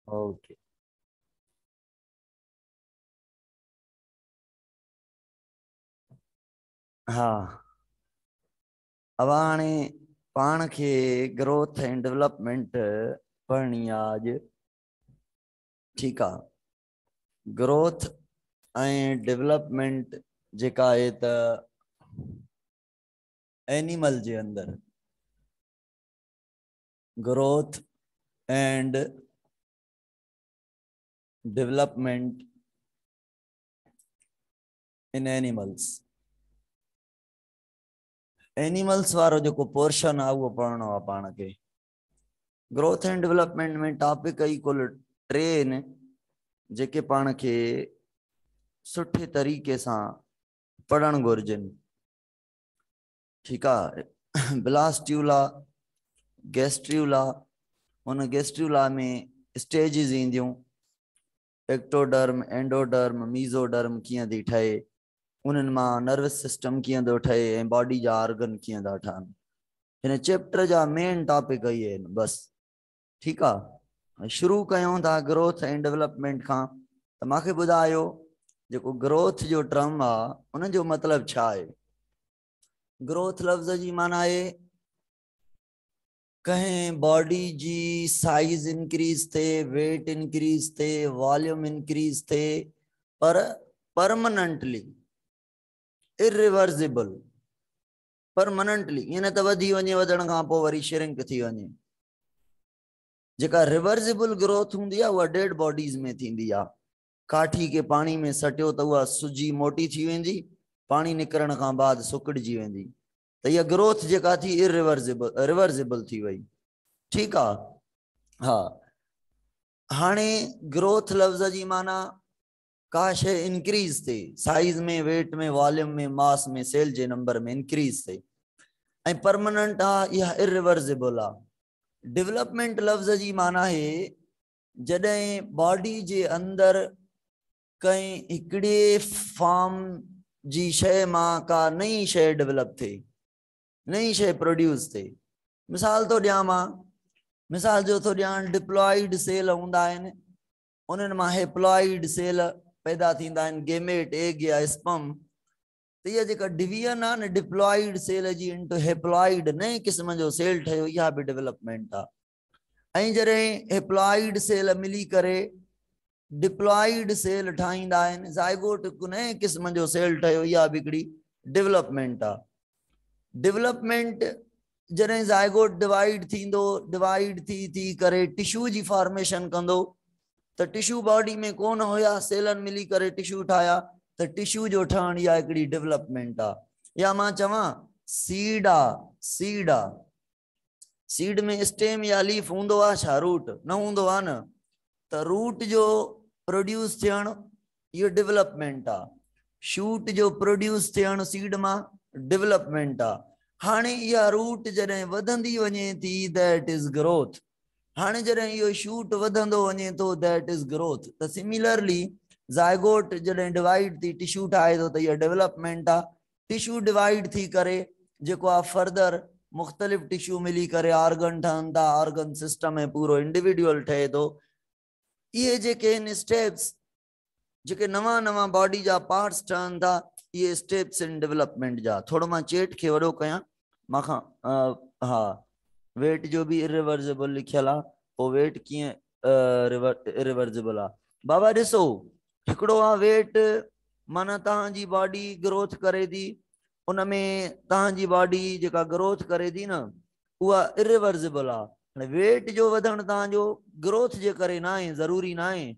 Okay. हाँ, अब हाणे पाण खे ग्रोथ एंड डेवलपमेंट पढ़नी आहे अॼु। ठीकु आहे। ग्रोथ एंड डेवलपमेंट जेका आहे त एनिमल जे अंदर growth and development in animals animals वारो जेको पोर्शन आहे उहो पढ़णो आहे पाण खे। ग्रोथ एंड डेवलपमेंट में टॉपिक ई कुल 3 आहिनि जेके पाण खे सुठे तरीक़े सां पढ़ण घुर्जनि। ठीकु आहे। ब्लास्ट्यूला, गैस्ट्रूला, उन गैस्ट्रूला में स्टेजिस ईंदियूं, एक्टोडर्म, एंडोडर्म, मीज़ोडर्म कीअं थी ठहे, उन्हनि मां नर्वस सिस्टम कीअं थो ठहे ऐं बॉडी जा ऑर्गन कीअं था ठहनि। हिन चैप्टर जा मेन टॉपिक इहे आहिनि बस। ठीकु आहे। शुरू कयूं था ग्रोथ एंड डेवलपमेंट खां। त मूंखे ॿुधायो जेको ग्रोथ जो टर्म आहे उन जो मतिलबु छा आहे। ग्रोथ लफ़्ज़ जी माना आहे कहीं बॉडी जी साइज इंक्रीज थे, वेट इंक्रीज थे, वॉल्यूम इंक्रीज थे, पर परमानेंटली, इरिवर्सिबल, परमानेंटली। ईअं न त वधी वञे, वधण खां पोइ वरी श्रिंक थी वञे। जेका रिवर्सिबल ग्रोथ हूंदी आहे उहा डेड बॉडीज में थींदी आहे। काठी के पानी में सटियो त उहा सुजी मोटी थी वेंदी, पानी निकिरण खां बाद सुकड़जी वेंदी। त इहा ग्रोथ जेका थी रिवर्सिबल थी वई। ठीकु आहे। हा, हाणे ग्रोथ लफ़्ज़ जी माना का शइ इंक्रीज थे, साइज में, वेट में, वॉल्यूम में, मास में, सेल जे नंबर में इंक्रीज थे, ऐं परमानेंट आहे, इहा इरिवर्सिबल आहे। डेवलपमेंट लफ़्ज़ जी माना है जॾहिं बॉडी जे अंदर कहीं हिकिड़े फॉर्म जी शइ मां का नई शइ डेवलप थे, नई शइ प्रोड्यूस थे। मिसाल तो ॾियां मां, मिसाल जो तो ॾियां, डिप्लॉइड सेल हूंदा आहिनि, उन्हनि मां हेप्लॉइड सेल पैदा थींदा आहिनि, गेमेट, एग या स्पर्म। त इहा जेका डिवीजन आहे न डिप्लॉइड सेल जी इंटू हेप्लॉइड, नए क़िस्म जो सेल ठहियो, इहा बि डेवलपमेंट आहे। ऐं जॾहिं हेप्लॉइड सेल मिली करे डिप्लॉइड सेल ठाहींदा आहिनि, ज़ाइगोट हिकु नए क़िस्म जो सेल ठहियो, इहा बि हिकिड़ी डेवलपमेंट आहे। डेवलपमेंट जॾहिं ज़ाइगोट डिवाइड थींदो, डिवाइड थी करे टिश्यू जी फॉर्मेशन कंदो, त टिश्यू बॉडी में कोन हुया, सेलन मिली करे टिश्यू ठाहिया, त टिश्यू जो ठहण इहा हिकिड़ी डेवलपमेंट आहे। या मां चवां सीड आहे, सीड आहे, सीड में स्टेम या लीफ हूंदो आहे छा? रूट न हूंदो आहे न। त रूट जो प्रोड्यूस थियण इहो डेवलपमेंट आहे। शूट जो प्रोड्यूस थियण सीड मां डेवलपमेंट आहे। हाणे इहा रूट जॾहिं वधंदी वञे थी, दैट इज़ ग्रोथ। हाणे जॾहिं इहो शूट वधंदो वञे थो, दैट इज़ ग्रोथ। त सिमिलरली ज़ाइगोट जॾहिं डिवाइड थी टिश्यू ठाहे थो, त इहा डेवलपमेंट आहे। टिश्यू डिवाइड थी करे जेको आहे फर्दर मुख़्तलिफ़ टिश्यू मिली करे ऑर्गन ठहनि था, ऑर्गन सिस्टम ऐं पूरो इंडिविजुअल ठहे थो। इहे जेके आहिनि स्टेप्स, जेके नवां नवां बॉडी जा पार्ट्स ठहनि था, इहे स्टेप्स आहिनि डेवलपमेंट जा। थोरो मां चेट खे वॾो कयां माखां। हा, वेट जो भी इरिवर्सिबल लिखियल आहे, पोइ वेट कीअं इरिवर्सिबल आहे। बाबा ॾिसो, हिकिड़ो आहे वेट, माना तव्हांजी बॉडी ग्रोथ करे थी, उन में तव्हांजी बॉडी जेका ग्रोथ करे थी न उहा इरिवर्सिबल आहे। वेट जो वधण तव्हांजो ग्रोथ जे करे न आहे, ज़रूरी न आहे।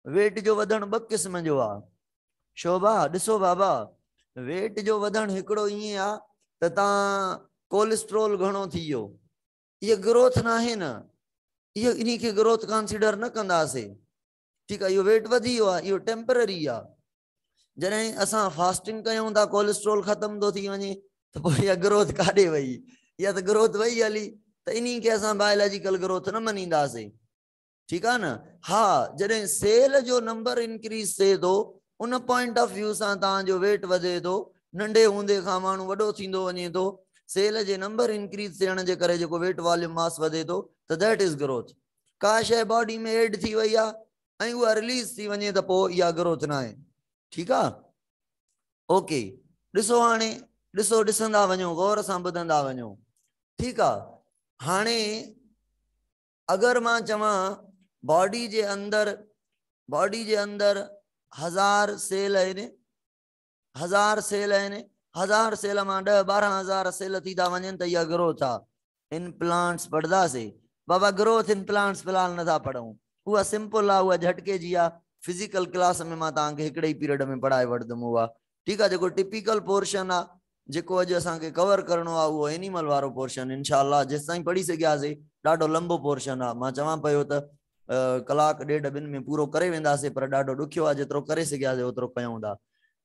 वेट जो वधण 2 क़िस्म जो आहे। शोभा ॾिसो बाबा, वेट जो वधण हिकिड़ो ईअं आहे त तव्हां कोलेस्ट्रोल घणो थी वियो, इहा ग्रोथ न आहे न, इहो इन खे ग्रोथ कंसीडर न कंदासीं। ठीकु आहे, इहो वेट वधी वियो आहे, इहो टेम्पररी आहे। जॾहिं असां फास्टिंग कयूं था, कोलेस्ट्रोल ख़तम थो थी वञे, त पोइ इहा ग्रोथ काॾे वई? इहा त ग्रोथ वई हली। त इन खे असां बायोलॉजिकल ग्रोथ न मञींदासीं। ठीकु आहे न। हा, जॾहिं सेल जो नंबर इंक्रीज थिए थो, उन पॉइंट ऑफ व्यू सां तव्हांजो वेट वधे थो। नंढे हूंदे खां माण्हू वॾो थींदो वञे थो, सेल जे नंबर इंक्रीज थियण जे करे जेको वेट वॉल्यूम मास वधे थो, त दैट इज़ ग्रोथ। का शइ बॉडी में एड थी वई आहे ऐं उहा रिलीज थी वञे त पोइ इहा ग्रोथ न आहे। ठीकु आहे, ओके। ॾिसो हाणे, ॾिसो, ॾिसंदा वञो, गौर सां ॿुधंदा वञो। ठीकु आहे, हाणे अगरि मां चवां बॉडी जे अंदरि 1000 सेल आहिनि, 1000 सेल आहिनि, 1000 सेल मां 10-12 सेल थी था वञनि त इहा ग्रोथ आहे। इनप्लांट्स पढ़ंदासीं बाबा, ग्रोथ इनप्लांट्स फिलहाल नथा पढ़ूं, उहा सिंपल आहे, उहा झटके जी आहे। फिजिकल क्लास में मां तव्हांखे हिकिड़े ई पीरियड में पढ़ाए वठंदुमि उहा। ठीकु आहे, जेको टिपिकल पोर्शन आहे, जेको अॼु असांखे कवर करणो आहे, उहो एनिमल वारो पोर्शन इंशाअल्लाह जेसि ताईं पढ़ी सघियासीं। ॾाढो लंबो पोर्शन आहे, मां चवां पियो त कलाक ॾेढ ॿिनि में पूरो करे वेंदासीं, पर ॾाढो ॾुखियो आहे, जेतिरो करे सघियासीं ओतिरो कयूं था।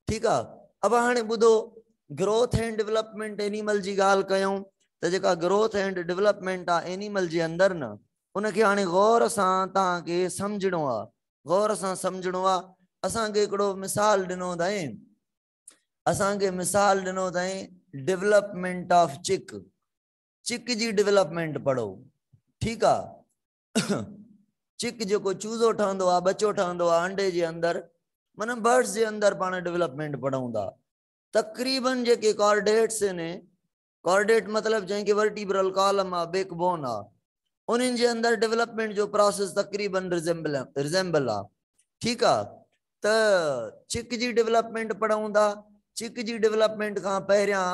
ठीकु आहे, अब हाणे ॿुधो, ग्रोथ एंड डेवलपमेंट एनिमल जी ॻाल्हि कयूं त जेका ग्रोथ एंड डेवलपमेंट आहे एनिमल जे अंदरि न, उनखे हाणे गौर सां तव्हांखे सम्झणो आहे, गौर सां सम्झणो आहे। असांखे हिकिड़ो मिसाल ॾिनो अथई, डेवलपमेंट ऑफ चिक। चिक जी डेवलपमेंट पढ़ो। ठीकु आहे, चिक जेको चूज़ो ठहंदो आहे, बच्चो ठहंदो आहे अंडे जे अंदरि, माना बर्ड्स जे अंदरि पाण डेवलपमेंट पढ़ूं था। तक़रीबन जेके कॉर्डेट्स आहिनि, कॉर्डेट मतिलबु जंहिंखे वर्टिब्रल कॉलम आहे, बैकबोन आहे, उन्हनि जे अंदरि डेवलपमेंट जो प्रोसेस तक़रीबन रिजेंबल आहे। ठीकु आहे, त चिक जी डेवलपमेंट पढ़ूं था। चिक जी डेवलपमेंट खां पहिरियां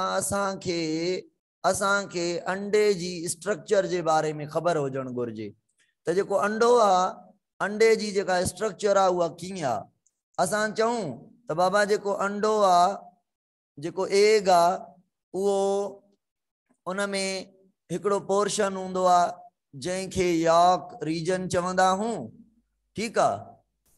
असांखे अंडे जी स्ट्रक्चर जे बारे में ख़बर हुजणु घुरिजे त जेको अंडो आहे, अंडे जी जेका स्ट्रक्चर आहे उहा कीअं आहे। असां चऊं त बाबा जेको अंडो आहे, जेको एग आहे, उहो उन में हिकिड़ो पोर्शन हूंदो आहे जंहिंखे यॉक रीजन चवंदा हूं। ठीकु आहे,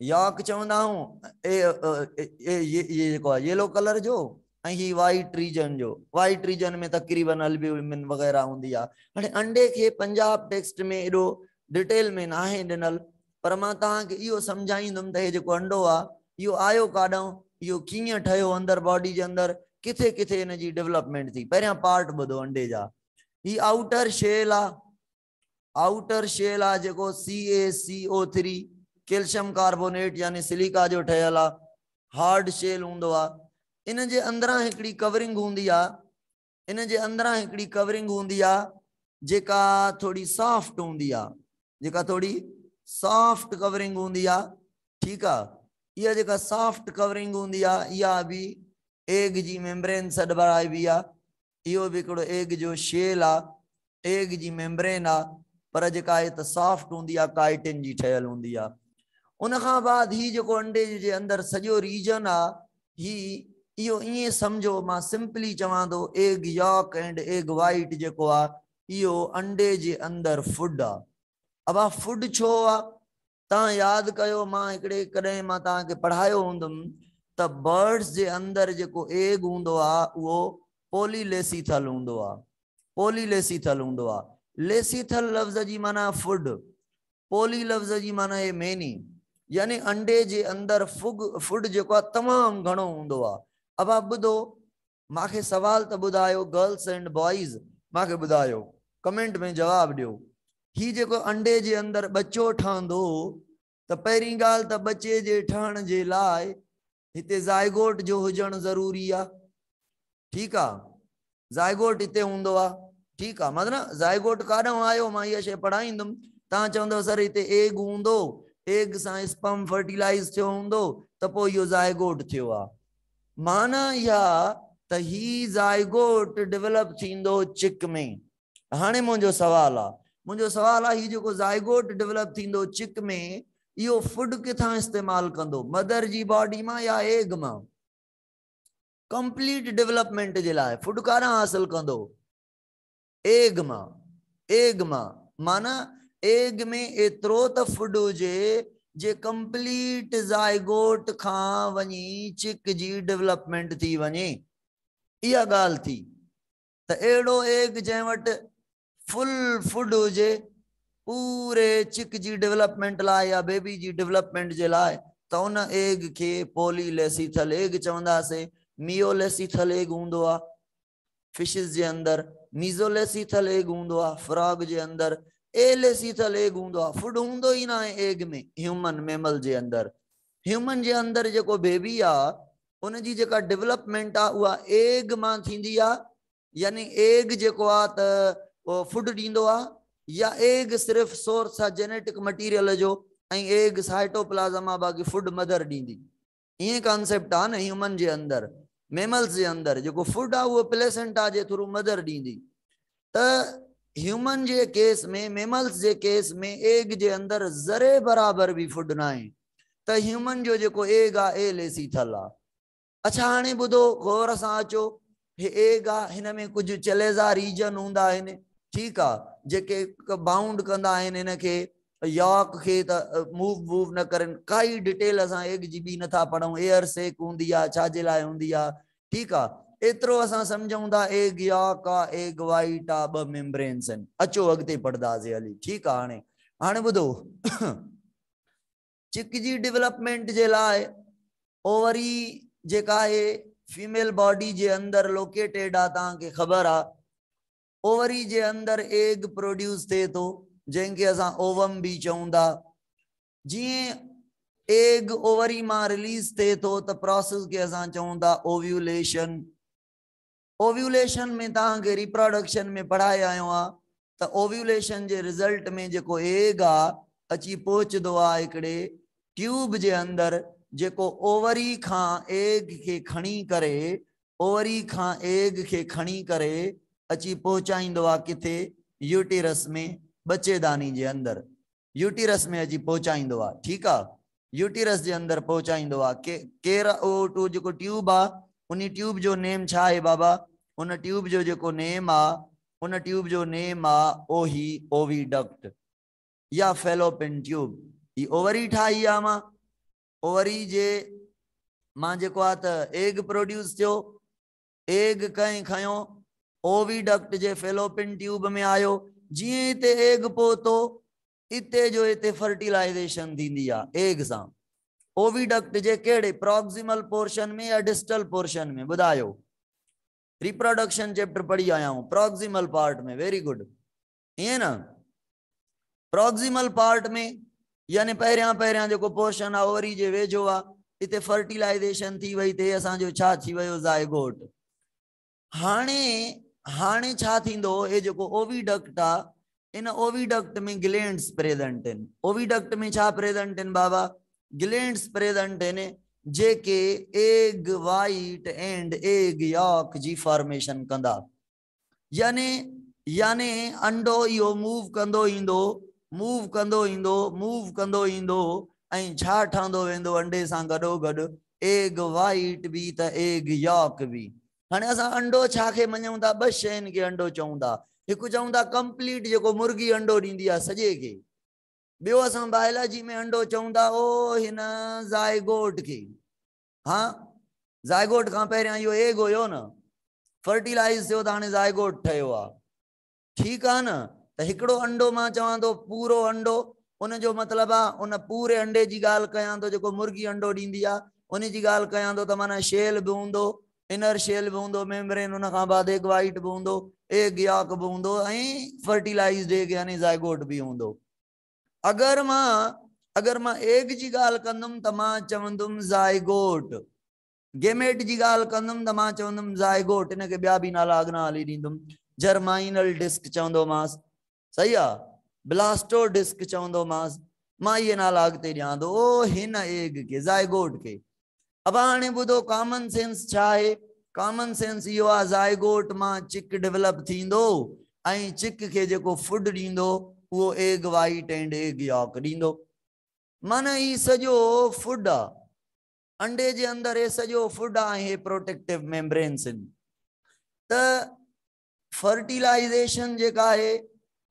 यॉक चवंदा हूं, ये जेको आहे येलो कलर जो, ऐं ही वाइट रीजन जो। वाइट रीजन में तक़रीबन अल्ब्यूमिन वग़ैरह हूंदी आहे। हाणे अंडे खे पंजाब टेक्स्ट में एॾो डिटेल में नाहे ॾिनल, पर मां तव्हांखे इहो सम्झाईंदुमि त हे जेको अंडो आहे, इहो आयो काॾों, इहो कीअं ठहियो अंदरि बॉडी जे अंदरि, किथे किथे हिन जी डेवलपमेंट थी। पहिरियां पार्ट ॿुधो अंडे जा। ही आउटर शेल आहे, आउटर शेल आहे जेको CaCO3 कैल्शियम कार्बोनेट यानी सिलिका जो ठहियल आहे। हार्ड शेल हूंदो आहे। इन जे अंदरां हिकिड़ी कवरिंग हूंदी आहे, इन जे अंदरां हिकिड़ी कवरिंग हूंदी आहे जेका थोड़ी सॉफ्ट हूंदी आहे, जेका थोड़ी सॉफ्ट कवरिंग हूंदी आहे। ठीकु आहे, इहा जेका सॉफ्ट कवरिंग हूंदी आहे, इहा बि एग जी मेम्ब्रेन सां ॾिबाराइबी आहे। इहो बि हिकिड़ो एग जो शेल आहे, एग जी मेम्ब्रेन आहे, पर जेका आहे त सॉफ्ट हूंदी आहे, काइटिन जी ठहियल हूंदी आहे। उन खां बाद ही जेको अंडे जे अंदरि सॼो रीजन आहे, इहो ईअं सम्झो, मां सिंपली चवां थो, egg York and egg white जेको आहे, इहो अंडे जे अंदरि फूड आहे। अब फूड छो आहे, तव्हां यादि कयो, मां हिकिड़े कॾहिं मां तव्हांखे पढ़ायो हूंदुमि त बर्ड्स जे अंदरि जेको एग हूंदो आहे उहो पॉलीलेसिथल हूंदो आहे। पॉलीलेसिथल हूंदो आहे। लेसिथल लफ़्ज़ जी माना फूड, पोली लफ़्ज़ जी माना है मैनी, यानी अंडे जे अंदरि फूड जेको आहे तमामु घणो हूंदो आहे। अब आप ॿुधो, मांखे सवाल त ॿुधायो, गर्ल्स एंड बॉइज़ मांखे ॿुधायो, कमेंट में जवाबु ॾियो। ही जेको अंडे जे अंदरि बच्चो ठहंदो, त पहिरीं ॻाल्हि त बच्चे जे ठहण जे लाइ हिते ज़ाइगोट जो हुजणु ज़रूरी आहे। ठीकु आहे, ज़ाइगोट हिते हूंदो आहे। ठीकु आहे, मतिलबु ज़ाइगोट काॾों आयो, मां इहा शइ पढ़ाईंदुमि। तव्हां चवंदव सर हिते एग हूंदो, एग सां स्पर्म फर्टिलाइज़ थियो हूंदो, त पोइ इहो ज़ाइगोट थियो आहे। माना इहा त ही ज़ाइगोट डेवलप थींदो चिक में। हाणे मुंहिंजो सवाल आहे, ही जेको ज़ाइगोट डेवलप थींदो चिक में, इहो फूड किथां इस्तेमालु कंदो, मदर जी बॉडी मां या एग मां? कंप्लीट डेवलपमेंट जे लाइ फूड काॾां हासिल कंदो? एग मां। एग मां माना एग में एतिरो त फूड हुजे जे कंप्लीट ज़ाइगोट खां वञी चिक जी डेवलपमेंट थी वञे। इहा ॻाल्हि थी त अहिड़ो एग जंहिं वटि फुल फूड हुजे पूरे चिक जी डेवलपमेंट लाइ या बेबी जी डेवलपमेंट जे लाइ, त उन एग खे पॉलीलेसिथल एग चवंदासीं। मियोलेसिथल एग हूंदो आहे फिशिस जे अंदरि, मीज़ोलेसिथल एग हूंदो आहे फ्रॉग जे अंदरि, एलेसीथल एग हूंदो फुड हूंदो ही ना एग में ह्यूमन मेमल जे अंदर जेको बेबी आ उन जी जेका डेवलपमेंट आ उहा एग मां थींदी आ यानी एग जेको आ त फुड ॾींदो आ या एग सिर्फ सोर्स आ जेनेटिक मटीरियल जो ऐं एग साइटोप्लाज्म आ बाक़ी फुड मदर ॾींदी ये कॉन्सेप्ट आ न ह्यूमन जे अंदर मेमल्स जे अंदर जेको फुड आ वो प्लेसेंटा जे थ्रू मदर ॾींदी त ह्यूमन जे केस में मेमल्स जे केस में एग जे अंदर ज़रे बराबर भी फुड ना है त ह्यूमन जो जेको एग आ ए लेसीथल आ अच्छा हाणे ॿुधो गौर सां अचो हे एग आ हिन में कुछ चलेज़ा रीजन हूंदा आहिनि ठीक आ जेके बाउंड कंदा आहिनि हिन के यॉक के त मूव वूव न करन काई डिटेल असां एग जी बि नथा पढ़ूं एयर सेक हूंदी आ छाजे लाइ हूंदी आ ठीक आ एतिरो असां सम्झूं था एग यॉक आ एग वाइट आ ब मेम्ब्रेन्स आहिनि अचो अॻिते पढ़ंदासीं हली ठीक आ हाणे हाणे ॿुधो चिक जी डेवलपमेंट जे लाइ ओवरी जेका है फीमेल बॉडी जे अंदर लोकेटेड आ तव्हांखे ख़बर आ ओवरी जे अंदर एग प्रोड्यूस थे तो जंहिंखे असां ओवम भी चऊं था जीअं एग ओवरी मां रिलीज थे तो त प्रोसेस के असां चऊं था ओव्यूलेशन ओव्यूलेशन में तव्हांखे रिप्रोडक्शन में पढ़ाए आयो आ त ओव्यूलेशन जे रिजल्ट में जेको एग आ अची पहुचदो आ हिकिड़े ट्यूब जे अंदर जेको ओवरी खां एग के खणी करे ओवरी खां एग के खणी करे अची पहुचाईंदो आ किथे यूटेरस में बच्चेदानी जे अंदर यूटेरस में अची पहुचाईंदो आ ठीक आ यूटेरस जे अंदर पहुचाईंदो आ केर ओ जेको ट्यूब आ उन ट्यूब जो नेम छा है बाबा उन ट्यूब जो जेको नेम आ उन ट्यूब जो नेम आ ओही ओविडक्ट या फेलोपिन ट्यूब ई ओवरी ठाही आ मां ओवरी जे मां जेको आ त एग प्रोड्यूस थियो एग कहीं खयो ओविडक्ट जे फेलोपिन ट्यूब में आयो जीअं इते एग पहुतो इते जो इते फर्टिलाइजेशन थींदी आ एग सां ओविडक्ट जे केड़े प्रॉक्सिमल पोर्शन में या डिस्टल पोर्शन में बुधायो रिप्रोडक्शन चैप्टर पढ़ी आया हूं प्रॉक्सिमल पार्ट में वेरी गुड ये ना प्रॉक्सिमल पार्ट में यानी पहिरियां जेको पोर्शन आ ओवरी जे वेझो आ इते फर्टिलाइजेशन थी वई थे असां जो छा थी वयो ज़ायगोट हाणे हाणे छा थींदो ए जेको ओविडक्ट आ इन ओविडक्ट में ग्लैंड्स प्रेजेंट इन ओविडक्ट में छा present in Baba glands present in जेके egg white and egg yolk जी फॉर्मेशन कंदा यानी यानी अंडो इहो मूव कंदो ईंदो मूव कंदो ईंदो मूव कंदो ईंदो ऐं छा ठहंदो वेंदो अंडे सां गॾोगॾु एग वाइट भी त एग यॉक भी हाणे असां अंडो छा खे मञूं था ॿ शयुनि खे अंडो चऊं था हिकु चऊं था कंप्लीट जेको मुर्गी अंडो ॾींदी आहे सॼे खे ॿियो असां बायोलॉजी में अंडो चऊं था ओ हिन ज़ायगोट खे हाँ ज़ायगोट खां पहिरियां इहो एग हुयो न फर्टिलाइज़ थियो त हाणे ज़ायगोट ठहियो आहे ठीक है न त हिकिड़ो अंडो मां चवां थो पूरो अंडो उन जो मतलब आ उन पूरे अंडे जी गाल कयां तो जेको मुर्गी अंडो ॾींदी आ उन जी गाल कयां तो त माना शेल भी हूंदो इनर शेल भी हूंदो मेम्ब्रेन उन खां बाद एग वाइट भी हूंदो एग यॉक भी हूंदो ऐं फर्टिलाइज्ड एग यानी ज़ायगोट भी हूंदो अगर मां एग जी गाल कंदुमि त मां चवंदुमि ज़ायगोट गेमेट जी गाल कंदुमि त मां चवंदुमि ज़ायगोट इनके ॿिया भी नाला अॻिना हली ॾींदुमि जर्माइनल डिस्क चवंदोमांसि सही आ ब्लास्टो डिस्क चवंदोमांसि मां इहे नाला अॻिते ॾियां थो ओ हिन एग के ज़ायगोट के अब हाणे ॿुधो कॉमन सेंस छा आहे कॉमन सेंस इहो आहे ज़ायगोट मां चिक डेवलप थींदो ऐं चिक के जेको फुड ॾींदो उहो egg white and egg York ॾींदो माना ही सॼो फुड आहे अंडे जे अंदर हे सॼो फुड आहे प्रोटेक्टिव मेम्ब्रेन्स त फर्टिलाइजेशन जेका है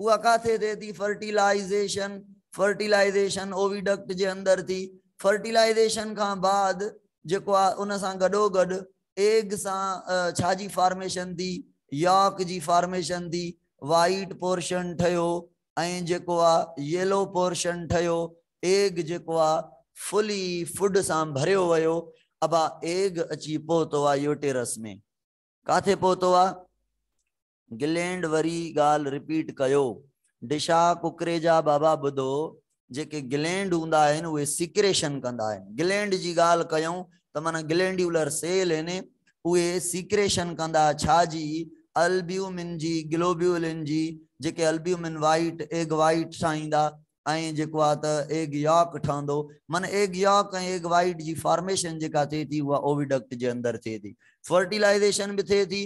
उहा काथे थिए थी फर्टिलाइजेशन ओविडक्ट जे अंदर थी फर्टिलाइजेशन खां बाद जेको आहे उन सां गॾोगॾु एग सां छा जी फॉर्मेशन थी यॉक जी फॉर्मेशन थी वाइट पोर्शन ठहियो ऐं जेको आहे येलो पोर्शन ठहियो एग जेको आहे फुली फुड सां भरियो वियो अब एग अची पहुतो आहे यूटेरस में काथे पहुतो आहे ग्लैंड वरी गाल रिपीट कयो डिशा कुकरे जा बाबा ॿुधो जेके ग्लैंड हूंदा आहिनि उहे सीक्रेशन कंदा आहिनि। ग्लैंड जी ॻाल्हि कयूं त माना ग्लैंड्यूलर सेल आहिनि उहे सीक्रेशन कंदा छाजी, अल्ब्यूमिन जी, ग्लोब्यूलिन जी, जेके अल्ब्यूमिन वाइट एग वाइट ठाहींदा ऐं जेको आहे त एग यॉक ठहंदो। माना एग यॉक ऐं एग वाइट जी फॉर्मेशन जेका थिए थी उहा ओविडक्ट जे अंदरि थिए थी। फर्टिलाइजेशन बि थिए थी,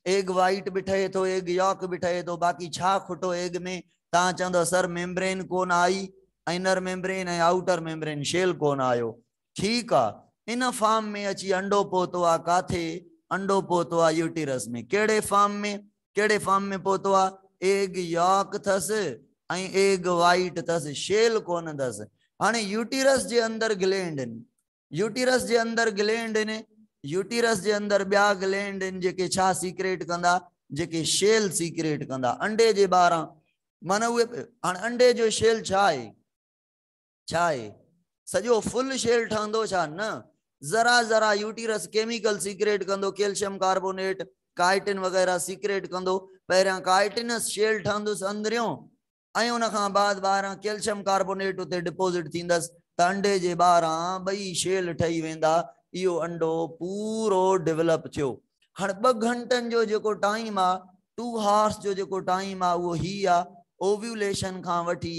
एग वाइट बि ठहे थो, एग यॉक बि ठहे थो। बाक़ी छा खुटो एग में? तव्हां चवंदव सर मेम्ब्रेन कोन आई, इनर मेम्ब्रेन ऐं आउटर मेम्ब्रेन शेल कोन आयो। ठीकु आहे, इन फॉर्म में अची अंडो पहुतो आहे काथे? अंडो पहुतो आहे यूटिरस में। कहिड़े फॉर्म में? कहिड़े फॉर्म में पहुतो आहे? एग यॉक अथसि ऐं एग वाइट अथसि, शेल कोन अथसि। हाणे यूटिरस जे अंदरि ग्लैंड आहिनि, यूटिरस जे अंदरि ग्लैंड आहिनि, यूटिरस जे अंदरि ॿिया ग्लैंड आहिनि जेके छा सीक्रेट कंदा? जेके शेल सीक्रेट कंदा अंडे जे ॿाहिरां। माना उहे हाणे अंडे जो शेल छा आहे? छा आहे? सॼो फुल शेल ठहंदो छा? न, ज़रा ज़रा यूटिरस केमिकल सीक्रेट कंदो, कैल्शियम कार्बोनेट, काइटिन वग़ैरह सीक्रेट कंदो। पहिरियां काइटिनस शेल ठहंदुसि अंदरियों ऐं उन खां बाद ॿाहिरां कैल्शियम कार्बोनेट उते डिपोज़िट थींदसि त अंडे जे ॿाहिरां ॿई शेल ठही वेंदा। इहो अंडो पूरो डेवलप थियो। हाणे 2 घंटनि जो जेको टाइम आहे, 2 hours जो जेको टाइम आहे उहो ही आहे। ओव्यूलेशन खां वठी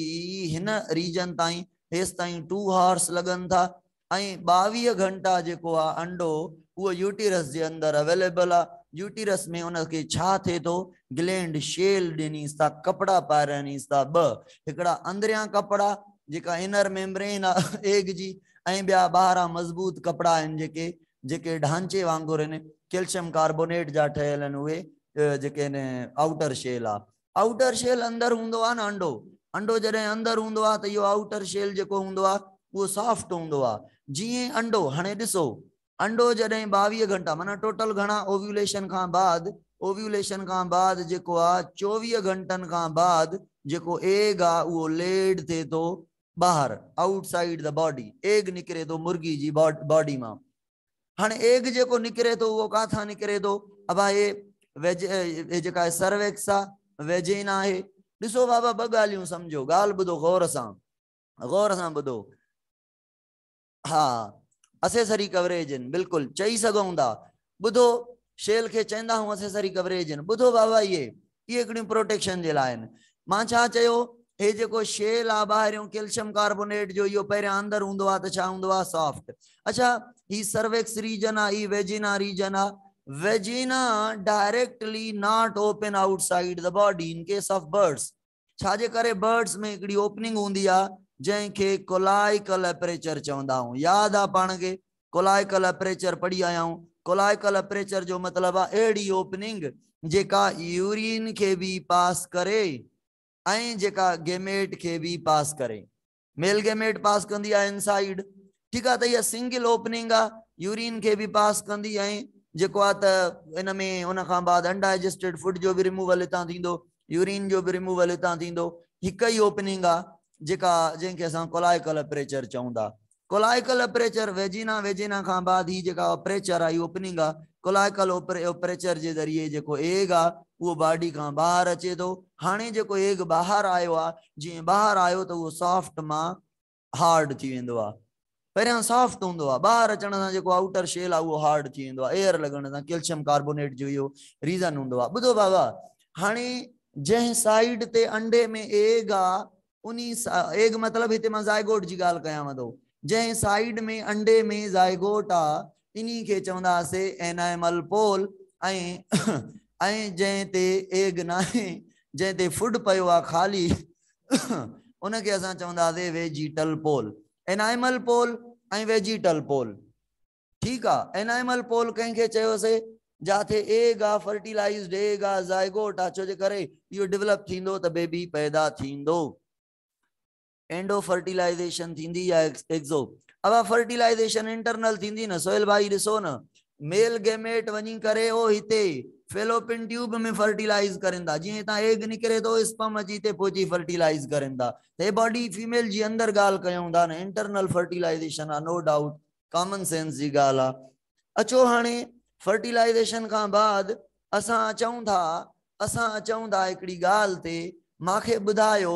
हिन रीजन ताईं हेसि ताईं 2 hours लॻनि था ऐं 22 घंटा जेको आहे अंडो उहो यूटिरस जे अंदरि अवेलेबल आहे। यूटिरस में उनखे छा थिए थो? ग्लैंड शेल ॾिनीसि था, कपिड़ा पाराइनीसि था। 2 हिकिड़ा अंदरियां कपिड़ा जेका इनर मेम्ब्रेन आहे एग जी, ऐं ॿिया ॿाहिरां मज़बूत कपिड़ा आहिनि जेके जेके ढांचे वांगुरु आहिनि, कैल्शियम कार्बोनेट जा ठहियल आहिनि उहे जेके आहिनि आउटर शेल आहे। आउटर शेल अंदरि हूंदो आहे न अंडो, अंडो जॾहिं अंदरि हूंदो आहे त इहो आउटर शेल जेको हूंदो आहे उहो सॉफ्ट हूंदो आहे। जीअं अंडो, हाणे ॾिसो अंडो जॾहिं 22 घंटा माना टोटल घणा? ओव्यूलेशन खां बाद, ओव्यूलेशन खां बाद जेको आहे 24 घंटनि खां बाद जेको एग आहे उहो लेड थिए थो ॿाहिरि, आउटसाइड द बॉडी। एग निकिरे थो मुर्गी जी बॉडी मां। हाणे एग जेको निकिरे थो उहो काथां निकिरे थो? अब हे जेका सर्वेक्स आहे, वेजिना आहे। ॾिसो बाबा 2 ॻाल्हियूं सम्झो, ॻाल्हि ॿुधो गौर सां, गौर सां ॿुधो। हा, असेसरी कवरेज आहिनि, बिल्कुलु चई सघूं था। ॿुधो, शेल खे चवंदा आहियूं असेसरी कवरेज आहिनि। ॿुधो बाबा, इहे हिकिड़ियूं प्रोटेक्शन जे लाइ आहिनि। मां छा चयो? हे जेको शेल आहे ॿाहिरियों कैल्शियम कार्बोनेट जो, इहो पहिरियां अंदरि हूंदो आहे त छा हूंदो आहे? सॉफ्ट। अच्छा, ही सर्वेक्स रीजन आहे, ही वेजिना रीजन आहे। Vagina directly not open outside the body in case of birds. छाजे करे? बर्ड्स में हिकिड़ी ओपनिंग हूंदी आहे जंहिंखे कोलाइकल एपरेचर चवंदा आहियूं। यादि आहे पाण खे? कोलाइकल एपरेचर पढ़ी आया आहियूं। कोलाइकल एपरेचर जो मतिलबु आहे अहिड़ी ओपनिंग जेका यूरिन खे बि पास करे ऐं जेका गेमेट खे बि पास करे। मेल गेमेट पास कंदी आहे इनसाइड, ठीकु आहे, त इहा सिंगल ओपनिंग आहे, यूरिन खे बि पास कंदी ऐं जेको आहे त इन में उन खां बाद अनडाइजेस्टेड फूड जो बि रिमूवल हितां थींदो, यूरिन जो बि रिमूवल हितां थींदो। हिकु ई ओपनिंग आहे जेका जंहिंखे असां कोलाइकल एपरेचर चऊं था। कोलाइकल एपरेचर वेजिना, वेजिना खां बाद ही जेका एपरेचर आहे ओपनिंग आहे, कोलाइकल एपरेचर जे ज़रिए जेको एग आहे उहो बॉडी खां ॿाहिरि अचे थो। हाणे जेको एग ॿाहिरि आयो आहे, जीअं ॿाहिरि आयो त उहो सॉफ्ट मां हार्ड थी वेंदो आहे। पहिरियां सॉफ्ट हूंदो आहे, ॿाहिरि अचण सां जेको आउटर शेल आहे उहो हार्ड थी वेंदो आहे। एयर लॻण सां, कैल्शियम कार्बोनेट जो इहो रीज़न हूंदो आहे। ॿुधो बाबा, हाणे जंहिं साइड ते अंडे में एग आहे उन एग मतिलबु हिते मां ज़ाइगोट जी ॻाल्हि कयांव थो। जंहिं साइड में अंडे में ज़ाइगोट आहे इन खे चवंदासीं एनाइमल पोल ऐं जंहिं ते एग न आहे, जंहिं ते फूड पियो आहे ख़ाली उनखे असां चवंदासीं वेजिटल पोल। एनाइमल पोल ऐं वेजिटल पोल, ठीकु आहे। एनाइमल पोल कंहिंखे चयोसीं? जाथे एग आहे, फर्टिलाइज्ड एग आहे, ज़ाइगोट आहे, छो जे करे इहो डेवलप थींदो त बेबी पैदा थींदो। एंडो फर्टिलाइजेशन थींदी या एक्सो? अब फर्टिलाइजेशन इंटरनल थींदी न। सोहेल भाई ॾिसो न, मेल गेमेट वञी करे ओ हिते फेलोपिन ट्यूब में फर्टिलाइज करनि था। जीअं हितां एग निकिरे थो, स्पर्म अची हिते पहुची फर्टिलाइज करनि था। हे बॉडी फीमेल जी अंदरि ॻाल्हि कयूं था न, इंटरनल फर्टिलाइजेशन आहे, नो डाउट, कॉमन सेंस जी ॻाल्हि आहे। अचो हाणे फर्टिलाइजेशन खां बाद असां अचूं था हिकिड़ी ॻाल्हि ते माखे ॿुधायो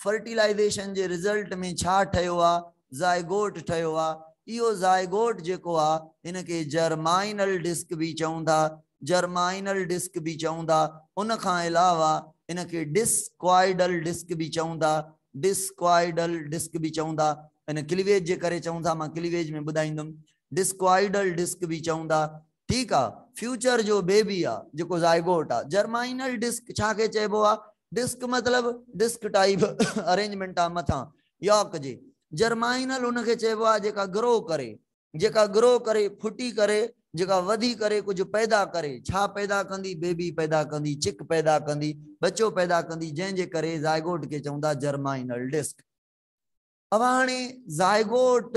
फर्टिलाइजेशन जे रिज़ल्ट में छा ठहियो आहे, ज़ाइगोट ठहियो आहे। इहो ज़ाइगोट जेको आहे इनके जर्माइनल डिस्क भी चवंदा, जर्माइनल डिस्क भी चवंदा। उन खां अलावा इनके डिस्क्वाइडल डिस्क भी चवंदा, डिस्क्वाइडल डिस्क भी चवंदा। इन क्लीवेज जे करे चवंदा, मां क्लीवेज में ॿुधाईंदुमि। डिस्क्वाइडल डिस्क भी चवंदा, ठीक है। फ्यूचर जो बेबी आ जेको ज़ाइगोट आ, जर्माइनल डिस्क छाके चइबो आ, डिस्क मतलब डिस्क टाइप अरेंजमेंट आ मथा यॉक जे। जर्माइनल उनके चइबो आ जेका ग्रो करे, जेका ग्रो करे, फुटी करे, जेका वधी करे कुछ पैदा करे। छा पैदा कंदी, बेबी पैदा कंदी, चिक पैदा कंदी, बच्चो पैदा कंदी, जंहिंजे करे ज़ाइगोट के चवंदा जर्माइनल डिस्क। अब हाणे ज़ाइगोट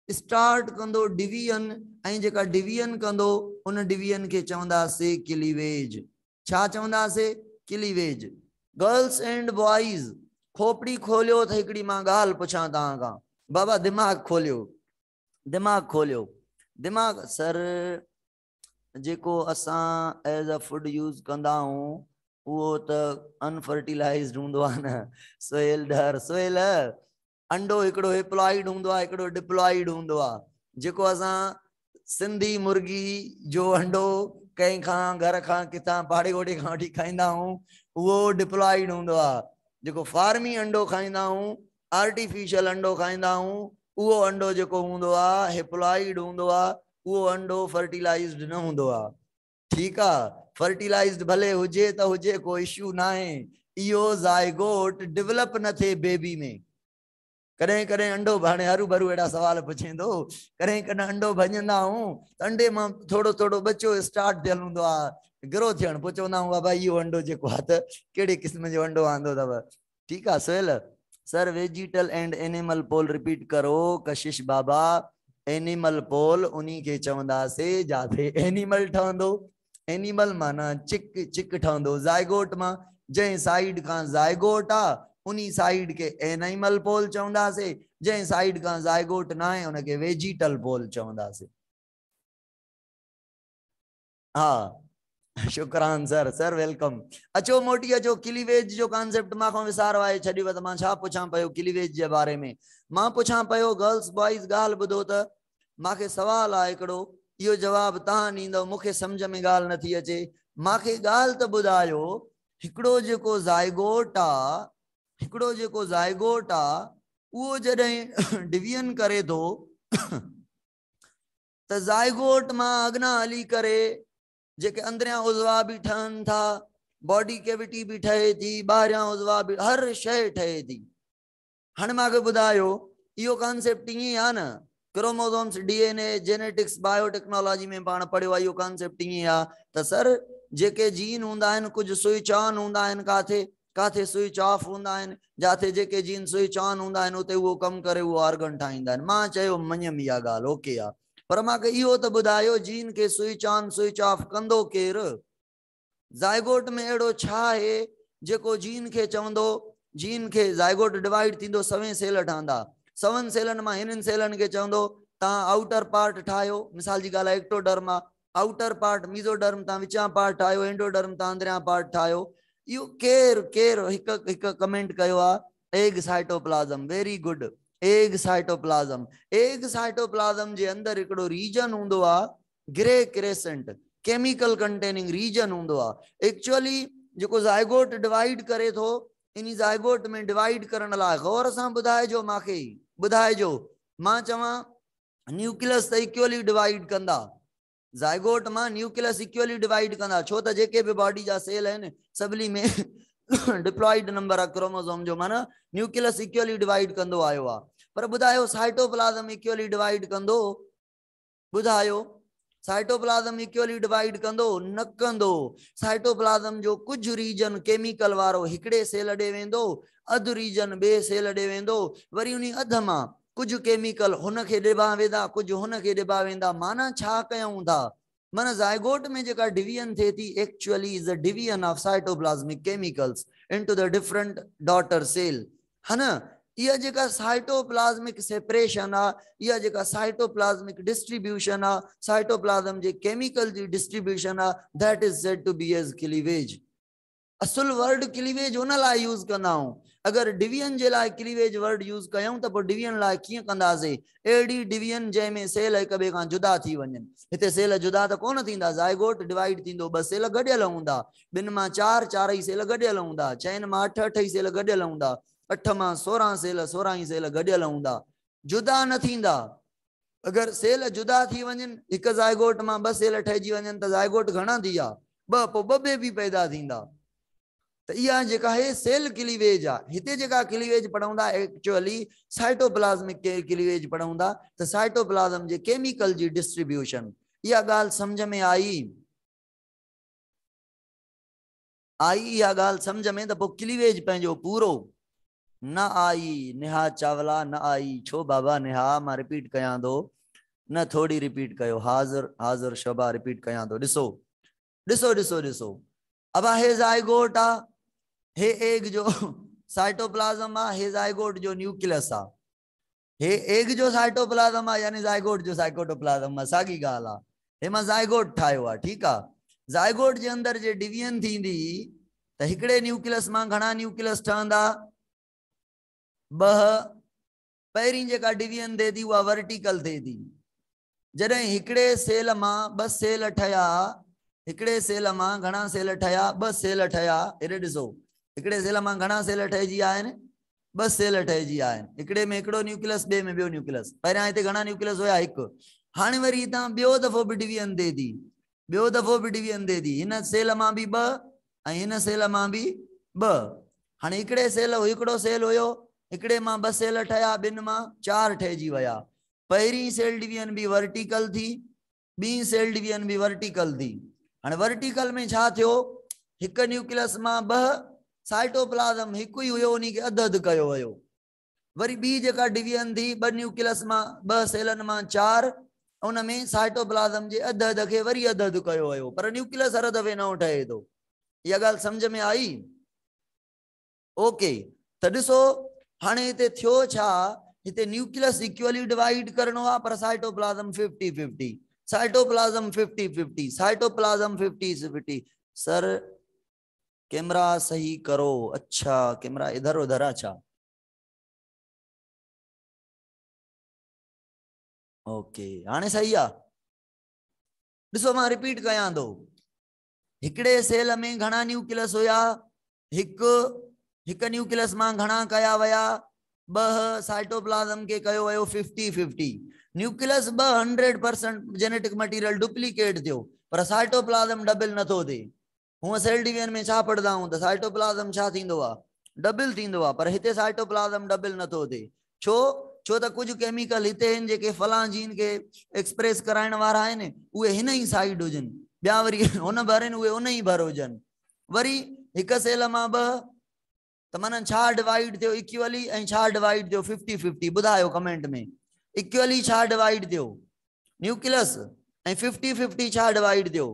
स्टार्ट कंदो डिवीजन, ऐं जेका डिवीजन कंदो उन डिवीजन के चवंदासीं क्लीवेज। छा चवंदासीं, क्लीवेज। गर्ल्स एंड बॉयज खोपड़ी खोलियो त हिकड़ी मां ॻाल्हि पुछां तव्हां खां, बाबा दिमाग खोलियो, दिमाग खोलियो। दिमाग सर जेको असां एज अ फूड यूज कंदा आहियूं उहो त अनफर्टिलाइज्ड हूंदो आहे न। सोहेल डर, सोहेल अंडो हिकिड़ो हिप्लॉइड हूंदो आहे, हिकिड़ो डिप्लॉइड हूंदो आहे। जेको असां सिंधी मुर्गी जो अंडो कंहिं खां घर खां किथां पाड़े ओड़े खां वठी खाईंदा आहियूं उहो डिप्लॉइड हूंदो आहे। जेको फार्मी अंडो खाईंदा आहियूं, आर्टिफिशियल अंडो खाईंदा आहियूं, उहो अंडो जेको हूंदो आहे हिप्लॉइड हूंदो आहे। उहो अंडो फर्टिलाइज्ड न हूंदो आहे, ठीक आहे। फर्टिलाइज्ड भले हुजे त हुजे, कोई इशू ना है। इहो ज़ाइगोट डेवलप न थे बेबी में। करें करें अंडो भाणे हरू भरू एड़ा सवाल पुछेंदो, करें करें अंडो भजंदा हूं अंडे मां थोड़ो थोड़ो बच्चो स्टार्ट थियल हूंदो आहे, ग्रो थियण। पोइ चवंदा हूं बाबा इहो अंडो जेको आहे त कहिड़े क़िस्म जो अंडो आंदो अथव, ठीक आहे। Sohail sir vegetal and animal pole repeat करो कशिश बाबा। एनिमल पोल उन्हीं के चवंदासीं जाते एनिमल ठहंदो। एनिमल माना चिक, चिक ठहंदो ज़ाइगोट मां। जंहिं साइड खां ज़ाइगोट आहे उन्हीं साइड के एनिमल पोल चवंदासीं, जंहिं साइड खां ज़ाइगोट ना आहे उनके वेजिटल पोल चवंदासीं। हाँ शुक्रान सर, सर वेलकम। अचो मोटी अचो। क्लीवेज जो कॉन्सेप्ट मां खां विसार आहे छॾियो त मां छा पुछां पियो क्लीवेज जे बारे में। मां पुछां पियो गर्ल्स बॉयज़ ॻाल्हि ॿुधो त मांखे सवाल आहे हिकिड़ो, इहो जवाब तव्हां ॾींदव, मूंखे सम्झ में ॻाल्हि नथी अचे। मांखे ॻाल्हि त ॿुधायो, हिकिड़ो जेको ज़ाइगोट आहे, हिकिड़ो जेको ज़ाइगोट आहे उहो जॾहिं डिवीजन करे थो त ज़ाइगोट मां अॻियां हली करे जेके अंदरियां उज़वा भी ठहनि था, बॉडी कैविटी भी ठहे थी, ॿाहिरियां उज़वा भी, हर शइ ठहे थी। हाणे मूंखे ॿुधायो इहो कॉन्सेप्ट ईअं आहे न, क्रोमोसोम्स, डीएनए, जेनेटिक्स, बायोटेक्नोलॉजी में पाण पढ़ियो आहे, इहो कॉन्सेप्ट ईअं आहे त सर जेके जीन हूंदा आहिनि कुझु स्विच ऑन हूंदा आहिनि, काथे काथे स्विच ऑफ हूंदा आहिनि, जाते जेके जीन स्विच ऑन हूंदा आहिनि उते उहो कमु करे उहो ऑर्गन ठाहींदा आहिनि। मां चयो मञियमि इहा ॻाल्हि ओके आहे, पर मूंखे इहो त ॿुधायो जीन के स्विच ऑन स्विच ऑफ कंदो केरु? ज़ाइगोट में अहिड़ो छा आहे जेको जीन खे चवंदो, जीन खे ज़ाइगोट डिवाइड थींदो, 7 सेल ठहंदा, 7 सेलनि मां हिननि सेलनि खे चवंदो तव्हां आउटर पार्ट ठाहियो, मिसाल जी ॻाल्हि आहे एक्टोडर्म आहे, आउटर पार्ट मीज़ोडर्म तव्हां विचां पार्ट ठाहियो, एंडोडर्म तव्हां अंदरियां पार्ट ठाहियो। इहो केरु केरु हिकु कमेंट कयो आहे, egg cytoplasm, very good, egg cytoplasm. Egg cytoplasm जे अंदरि हिकिड़ो रीजन हूंदो आहे grey crescent, chemical containing region हूंदो आहे। एक्चुअली जेको ज़ाइगोट डिवाइड करे थो, इन ज़ाइगोट में डिवाइड करण लाइ गौर सां ॿुधाइजो, मूंखे ॿुधाइजो। मां चवां न्यूक्लियस त इक्वली डिवाइड कंदा, ज़ाइगोट मां न्यूक्लियस इक्वली डिवाइड कंदा, छो त जेके भी बॉडी जा सेल आहिनि सभिनी में डिप्लॉइड नंबर आहे क्रोमोसोम जो, माना न्यूक्लियस इक्वली डिवाइड कंदो आयो आहे। पर ॿुधायो साइटोप्लाज़म इक्वली डिवाइड कंदो? ॿुधायो साइटोप्लाज़म इक्वली डिवाइड कंदो? न कंदो। साइटोप्लाज़म जो कुछ रीजन केमिकल वारो हिकड़े सेल ॾे वेंदो, अधु रीजन ॿिए सेल ॾे वेंदो, वरी उन अध मां कुछ केमिकल हुन खे ॾिबा वेंदा, कुछ हुन खे ॾिबा वेंदा। माना छा कयूं था, माना ज़ाइगोट में जेका डिवीजन थिए थी actually is the division of cytoplasmic chemicals into the different daughter cell, है ना। इहा जेका साइटोप्लाज्मिक सेपरेशन आहे, इहा जेका साइटोप्लाज्मिक डिस्ट्रीब्यूशन आहे, साइटोप्लाज्म जे केमिकल जी डिस्ट्रीब्यूशन आहे, that is said to be as cleavage. असुल वर्ड क्लीवेज उन लाइ यूज़ कंदा आहियूं। अगर डिवीजन जे लाइ क्लीवेज वर्ड यूज़ कयूं त पोइ डिवीजन लाइ कीअं कंदासीं? अहिड़ी डिवीजन जंहिंमें सेल हिक ॿिए खां जुदा थी वञनि। हिते सेल जुदा त कोन थींदा, ज़ाइगोट डिवाइड थींदो, 2 सेल गॾियल हूंदा, 2 मां 4, 4 ई सेल गॾियल हूंदा, 4 मां 8, 8 ई सेल गॾियल हूंदा, 8 मां 16 सेल, 16 ई सेल गॾियल हूंदा, जुदा न थींदा। अगर सेल जुदा थी वञनि, हिक ज़ाइगोट मां 2 सेल ठहिजी वञनि त ज़ाइगोट घणा थी विया? 2, पोइ 2 ॿिए बि पैदा थींदा। तो इहा जेका है सेल क्लीवेज आ। हिते जेका क्लीवेज पढ़ूंदा एक्चुअली साइटोप्लाज्मिक क्लीवेज पढ़ूंदा तो साइटोप्लाज्म जे केमिकल जी डिस्ट्रीब्यूशन। इहा गाल समझ में आई? इहा गाल समझ में? तो क्लीवेज पंहिंजो पूरो न आई। नेहा चावला न आई छो बाबा? नेहा मां रिपीट कयां थो न, थोड़ी रिपीट कयो। हाज़िर हाज़िर शोभा रिपीट कयां थो। ॾिसो ॾिसो ॾिसो ॾिसो, अब हे ज़ाइगोट आ, हे एग जो साइटोप्लाज्म आ, हे ज़ाइगोट जो न्यूक्लियस आ। हे एग जो साइटोप्लाज्म आ यानी ज़ाइगोट जो साइटोप्लाज्म आ, साॻी ॻाल्हि आ। हे मां ज़ाइगोट ठाहियो आ, ठीक आ। ज़ाइगोट जे अंदर जे डिवीजन थींदी त हिकिड़े न्यूक्लियस मां घणा न्यूक्लियस ठहंदा? 2। पहिरीं जेका डिवीजन थिए थी उहा वर्टिकल थिए थी। जॾहिं हिकिड़े सेल मां 2 सेल ठहिया, हिकिड़े सेल मां घणा सेल ठहिया? 2 सेल ठहिया। हेॾे ॾिसो, हिकिड़े सेल मां घणा सेल ठहिजी आहिनि? 2 सेल ठहिजी आहिनि। हिकिड़े में हिकिड़ो न्यूक्लियस, ॿिए में ॿियो न्यूक्लियस। पहिरियां हिते घणा न्यूक्लियस हुया? 1। हाणे वरी हितां ॿियो दफ़ो बि डिवीजन थिए थी, ॿियो दफ़ो बि डिवीजन थिए थी। हिन सेल मां बि 2 ऐं हिन सेल मां बि 2। हाणे हिकिड़े सेल, हिकिड़ो सेल हुयो, हिकिड़े मां 2 सेल ठहिया, 2 मां 4 ठहिजी विया। पहिरीं सेल डिवीजन भी वर्टिकल थी, ॿी सेल डिवीजन भी वर्टिकल थी। हाणे वर्टिकल में छा थियो? हिक न्यूक्लियस मां 2 साइटोप्लाज्म हिकु ही हुयो, उन्हीं के अध कयो हुयो। वरी ॿी जेका डिवीजन थी, 2 न्यूक्लियस मां 2 सेलन मां 4, उन में साइटोप्लाज्म जे अध के वरी अध कयो हुयो, पर न्यूक्लियस हर दफ़े न ठहे थो। इहा ॻाल्हि समझ में आई? ओके। त ॾिसो हाणे हिते थियो छा? हिते न्यूक्लियस इक्वली डिवाइड करणो आहे, पर cytoplasm 50-50, cytoplasm 50-50, cytoplasm 50-50। Sir camera सही करो। अच्छा कैमरा इधर उधर। अच्छा ओके हाणे सही आ। ॾिसो मां रिपीट कयां थो, हिकिड़े सेल में घणा न्यूक्लियस हुया? हिक न्यूक्लियस मां घणा कया वया? 2 साइटोप्लाज्म के कयो वयो 50-50। न्यूक्लियस 2 100% जेनेटिक मटीरियल डुप्लीकेट थियो, पर साइटोप्लाज्म डबल नथो थिए। हुआ सेल डिवीजन में छा पढ़दा हूं त साइटोप्लाज्म छा थींदो आ? डबल थींदो आ, पर हिते साइटोप्लाज्म डबल नथो थिए। छो? छो त कुछ केमिकल हिते आहिनि जेके फलां जीन के एक्सप्रेस कराइण वारा आहिनि, उहे हिन ई साइड हुजनि, ॿिया वरी हुन भर आहिनि उहे उन ई भर हुजनि। वरी हिक सेल मां 2 त माना छा डिवाइड थियो? इक्वली। ऐं छा डिवाइड थियो? 50-50। ॿुधायो कमेंट में, इक्वली छा डिवाइड थियो? न्यूक्लियस। ऐं 50-50 छा डिवाइड थियो?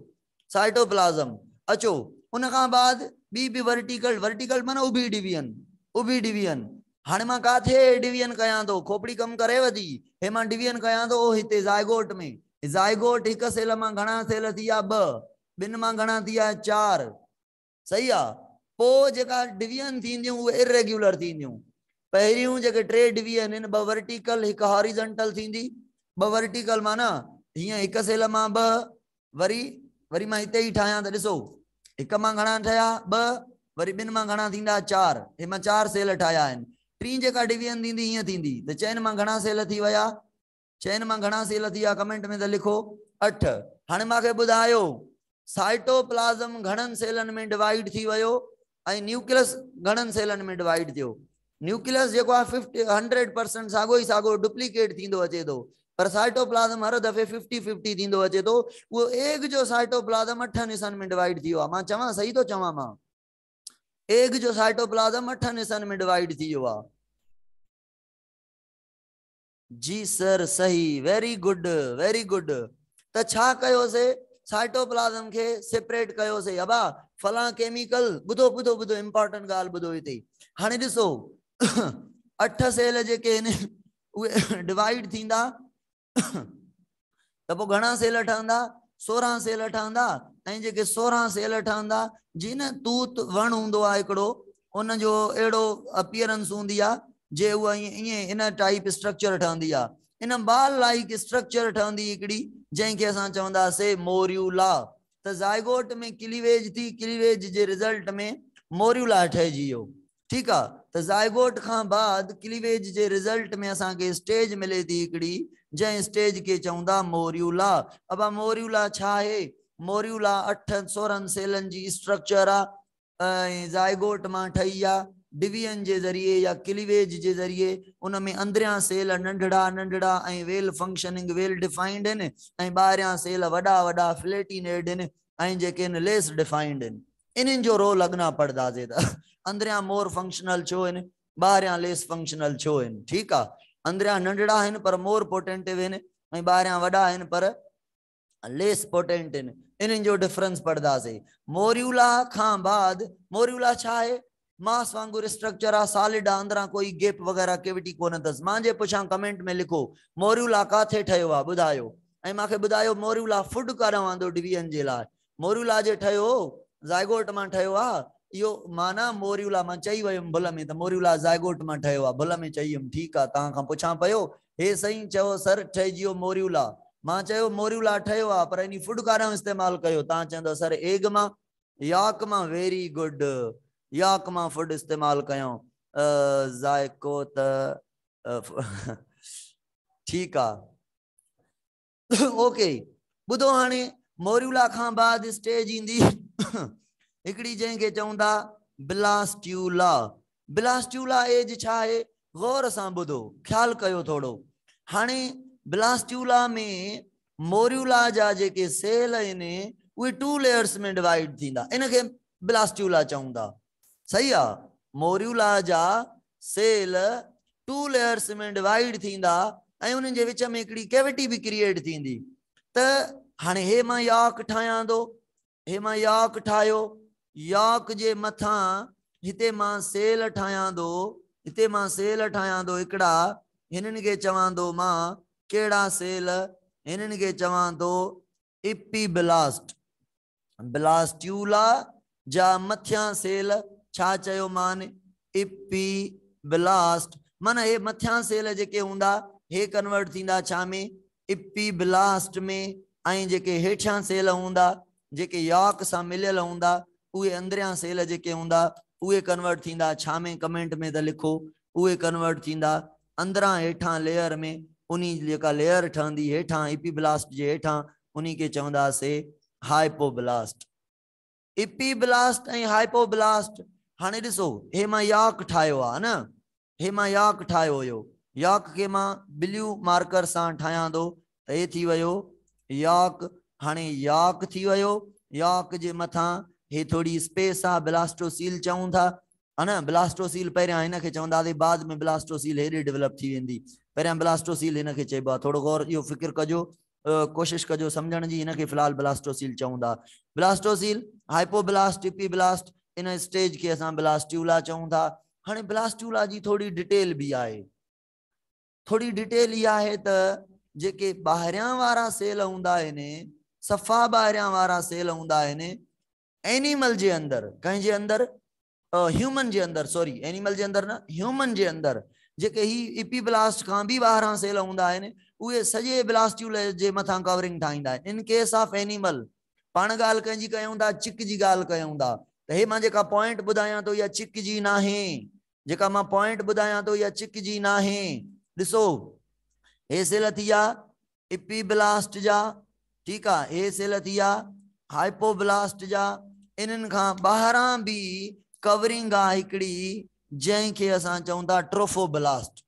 साइटोप्लाज्म। अचो उन खां बाद बी वर्टिकल, वर्टिकल माना उभी डिवीजन, उभी डिवीजन। हाणे मां काथे डिवीजन कयां थो? खोपड़ी कम करेव थी? हे मां डिवीजन कयां थो हिते ज़ाइगोट में। ज़ाइगोट हिक सेल मां घणा सेल थी विया? 2। 2 मां घणा थी विया? 4। सही आ। पोइ जेका डिवीजन थींदियूं उहे इरेग्युलर थींदियूं। पहिरियों जेके 3 डिवीजन आहिनि, 2 वर्टिकल हिक हॉरिजॉन्टल थींदी। 2 वर्टिकल माना हीअं हिक सेल मां 2, वरी मां हिते ई ठाहियां त ॾिसो, हिक मां घणा ठहिया? 2, वरी 2 मां घणा थींदा? 4। हे मां 4 सेल ठाहिया आहिनि। टी जेका डिवीजन थींदी हीअं थींदी त 4 मां घणा सेल थी विया? 4 मां घणा सेल थी विया? कमेंट में त लिखो 8। हाणे मूंखे ॿुधायो साइटोप्लाज्म घणनि सेलनि में डिवाइड थी वियो ऐं न्यूक्लियस घणनि सेलनि में डिवाइड थियो? न्यूक्लियस जेको आहे 100% साॻो ई साॻो डुप्लीकेट थींदो अचे थो, पर साइटोप्लाज्म हर दफ़े 50-50 थींदो अचे थो। वो एग जो साइटोप्लाज्म 8 हिस्सनि में डिवाइड थी वियो आहे। मां चवां सही थो चवां? मां एग जो साइटोप्लाज्म 8 हिस्सनि में डिवाइड थी वियो आहे। जी सर सही, वेरी गुड वेरी गुड। त छा कयोसीं? साइटोप्लाज्म के सेपरेट कयोसीं। अबा फलां केमिकल, ॿुधो ॿुधो ॿुधो इंपॉर्टेंट ॻाल्हि ॿुधो हिते। हाणे ॾिसो 8 सेल जेके आहिनि उहे डिवाइड थींदा त पोइ घणा सेल ठहंदा? 16 सेल ठहंदा ऐं जेके 16 सेल ठहंदा जिन तूत वण हूंदो आहे हिकिड़ो उन जो अहिड़ो अपीयरेंस हूंदी आहे जे उहा ईअं इन टाइप स्ट्रक्चर ठहंदी आहे इन बाल लाइक स्ट्रक्चर ठहंदी हिकिड़ी जंहिंखे असां चवंदासीं मोरियूला त ज़ाइगोट में क्लीवेज थी क्लीवेज जे रिज़ल्ट में मोरियूला ठहिजी वियो ठीक है तो ज़ाइगोट खां बाद क्लीवेज जे रिज़ल्ट में असांखे स्टेज मिले थी हिकिड़ी जंहिं स्टेज के चवंदा मोरियूला अब मोरियूला छा आहे मोरियूला 8-16 सेलन जी स्ट्रक्चर आहे ज़ाइगोट मां ठही आहे डिवीजन जे ज़रिए या क्लीवेज जे ज़रिए उन में अंदरियां सेल नंढड़ा नंढड़ा ऐं वेल फंक्शनिंग वेल डिफाइंड आहिनि ऐं ॿाहिरियां सेल वॾा वॾा फ्लेटिनेड आहिनि ऐं जेके आहिनि लेस डिफाइंड आहिनि इन्हनि जो रोल अॻिना पढ़ंदासीं त अंदरियां मोर फंक्शनल छो आहिनि ॿाहिरियां लेस फंक्शनल छो आहिनि ठीकु आहे अंदरियां नंढड़ा आहिनि पर मोर पोटेंटिव आहिनि ऐं ॿाहिरियां वॾा आहिनि पर लेस पोटेंट आहिनि इन्हनि जो डिफरेंस पढ़ंदासीं मोरियूला खां बाद मोरियूला छा आहे मास वांगुरु स्ट्रक्चर आहे सॉलिड आहे अंदरां कोई गैप वग़ैरह केविटी कोन अथसि मांजे पुछां कमेंट में लिखो मोरियूला काथे ठहियो आहे ॿुधायो ऐं मूंखे ॿुधायो मोरियूला फुड काॾां वांदो डिवीजन जे लाइ मोरियूला जे ठहियो ज़ाइगोट मां ठहियो आहे इहो माना मोरियूला मां चई वियुमि भुल में त मोरियूला ज़ाइगोट मां ठहियो आहे भुल में चई वियुमि ठीकु आहे तव्हां खां पुछां पियो हे साईं चयो सर ठहिजी वियो मोरियूला मां चयो मोरियूला ठहियो आहे पर इन फुड काॾां इस्तेमालु कयो तव्हां चवंदव सर एग मां याक मां वेरी गुड याक मां फुड इस्तेमालु कयूं ज़ाइको त ठीकु आहे ओके ॿुधो हाणे मोरियूला खां बाद स्टेज ईंदी हिकिड़ी जंहिंखे चवंदा ब्लास्ट्यूला ब्लास्ट्यूला एज छा आहे गौर सां ॿुधो ख़्यालु कयो थोरो हाणे ब्लास्ट्यूला में मोरियूला जा जेके सेल आहिनि उहे 2 लेयर्स में डिवाइड थींदा इनखे ब्लास्ट्यूला चवंदा सही आहे मोरियूला जा सेल 2 लेयर्स में डिवाइड थींदा ऐं उन्हनि जे विच में हिकिड़ी कैविटी बि क्रिएट थींदी त हाणे हे मां याक ठाहियां थो हे मां याक ठाहियो याक जे मथां हिते मां सेल ठाहियां थो हिते मां सेल ठाहियां थो हिकिड़ा हिननि खे चवां थो मां कहिड़ा सेल हिननि खे चवां थो इपीब्लास्ट ब्लास्ट्यूला जा मथियां सेल छा चयो मान इपीब्लास्ट माना हे मथियां सेल जेके हूंदा हे कन्वर्ट थींदा छा में इपीब्लास्ट में ऐं जेके हेठियां सेल हूंदा जेके याक सां मिलियल हूंदा उहे अंदरियां सेल जेके हूंदा उहे कन्वर्ट थींदा छा में कमेंट में त लिखो उहे कन्वर्ट थींदा अंदरां हेठां लेयर में उनी जेका लेयर ठहंदी हेठां इपीब्लास्ट जे हेठां उनी खे चवंदासीं हाइपोब्लास्ट इपीब्लास्ट ऐं हाइपोब्लास्ट हाणे ॾिसो हे मां याक ठाहियो आहे न हे मां याक ठाहियो हुयो याक खे मां ब्लू मार्कर सां ठाहियां थो त हे थी वियो याक हाणे याक थी वियो याक जे मथां हे थोड़ी स्पेस आहे ब्लास्टोसील चऊं था है न ब्लास्टोसील पहिरियां हिनखे चवंदासीं बाद में ब्लास्टोसील हेॾे डेवलप थी वेंदी पहिरियां ब्लास्टोसील हिनखे चइबो आहे थोरो गौर इहो फ़िक्र कजो कोशिश कजो सम्झण जी हिनखे फ़िलहाल ब्लास्टोसील चऊं था blastocoel hypoblast epiblast in stage के असां ब्लास्ट्यूला चऊं था हाणे ब्लास्ट्यूला जी थोड़ी डिटेल भी आहे थोड़ी डिटेल इहा आहे त जेके ॿाहिरियां वारा सेल हूंदा आहिनि सफ़ा ॿाहिरियां वारा सेल हूंदा आहिनि एनिमल जे अंदरि कंहिंजे अंदरि ह्यूमन जे अंदरि सॉरी एनिमल जे अंदरि न ह्यूमन जे अंदरि जेके ही इपीब्लास्ट खां बि ॿाहिरां सेल हूंदा आहिनि उहे सॼे ब्लास्ट्यूला जे मथां कवरिंग ठाहींदा आहिनि इन केस ऑफ एनिमल पाण ॻाल्हि कंहिंजी कयूं था चिक जी ॻाल्हि कयूं था त हे मां जेका पॉइंट ॿुधायां थो इहा चिक जी नाहे जेका मां पॉइंट ॿुधायां थो इहा चिक जी नाहे ॾिसो हे सेल थी विया इपीब्लास्ट जा ठीकु आहे हे सेल थी विया हाइपोब्लास्ट जा इन्हनि खां ॿाहिरां बि कवरिंग आहे हिकिड़ी जंहिंखे असां चऊं था ट्रोफोब्लास्ट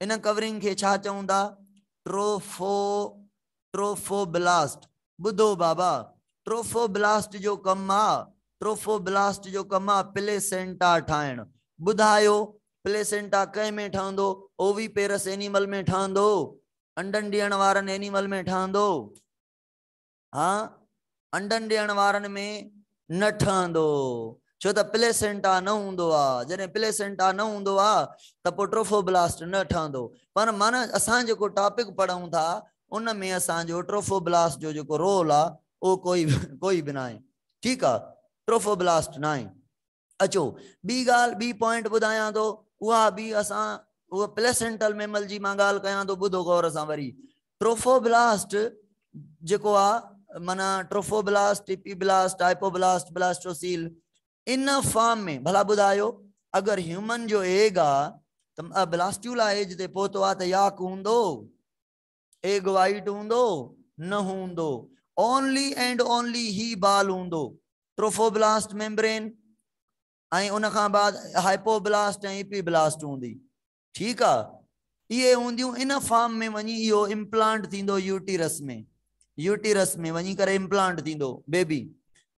इन कवरिंग खे छा चऊं था ट्रोफोब्लास्ट ॿुधो बाबा ट्रोफोब्लास्ट जो कमु आहे ट्रोफोब्लास्ट जो कमु आहे प्लेसेंटा ठाहिण ॿुधायो प्लेसेंटा कंहिं में ठहंदो ओवीपेरस एनिमल में ठहंदो अंडनि ॾियण वारनि एनिमल में ठहंदो हाँ अंडनि ॾियण वारनि में न ठहंदो छो त प्लेसेंटा न हूंदो आहे जॾहिं प्लेसेंटा न हूंदो आहे त पोइ ट्रोफोब्लास्ट न ठहंदो पर माना असां जेको टॉपिक पढ़ूं था उन में असांजो ट्रोफोब्लास्ट जो जेको रोल आहे वो कोई भी ना है, ठीक है, ट्रोफोब्लास्ट ना है। अचो बी गाल बी पॉइंट बुधाया तो वह भी असा वो प्लेसेंटल मेमल जी मां गाल कया तो बुधो गौर सा वरी ट्रोफोब्लास्ट जेको आ माना trophoblast, epiblast, hypoblast, blastocoel in form में भला बुधायो अगर ह्यूमन जो एग आ तो ब्लास्ट्यूला एज ते पहुतो आ त याक हुंदो, एग वाइट हुंदो न हुंदो, ओनली एंड ओनली ही बाल हुंदो, ट्रोफोब्लास्ट मेम्ब्रेन आई उन खां बाद हाइपोब्लास्ट ऐं एपीब्लास्ट हुंदी, ठीक आ, ये हुंदियूं इन फॉर्म में वनी यो इम्प्लांट थींदो यूटिरस में वनी करे इम्प्लांट थींदो बेबी।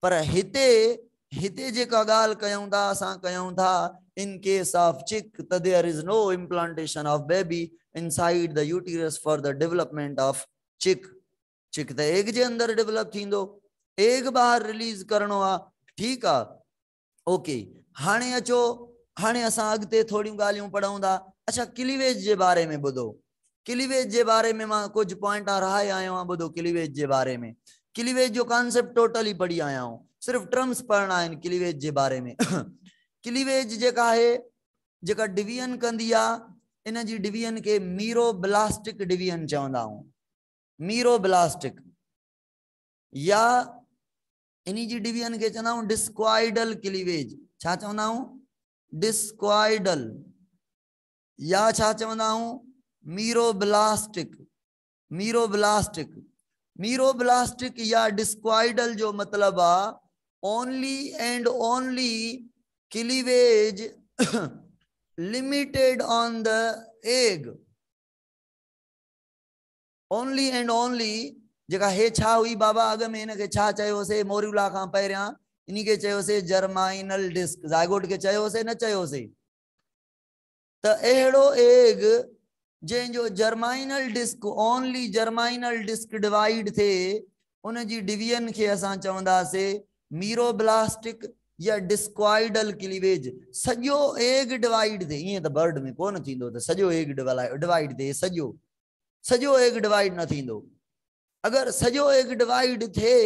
पर हिते जेका गाल कयूं था असां कयूं था इन केस ऑफ चिक त there is no implantation of baby inside the uterus for the development of chick त एग जे अंदर डेवलप थींदो, एग बाहर रिलीज करणो आ, ठीक आ, ओके। हाणे अचो हाणे असां अगते थोड़ी गालियों पढ़ूं था। अच्छा क्लीवेज जे बारे में बुधो, क्लीवेज जे बारे में मां कुछ पॉइंट रहाए आयो हां, बुधो क्लीवेज जे बारे में, क्लीवेज जो कॉन्सेप्ट टोटली पढ़ी आया हूं, सिर्फ टर्म्स पढ़ना है क्लीवेज जे बारे में। क्लीवेज जेका है जेका डिवीजन कंदी आ इन जी डिवीजन के मीरोब्लास्टिक डिवीजन चवंदा हूं, मीरोब्लास्टिक, या इन्हीं जी डिवीजन के चवंदा हूं डिस्क्वाइडल क्लीवेज, छा चवंदा हूं डिस्क्वाइडल, या छा चवंदा हूं मीरोब्लास्टिक, मीरोब्लास्टिक, मीरोब्लास्टिक या डिस्क्वाइडल जो मतलब आ only and only cleavage limited on the egg, only and only जेका हे छा हुई बाबा अग में इनके छा चयोसे मोरियुला खां पहिरियां इन्हीं के चयोसे जर्माइनल डिस्क, जायगोट के चयोसे न चयोसे, त एड़ो एग जो जर्माइनल डिस्क ओनली जर्माइनल डिस्क डिवाइड थे उन जी डिवीजन के असां चवंदासे मीरोब्लास्टिक या डिस्क्वाइडल क्लीवेज, सजो एग डिवाइड थे, ये तो बर्ड में कोन थींदो त सजो एग डिवाइड थे, सजो एग डिवाइड न थींदो, अगर सजो एग डिवाइड थे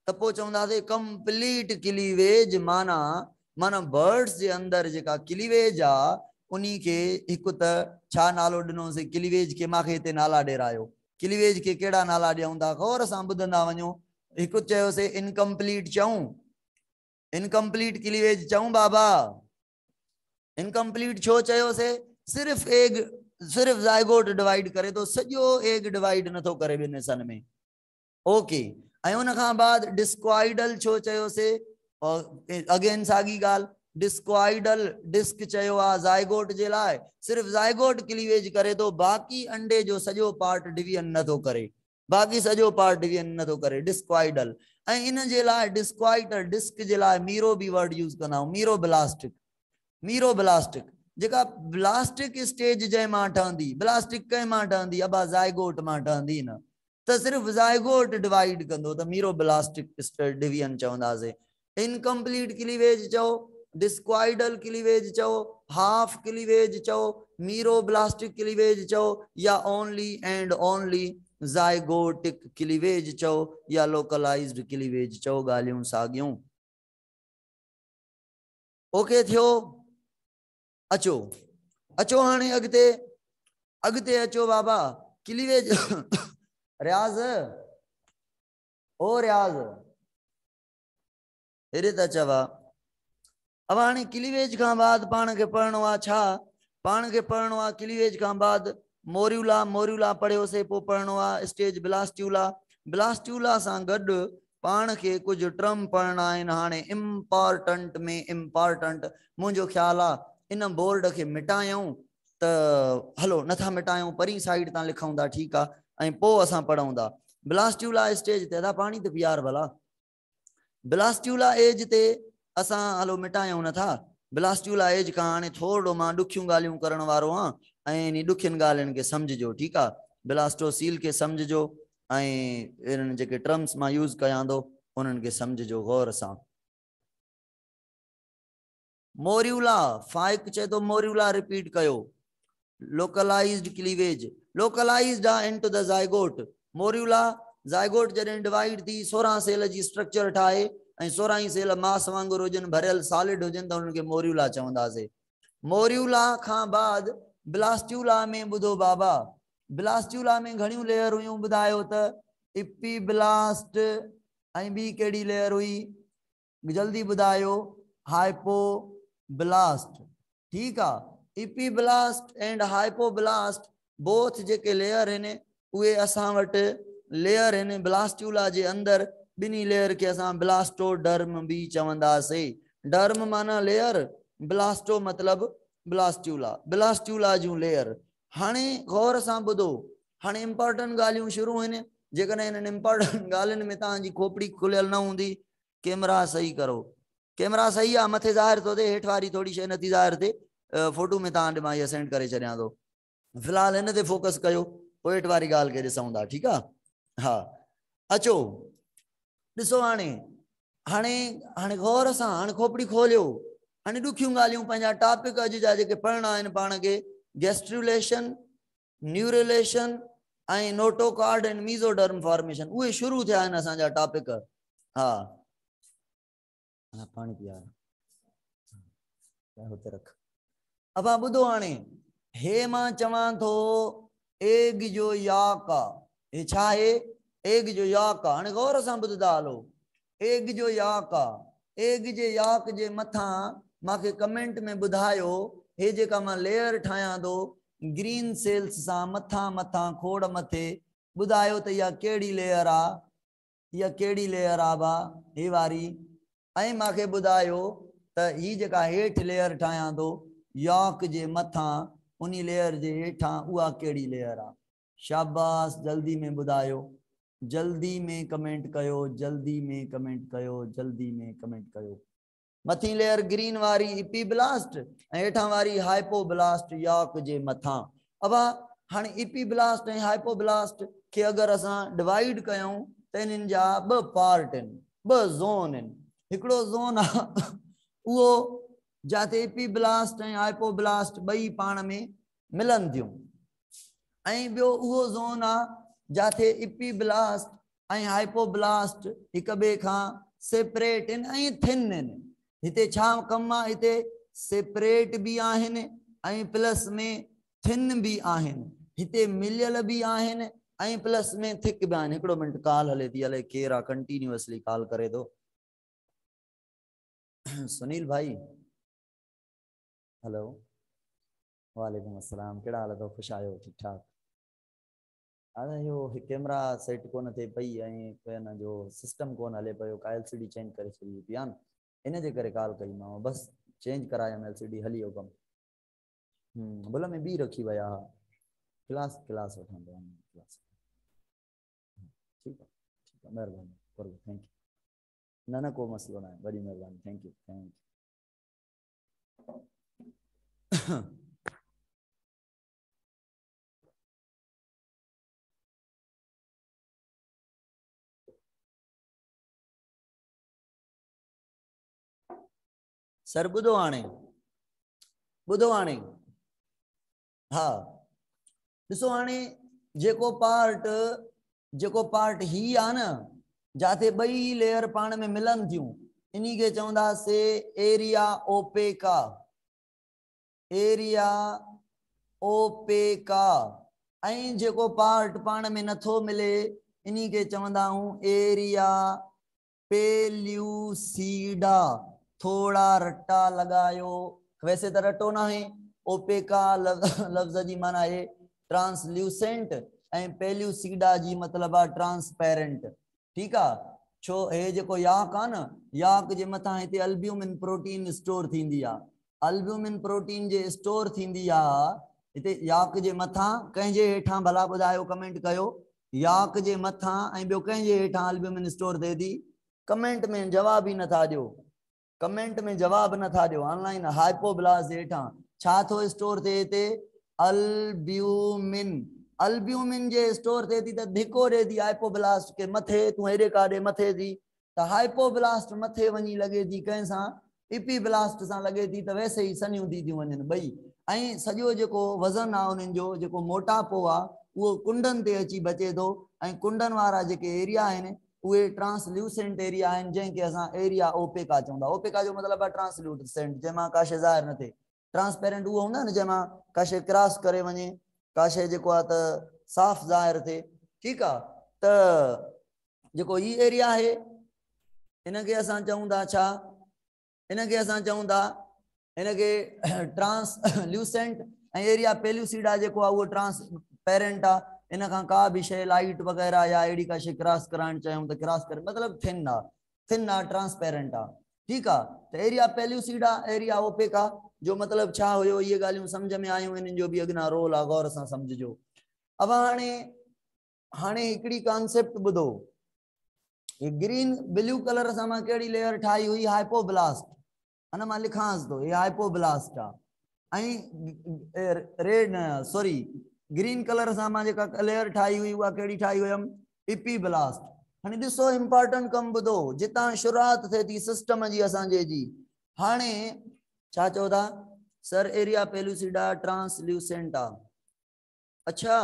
तो पो चवंदासे कंप्लीट क्लीवेज, माना माना बर्ड्स जे अंदर जेका क्लीवेज आ उन्हीं के एक त छा नालो दिनो से क्लीवेज के माखे ते नाला डेरायो, क्लीवेज के केड़ा नाला दियऊं था गौर सां बुधंदा वणो, एक चयो से इनकम्प्लीट चऊं, इनकम्प्लीट क्लीवेज चऊं बाबा, इनकम्प्लीट छो चयो से सिर्फ एग सिर्फ जायगोट डिवाइड करे तो सजो एग डिवाइड न तो करे बिन सन में, ओके। ऐं उन खां बाद डिस्क्वाइडल छो चयो से, अगेन सागी गाल डिस्क्वाइडल डिस्क चयो आ जायगोट जे लाए, सिर्फ जायगोट क्लीवेज करे तो बाकी अंडे जो सजो पार्ट डिवीजन न तो करे, बाकी सजो पार्ट डिवीजन न तो करे डिस्क्वाइडल, ऐं इन जे लाए डिस्क्वाइडल डिस्क जे लाए मीरो भी वर्ड यूज कंदा हूं, मीरोब्लास्टिक, मीरोब्लास्टिक जेका ब्लास्टिक स्टेज जे मां ठहंदी, ब्लास्टिक कंहिं मां ठहंदी अबा जायगोट मां ठहंदी न, तो सिर्फ जायगोट डिवाइड कंदो तो मीरोब्लास्टिक डिवीजन चवंदासे, इनकम्प्लीट क्लीवेज चो, डिस्क्वाइडल क्लीवेज चो, हाफ क्लीवेज चो, मीरोब्लास्टिक क्लीवेज चो, या ओनली एंड ओनली जायगोटिक क्लीवेज चो, या लोकलाइज्ड क्लीवेज चो, गालियों सागियों, ओके थियो। अचो अचो हाने अगते अगते अचो बाबा क्लीवेज रियाज ओ रियाज हेरे त चवा, अब हाने क्लीवेज का बाद पाण के पढ़नो आ छा, पाण के पढ़नो आ क्लीवेज का बाद मोरियुला, मोरियुला पढ़ियो से पो पढ़नो आ स्टेज ब्लास्ट्यूला, ब्लास्ट्यूला सा गड पाण के कुछ टर्म पढ़ना है हाने इम्पोर्टेंट में इम्पोर्टेंट, मुझो ख्याल आ इन बोर्ड के मिटायूं त हलो नथा मिटायूं परी साइड ता लिखूं था, ठीक आ, ऐं पो असां पढ़ूं था ब्लास्ट्यूला स्टेज ते, पानी ते पियार भला, ब्लास्ट्यूला एज ते असां हलो मिटायूं नथा, ब्लास्ट्यूला एज का हाने थोड़ो मां दुखियूं गालियूं करण वारो हां, ऐं इन दुखियन गालियन के समझजो, ठीक आ, ब्लास्टोसील के समझजो, ऐं इन जेके टर्म्स मां यूज कयां दो उन्हन के समझजो गौर सां। मोरियुला फाइक चे तो मोरियुला रिपीट कयो, localized cleavage, localized into the zygote, morula zygote जॾहिं डिवाइड थी 16 सेल जी स्ट्रक्चर ठाहे ऐं 16 ई सेल मास वांगुरु हुजनि भरियल सॉलिड हुजनि त उन्हनि खे मोरियूला चवंदासीं। मोरियूला खां बाद ब्लास्ट्यूला में ॿुधो बाबा, ब्लास्ट्यूला में घणियूं लेयर हुयूं ॿुधायो त इपीब्लास्ट ऐं ॿी कहिड़ी लेयर हुई जल्दी ॿुधायो, हाइपोब्लास्ट। ठीक है, इपीब्लास्ट एंड हाइपोब्लास्ट बोथ जेके लेयर आहिनि उहे असां वटि लेयर आहिनि ब्लास्ट्यूला जे अंदर। बिनी लेयर के असां ब्लास्टोडर्म भी चवंदासीं। डर्म माना लेयर, ब्लास्टो मतलब ब्लास्ट्यूला, ब्लास्ट्यूला जूं लेयर। हाणे गौर सां ॿुधो, हाणे इंपॉर्टेंट ॻाल्हियूं शुरू आहिनि। जेकॾहिं इन्हनि इंपॉर्टेंट ॻाल्हियुनि में तव्हांजी खोपड़ी खुलियल न हूंदी, कैमरा सही करो, कैमरा सही आहे, मथे ज़ाहिर थो थिए, हेठि वारी थोड़ी शइ नथी ज़ाहिर थिए। फोटो में तव्हां ॾे मां इहा सेंड करे छॾियां थो। फ़िलहाल हिन ते फोकस कयो, पोइ हेठि वारी ॻाल्हि खे ॾिसूं था। ठीकु आहे, हा अचो ॾिसो। हाणे हाणे हाणे गौर सां हाणे खोपड़ी खोलियो। हाणे ॾुखियूं ॻाल्हियूं पंहिंजा टॉपिक अॼु जा जेके पढ़णा आहिनि पाण खे, गैस्ट्रुलेशन, न्यूरुलेशन ऐं नोटोकॉर्ड एंड मीज़ोडर्म फॉर्मेशन, उहे शुरू थिया आहिनि असांजा टॉपिक। हा पाणी पीआर हुते रख। अब ॿुधो, हाणे हे मां चवां थो एग जो याक आहे, हे छा आहे, एग जो याक आहे। हाणे गौर सां ॿुधंदा हलो, एग जो याक आहे। एग जे याक जे मथां मांखे कमेंट में ॿुधायो, हे जेका मां लेयर ठाहियां थो ग्रीन सेल्स सां मथां मथां खोड़ मथे, ॿुधायो त इहा कहिड़ी लेयर आहे, इहा कहिड़ी लेयर आहे भा, हे वारी। ऐं मांखे ॿुधायो त ही जेका हेठि लेयर ठाहियां थो याक जे मथां, उन लेयर जे हेठां उहा कहिड़ी लेयर आहे। शाबाश, जल्दी में ॿुधायो, जल्दी में कमेंट कयो, जल्दी में कमेंट कयो, जल्दी में कमेंट कयो। मथी लेयर ग्रीन वारी इपीब्लास्ट ऐं हेठां वारी हाइपोब्लास्ट याक जे मथां। अब हाणे इपीब्लास्ट ऐं हाइपोब्लास्ट खे अगरि असां डिवाइड कयूं त इन्हनि जा ॿ पार्ट आहिनि, ॿ ज़ोन आहिनि। हिकिड़ो ज़ोन आहे उहो जाते इपीब्लास्ट ऐं हाइपोब्लास्ट ॿई पाण में मिलनि थियूं, ऐं ॿियो उहो ज़ोन आहे जाते इपीब्लास्ट ऐं हाइपोब्लास्ट हिक ॿिए खां सेपरेट आहिनि ऐं थिन आहिनि। हिते छा कमु आहे, हिते सेपरेट बि आहिनि ऐं प्लस में थिन बि आहिनि, हिते मिलियल बि आहिनि ऐं प्लस में थिक बि आहिनि। हिकिड़ो मिनट, कॉल हले थी, हले केरु आहे, कंटिन्यूअसली कॉल करे थो। सुनील भाई, हेलो, वालेकुम अस्सलाम, कहिड़ा हाल अथव, ख़ुशि आहियो, ठीकु ठाक। अरे इहो कैमरा सेट कोन थिए पई ऐं हिन जो सिस्टम कोन हले पियो, का LCD चेंज करे छॾी पई आहे, इन जे करे कॉल कई मां, बसि चेंज करायमि LCD, हली वियो कमु। भुल में ॿी रखी विया, क्लास क्लास वठां पिया, क्लास। ठीकु आहे, ठीकु आहे, महिरबानी, थैंक यू। न न को मसलो ना है, बड़ी मेहरबानी, thank U, thank U. Sir ॿुधो हाणे, ॿुधो हाणे, हा ॾिसो हाणे जेको पार्ट ही आहे न, जाते ॿई लेयर पाण में मिलनि थियूं, इन्ही खे चवंदासीं एरिया ओपेका, एरिया ओपेका। ऐं जेको पार्ट पाण में नथो मिले इन्ही खे चवंदा आहियूं एरिया पेल्यूसीडा। थोड़ा रट्टा लगायो, वैसे तो रटो ना है, ओपेका लफ्ज जी माना है ट्रांसल्यूसेंट ऐं पेल्यूसीडा जी मतलब है ट्रांसपेरेंट। ठीक है, छो हे जेको याक आ न, याक जे मथा हिते अल्ब्यूमिन प्रोटीन स्टोर थींदी आ, अल्ब्यूमिन प्रोटीन जे स्टोर थींदी आ हिते याक जे मथा, कंहिंजे हेठां भला ॿुधायो, कमेंट कयो, याक जे मथा ऐं ॿियो कंहिंजे हेठां अल्ब्यूमिन स्टोर थिए थी। कमेंट में जवाब ही नथा ॾियो, कमेंट में जवाब नथा ॾियो, ऑनलाइन हाइपोब्लास्ट जे हेठां छा थो स्टोर थिए हिते, अल्ब्यूमिन। अल्ब्यूमिन जे स्टोर थिए थी त धिको ॾे थी हाइपोब्लास्ट के मथे, तूं हेॾे काॾे मथे थी त हाइपोब्लास्ट मथे वञी लॻे थी कंहिंसां, इपीब्लास्ट सां लॻे थी त वैसे ही सनियूं थी वञनि ॿई। ऐं सॼो जेको वज़न आहे उन्हनि जो, जेको मोटापो आहे वो कुंडन ते अची बचे तो कुंडन वारा जेके एरिया आहिनि उहे ट्रांसल्यूसेंट एरिया आहिनि जंहिंखे असां एरिया ओपेका चवंदा। ओपेका जो मतिलबु आहे ट्रांसल्यूसेंट, जंहिंमां का शइ ज़ाहिर न थिए। ट्रांसपेरेंट उहो हूंदो आहे न जंहिंमां का शइ क्रॉस करे वञे, का शइ जेको आहे त साफ़ ज़ाहिर थिए। ठीकु आहे, त जेको ही एरिया आहे इनखे असां चऊं था छा, इनखे असां चऊं था इनखे ट्रांसल्यूसेंट ऐं एरिया पेल्यूसिडा जेको आहे उहो ट्रांसपेरेंट आहे। इन खां का भी शइ लाइट वग़ैरह या अहिड़ी का शइ क्रॉस कराइण चाहियूं त क्रॉस करे, मतिलबु थिन आहे, थिन आहे, ट्रांसपेरेंट आहे। ठीकु आहे, त एरिया पेल्यूसिडा एरिया ओपेका जो मतिलबु छा हुयो, इहे ॻाल्हियूं सम्झ में आयूं, इन्हनि जो बि अॻियां रोल आहे, गौर सां सम्झिजो। अब हाणे हिकिड़ी कॉन्सेप्ट ॿुधो, ग्रीन ब्लू कलर सां मां कहिड़ी लेयर ठाही हुई, हाइपोब्लास्ट, अन मां लिखांसि थो, ये हाइपोब्लास्ट आहे। ऐं रेड सॉरी ग्रीन कलर सां मां जेका लेयर ठाही हुई उहा कहिड़ी ठाही हुयमि, इपीब्लास्ट। हाणे ॾिसो इंपॉर्टेंट कमु ॿुधो, जितां शुरूआत थिए थी सिस्टम जी असांजे जी। हाणे छा चओ था सर, एरिया पेल्यूसिडा ट्रांसल्यूसेंट आहे। अच्छा,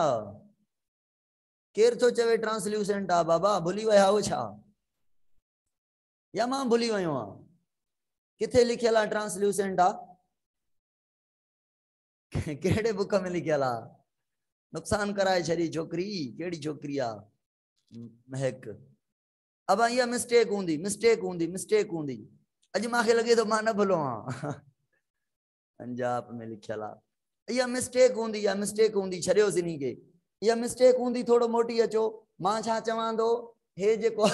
केर थो चवे ट्रांसल्यूसेंट आहे? बाबा भुली विया हो छा, या मां भुली वियो आहियां? किथे लिखियल आहे ट्रांसल्यूसेंट आहे? कहिड़े बुक में लिखियल आहे? नुक़सान कराए छॾी छोकिरी, कहिड़ी छोकिरी आहे महक। अब इहा मिस्टेक हूंदी, मिस्टेक हूंदी, मिस्टेक हूंदी। अॼु मूंखे लॻे थो मां न भुलो आहियां, पंजाब में लिखियल आहे। इहा मिस्टेक हूंदी, इहा मिस्टेक हूंदी, छॾियोसीं इन्ही खे। इहा मिस्टेक हूंदी, थोरो मोटी अचो। मां छा चवां थो, हे जेको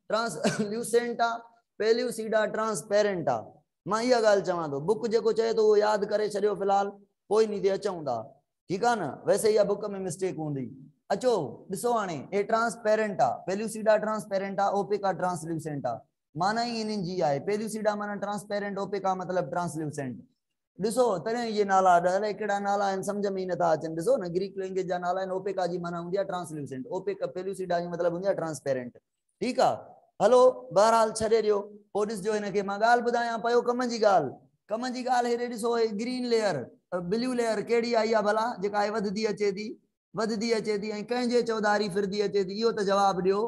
ट्रांसल्यूसेंट आहे, पेल्यूसिडा ट्रांसपेरेंट आहे। मां इहा ॻाल्हि चवां थो, बुक जेको चए थो उहो यादि करे छॾियो फ़िलहाल, कोई नहीं, अचूं था। ठीक है ना, वैसे इहा बुक में मिस्टेक हूंदी। अचो ॾिसो, हाणे हे ट्रांसपेरेंट आहे, पेल्यूसिडा ट्रांसपेरेंट आहे, ओपेका ट्रांसल्यूसेंट आहे। माना ही इन्हनि जी आहे, पेल्यूसिडा माना ट्रांसपेरेंट, ओपेका मतलब ट्रांसल्यूसेंट। ॾिसो तॾहिं ये नाला अलाए कहिड़ा नाला आहिनि, सम्झ में ई नथा अचनि। ॾिसो न, ग्रीक लैंग्वेज जा नाला आहिनि। ओपेका जी माना हूंदी आहे ट्रांसल्यूसेंट, ओपेका पेल्यूसिडा जी मतलब हूंदी आहे ट्रांसपेरेंट। ठीकु आहे, हलो बहरहाल छॾे ॾियो। पोइ ॾिसजो हिनखे मां ॻाल्हि ॿुधायां पियो, कम जी ॻाल्हि। कम जी ॻाल्हि हेॾे ॾिसो, हे ग्रीन लेयर, ब्लू लेयर कहिड़ी आई आहे भला, जेका आहे वधंदी अचे थी, वधंदी अचे थी ऐं कंहिंजे चौधारी फिरदी अचे थी, इहो त जवाबु ॾियो।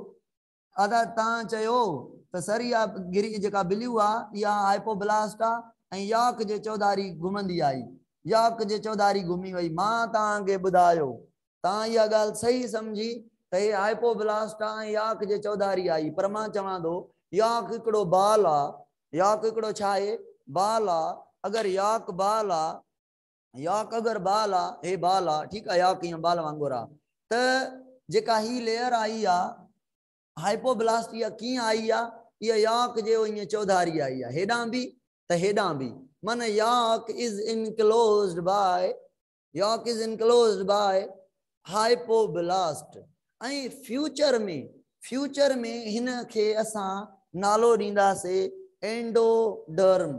अदा तव्हां चयो त सर इहा जेका ब्लू आहे इहा हाइपोब्लास्ट आहे ऐं याक जे चौधारी घुमंदी आई, याक जे चौधारी घुमी वई। मां तव्हांखे ॿुधायो, तव्हां इहा ॻाल्हि सही सम्झी त हे हाइपोब्लास्ट आहे ऐं याक जे चौधारी आई। पर मां चवां थो याक हिकिड़ो बाल आहे, याक हिकिड़ो छा आहे, बाल आहे। अगरि याक बाल आहे, याक अगरि बाल आहे, हे बाल आहे, ठीकु आहे, याक ईअं बाल वांगुरु आहे, त जेका ही लेयर आई आहे हाइपोब्लास्ट, इहा कीअं आई आहे? इहा याक जे ईअं चौधारी आई आहे, हेॾां बि त हेॾां बि। माना yolk is enclosed by, yolk is enclosed by hypoblast. ऐं फ्यूचर में हिन खे असां नालो ॾींदासीं एंडोडर्म।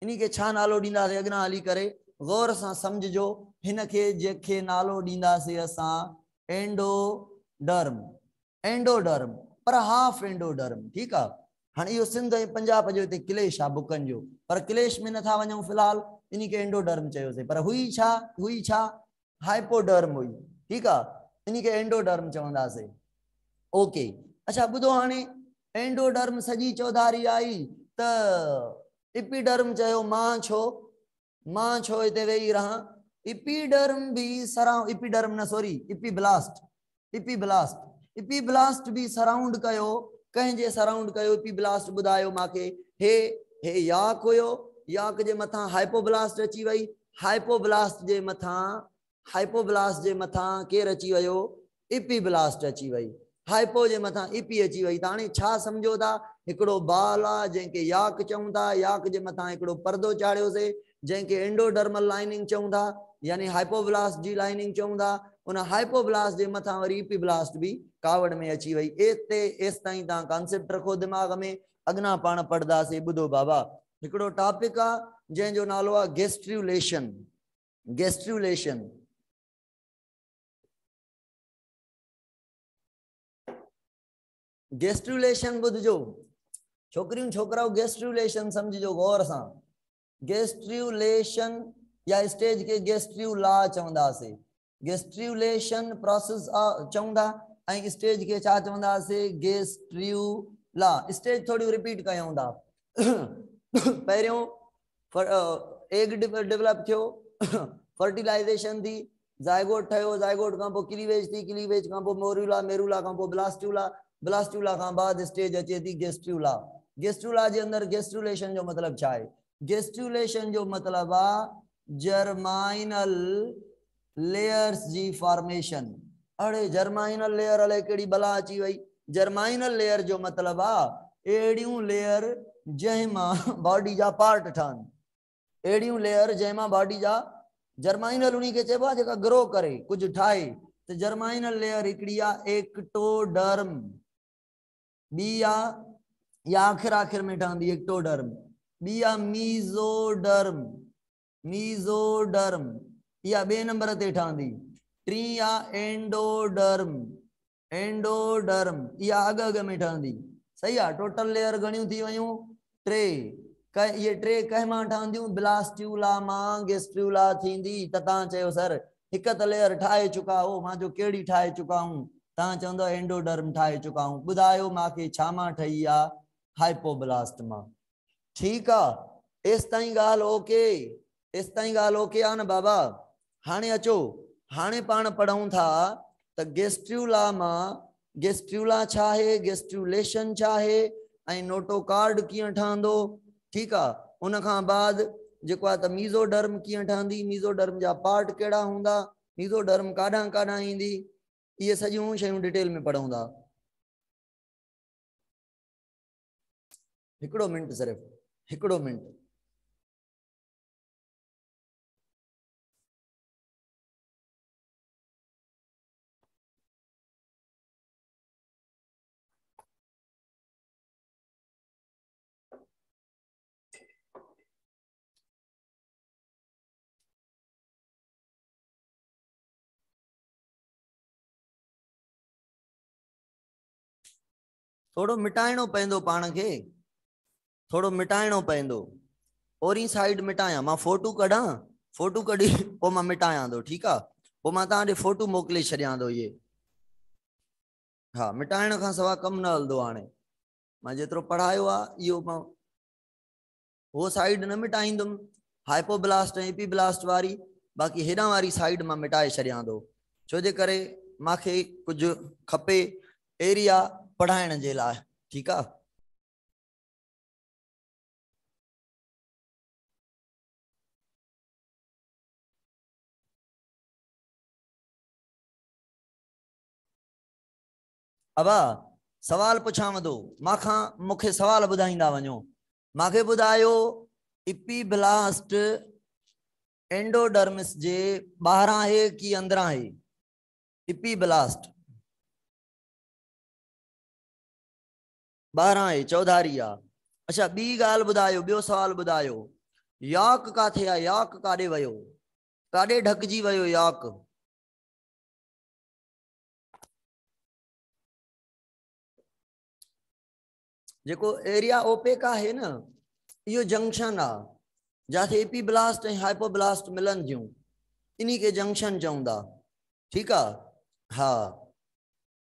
इन खे छा नालो ॾींदासीं अॻियां हली करे? गौर सां सम्झिजो, हिन खे जेके नालो ॾींदासीं असां एंडोडर्म, एंडोडर्म पर हाफ एंडोडर्म। ठीकु आहे, हाणे इहो सिंध ऐं पंजाब जो हिते क्लेश आहे बुकनि जो, पर क्लेश में नथा वञूं फ़िलहाल, इन खे एंडोडर्म चयोसीं। पर हुई छा हाइपोडर्म हुई। ठीकु आहे, इन खे एंडोडर्म चवंदासीं। ओके, अच्छा ॿुधो, हाणे एंडोडर्म सॼी चौधारी आई त इपीडर्म चयो मां छो हिते वेही रहां। इपीडर्म बि सराउंड, इपीडर्म न सॉरी इपीब्लास्ट, इपीब्लास्ट बि सराउंड कयो। कंहिंजे सराउंड कयो? इपीब्लास्ट ॿुधायो मूंखे। हे याक हुयो, याक जे मथां हाइपोब्लास्ट अची वई, हाइपोब्लास्ट जे मथां केरु अची वियो? इपीब्लास्ट अची वई, हाइपो जे मथां इपी अची वई। त हाणे छा सम्झो था, हिकिड़ो बाल आहे जंहिंखे याक चऊं था, याक जे मथां हिकिड़ो परदो चाढ़ियोसीं जंहिंखे एंडोडर्मल लाइनिंग चऊं था, यानी हाइपोब्लास्ट जी लाइनिंग चऊं था। उन हाइपोब्लास्ट जे मथां वरी इपीब्लास्ट बि कावड़ में अची वई। एसि ताईं तव्हां कॉन्सेप्ट रखो दिमाग़ में, अॻियां पाण पढ़ंदासीं। ॿुधो बाबा, हिकिड़ो टॉपिक आहे जंहिंजो नालो आहे गेस्ट्रुलेशन। गेस्ट्रुलेशन गेस्ट्रुलेशन ॿुधजो छोकिरियूं छोकिराओ, गेस्ट्रुलेशन सम्झिजो गौर सां। गेस्ट्रुलेशन या स्टेज के गेस्ट्रुला चवंदासीं। गेस्ट्रुलेशन प्रोसेस चवंदा ऐं स्टेज के छा चवंदासीं गेस्ट्रुला स्टेज थोड़ी रिपीट कयूं था पहिरियों एग डेवलप थियो फर्टिलाइजेशन थी जायगोट ठयो जायगोट खां पोइ क्लीवेज थी क्लीवेज खां पोइ मोरुला मेरुला खां पोइ ब्लास्टुला ब्लास्टुला खां बाद स्टेज अचे थी गेस्ट्रुला गेस्ट्रुला जे अंदर गेस्ट्रुलेशन जो मतलब छा है गेस्ट्रुलेशन जो मतलब आ जर्माइनल लेयर्स जी फॉर्मेशन अरे जर्माइनल लेयर अले केड़ी बला अची वई जर्माइनल लेयर जो मतलब आ एड़ियूं लेयर जंहिंमां बॉडी जा पार्ट ठहन एड़ियूं लेयर जंहिंमां बॉडी जा जर्माइनल उन्हीं के चइबो आहे जेका ग्रो करे कुछ ठाहे तो जर्माइनल लेयर हिकड़ी आ एक्टोडर्म बी आ या आखिर में ठहंदी एक्टोडर्म बी आ मीजोडर्म मीजोडर्म या बे नंबर ते ठहंदी टी आ एंडोडर्म एंडोडर्म या अग में ठहंदी सही आ टोटल लेयर घणियूं थी वयूं टे ये टे कंहिंमां ठहंदियूं ब्लास्ट्यूला मां गेस्ट्रुला थींदी त तव्हां चयो सर हिक त लेयर ठाहे चुका हो मां जो केड़ी ठाहे चुका हूं तव्हां चवंदो एंडोडर्म ठाहे चुका हूं ॿुधायो मांखे छा मां ठही आ हाइपोब्लास्ट मां ठीक आ एस ताईं ॻाल्हि ओके एस ताईं ॻाल्हि ओके आ न बाबा हाणे अचो हाणे पाण पढ़ूं था त गेस्ट्रुला मां गेस्ट्रुला छा है गेस्ट्रुलेशन छा है ऐं नोटोकार्ड कीअं ठहंदो ठीक आ उन खां बाद जेको आहे त मीजोडर्म कीअं ठहंदी मीजोडर्म जा पार्ट कहिड़ा हूंदा मीजोडर्म काॾां काॾां ईंदी इहे सॼियूं शयूं डिटेल में पढ़ूं था हिकिड़ो मिंट सिर्फ़ हिकिड़ो मिंट थोड़ो मिटाइणो पवंदो पाण खे थोड़ो मिटाइणो पवंदो ओरी साइड मिटायां मां फोटू कढां फोटू कढी पोइ मां मिटायां थो ठीकु आहे पोइ मां तव्हां ॾे फोटू मोकिले छॾियां थो इहे हाँ मिटाइण खां सवा कमु न हलंदो हाणे मां जेतिरो पढ़ायो आहे इहो मां वो साइड न मिटाईंदुमि हाइपोब्लास्ट ऐं एपीब्लास्ट वारी बाक़ी हेॾां वारी साइड मां मिटाए छॾियां थो छो जे करे मूंखे कुझु खपे एरिया पढ़ाइण जे लाइ ठीकु आहे अबा सवाल पुछांव थो माखां मूंखे सवाल ॿुधाईंदा वञो मूंखे ॿुधायो एपीब्लास्ट एंडोडर्मिस जे ॿाहिरां आहे कि अंदरां आहे एपीब्लास्ट ॿाहिरां आहे चौधारी आहे अच्छा ॿी ॻाल्हि ॿुधायो ॿियो सवाल ॿुधायो याक काथे आहे याक काॾे वियो काॾे ढकिजी वियो याक जेको एरिया ओपेक आहे न इहो जंक्शन आहे जिथे एपीब्लास्ट ऐं हाइपोब्लास्ट मिलन थियूं इन्ही के जंक्शन चवंदा ठीकु आहे हा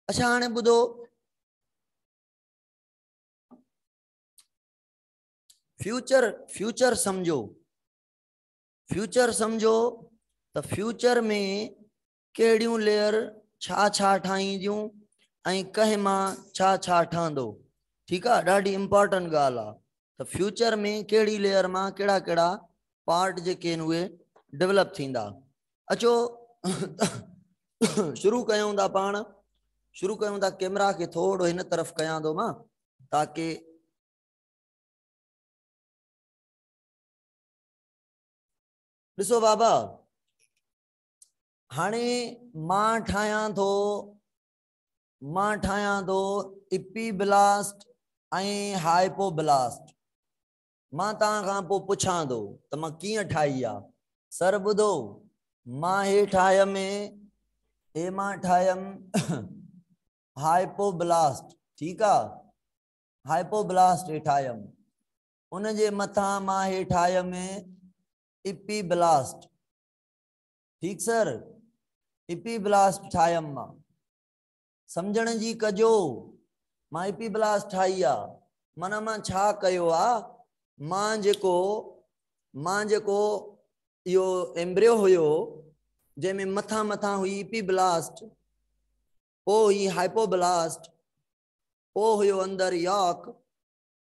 अच्छा हाणे ॿुधो फ्यूचर फ्यूचर समझो त फ्यूचर में कहिड़ियूं लेयर छा छा ठाहींदियूं ऐं कंहिं मां छा छा ठहंदो ठीकु आहे ॾाढी इंपॉर्टेंट ॻाल्हि आहे त फ्यूचर में कहिड़ी लेयर मां कहिड़ा कहिड़ा पार्ट जेके आहिनि उहे डेवलप थींदा अचो शुरू कयूं था पाण शुरू कयूं था कैमरा खे थोरो हिन तरफ़ कयां थो मां ताकी ॾिसो बाबा हाणे मां ठाहियां थो एपीब्लास्ट ऐं हाइपोब्लास्ट मां तव्हां खां पोइ पुछां थो त मां कीअं ठाही आहे सर ॿुधो मां हे ठाहियमि हाइपोब्लास्ट ठीकु आहे हाइपोब्लास्ट हे ठाहियमि उन जे मथां मां हे ठाहियमि एपीब्लास्ट ठीक सर इपीब्लास्ट ठायम मां समझण जी कजो मां इपीब्लास्ट ठाई आ मन मां छा कयो आ मां जेको यो एम्ब्रियो हुयो जंहिंमें मथा मथा हुई इपीब्लास्ट ओ ही हाइपोब्लास्ट ओ हुयो अंदर यॉक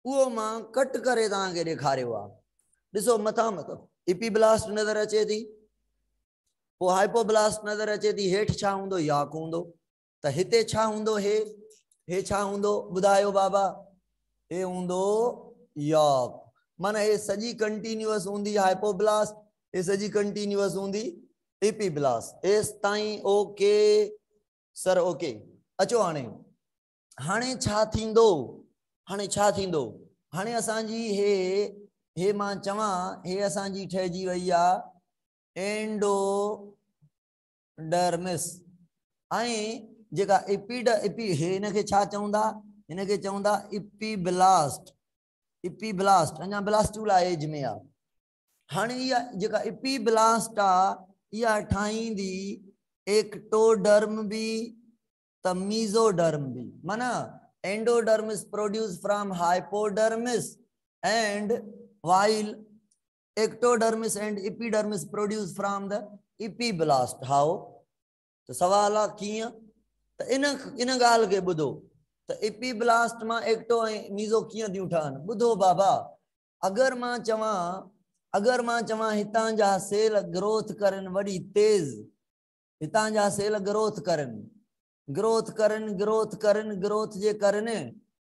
वो मां कट करे तव्हांखे ॾेखारियो आहे ॾिसो मथा मथा इपीब्लास्ट नज़र अचे थी वो हाइपोब्लास्ट नज़र अचे थी हेठि छा हूंदो यॉक हूंदो त हिते छा हूंदो हे छा हूंदो ॿुधायो बाबा हे हूंदो यॉक माना हे सॼी कंटिन्यूअस हूंदी हाइपोब्लास्ट हे सॼी कंटिन्यूअस हूंदी इपीब्लास्ट एस ताईं ओके सर ओके अचो हाणे छा थींदो हाणे असांजी हे मां चवां हे असांजी ठहिजी वई आहे एंडोडर्मिस ऐं जेका हे हिनखे छा चवंदा हिनखे चवंदा इपीब्लास्ट अञा ब्लास्टूला एज में आहे हाणे इहा जेका इपीब्लास्ट आहे इहा ठाहींदी एक्टोडर्म बि त मीज़ोडर्म भी माना endodermis produced from hypodermis and while ectodermis and epidermis produced from the epiblast how तो सवाल आहे कीअं त इन ॻाल्हि खे ॿुधो त इपीब्लास्ट मां एक्टो ऐं मीज़ो कीअं थियूं ठहनि ॿुधो बाबा अगरि मां चवां हितां जा सेल ग्रोथ करनि वॾी तेज़ हितां जा सेल ग्रोथ जे करनि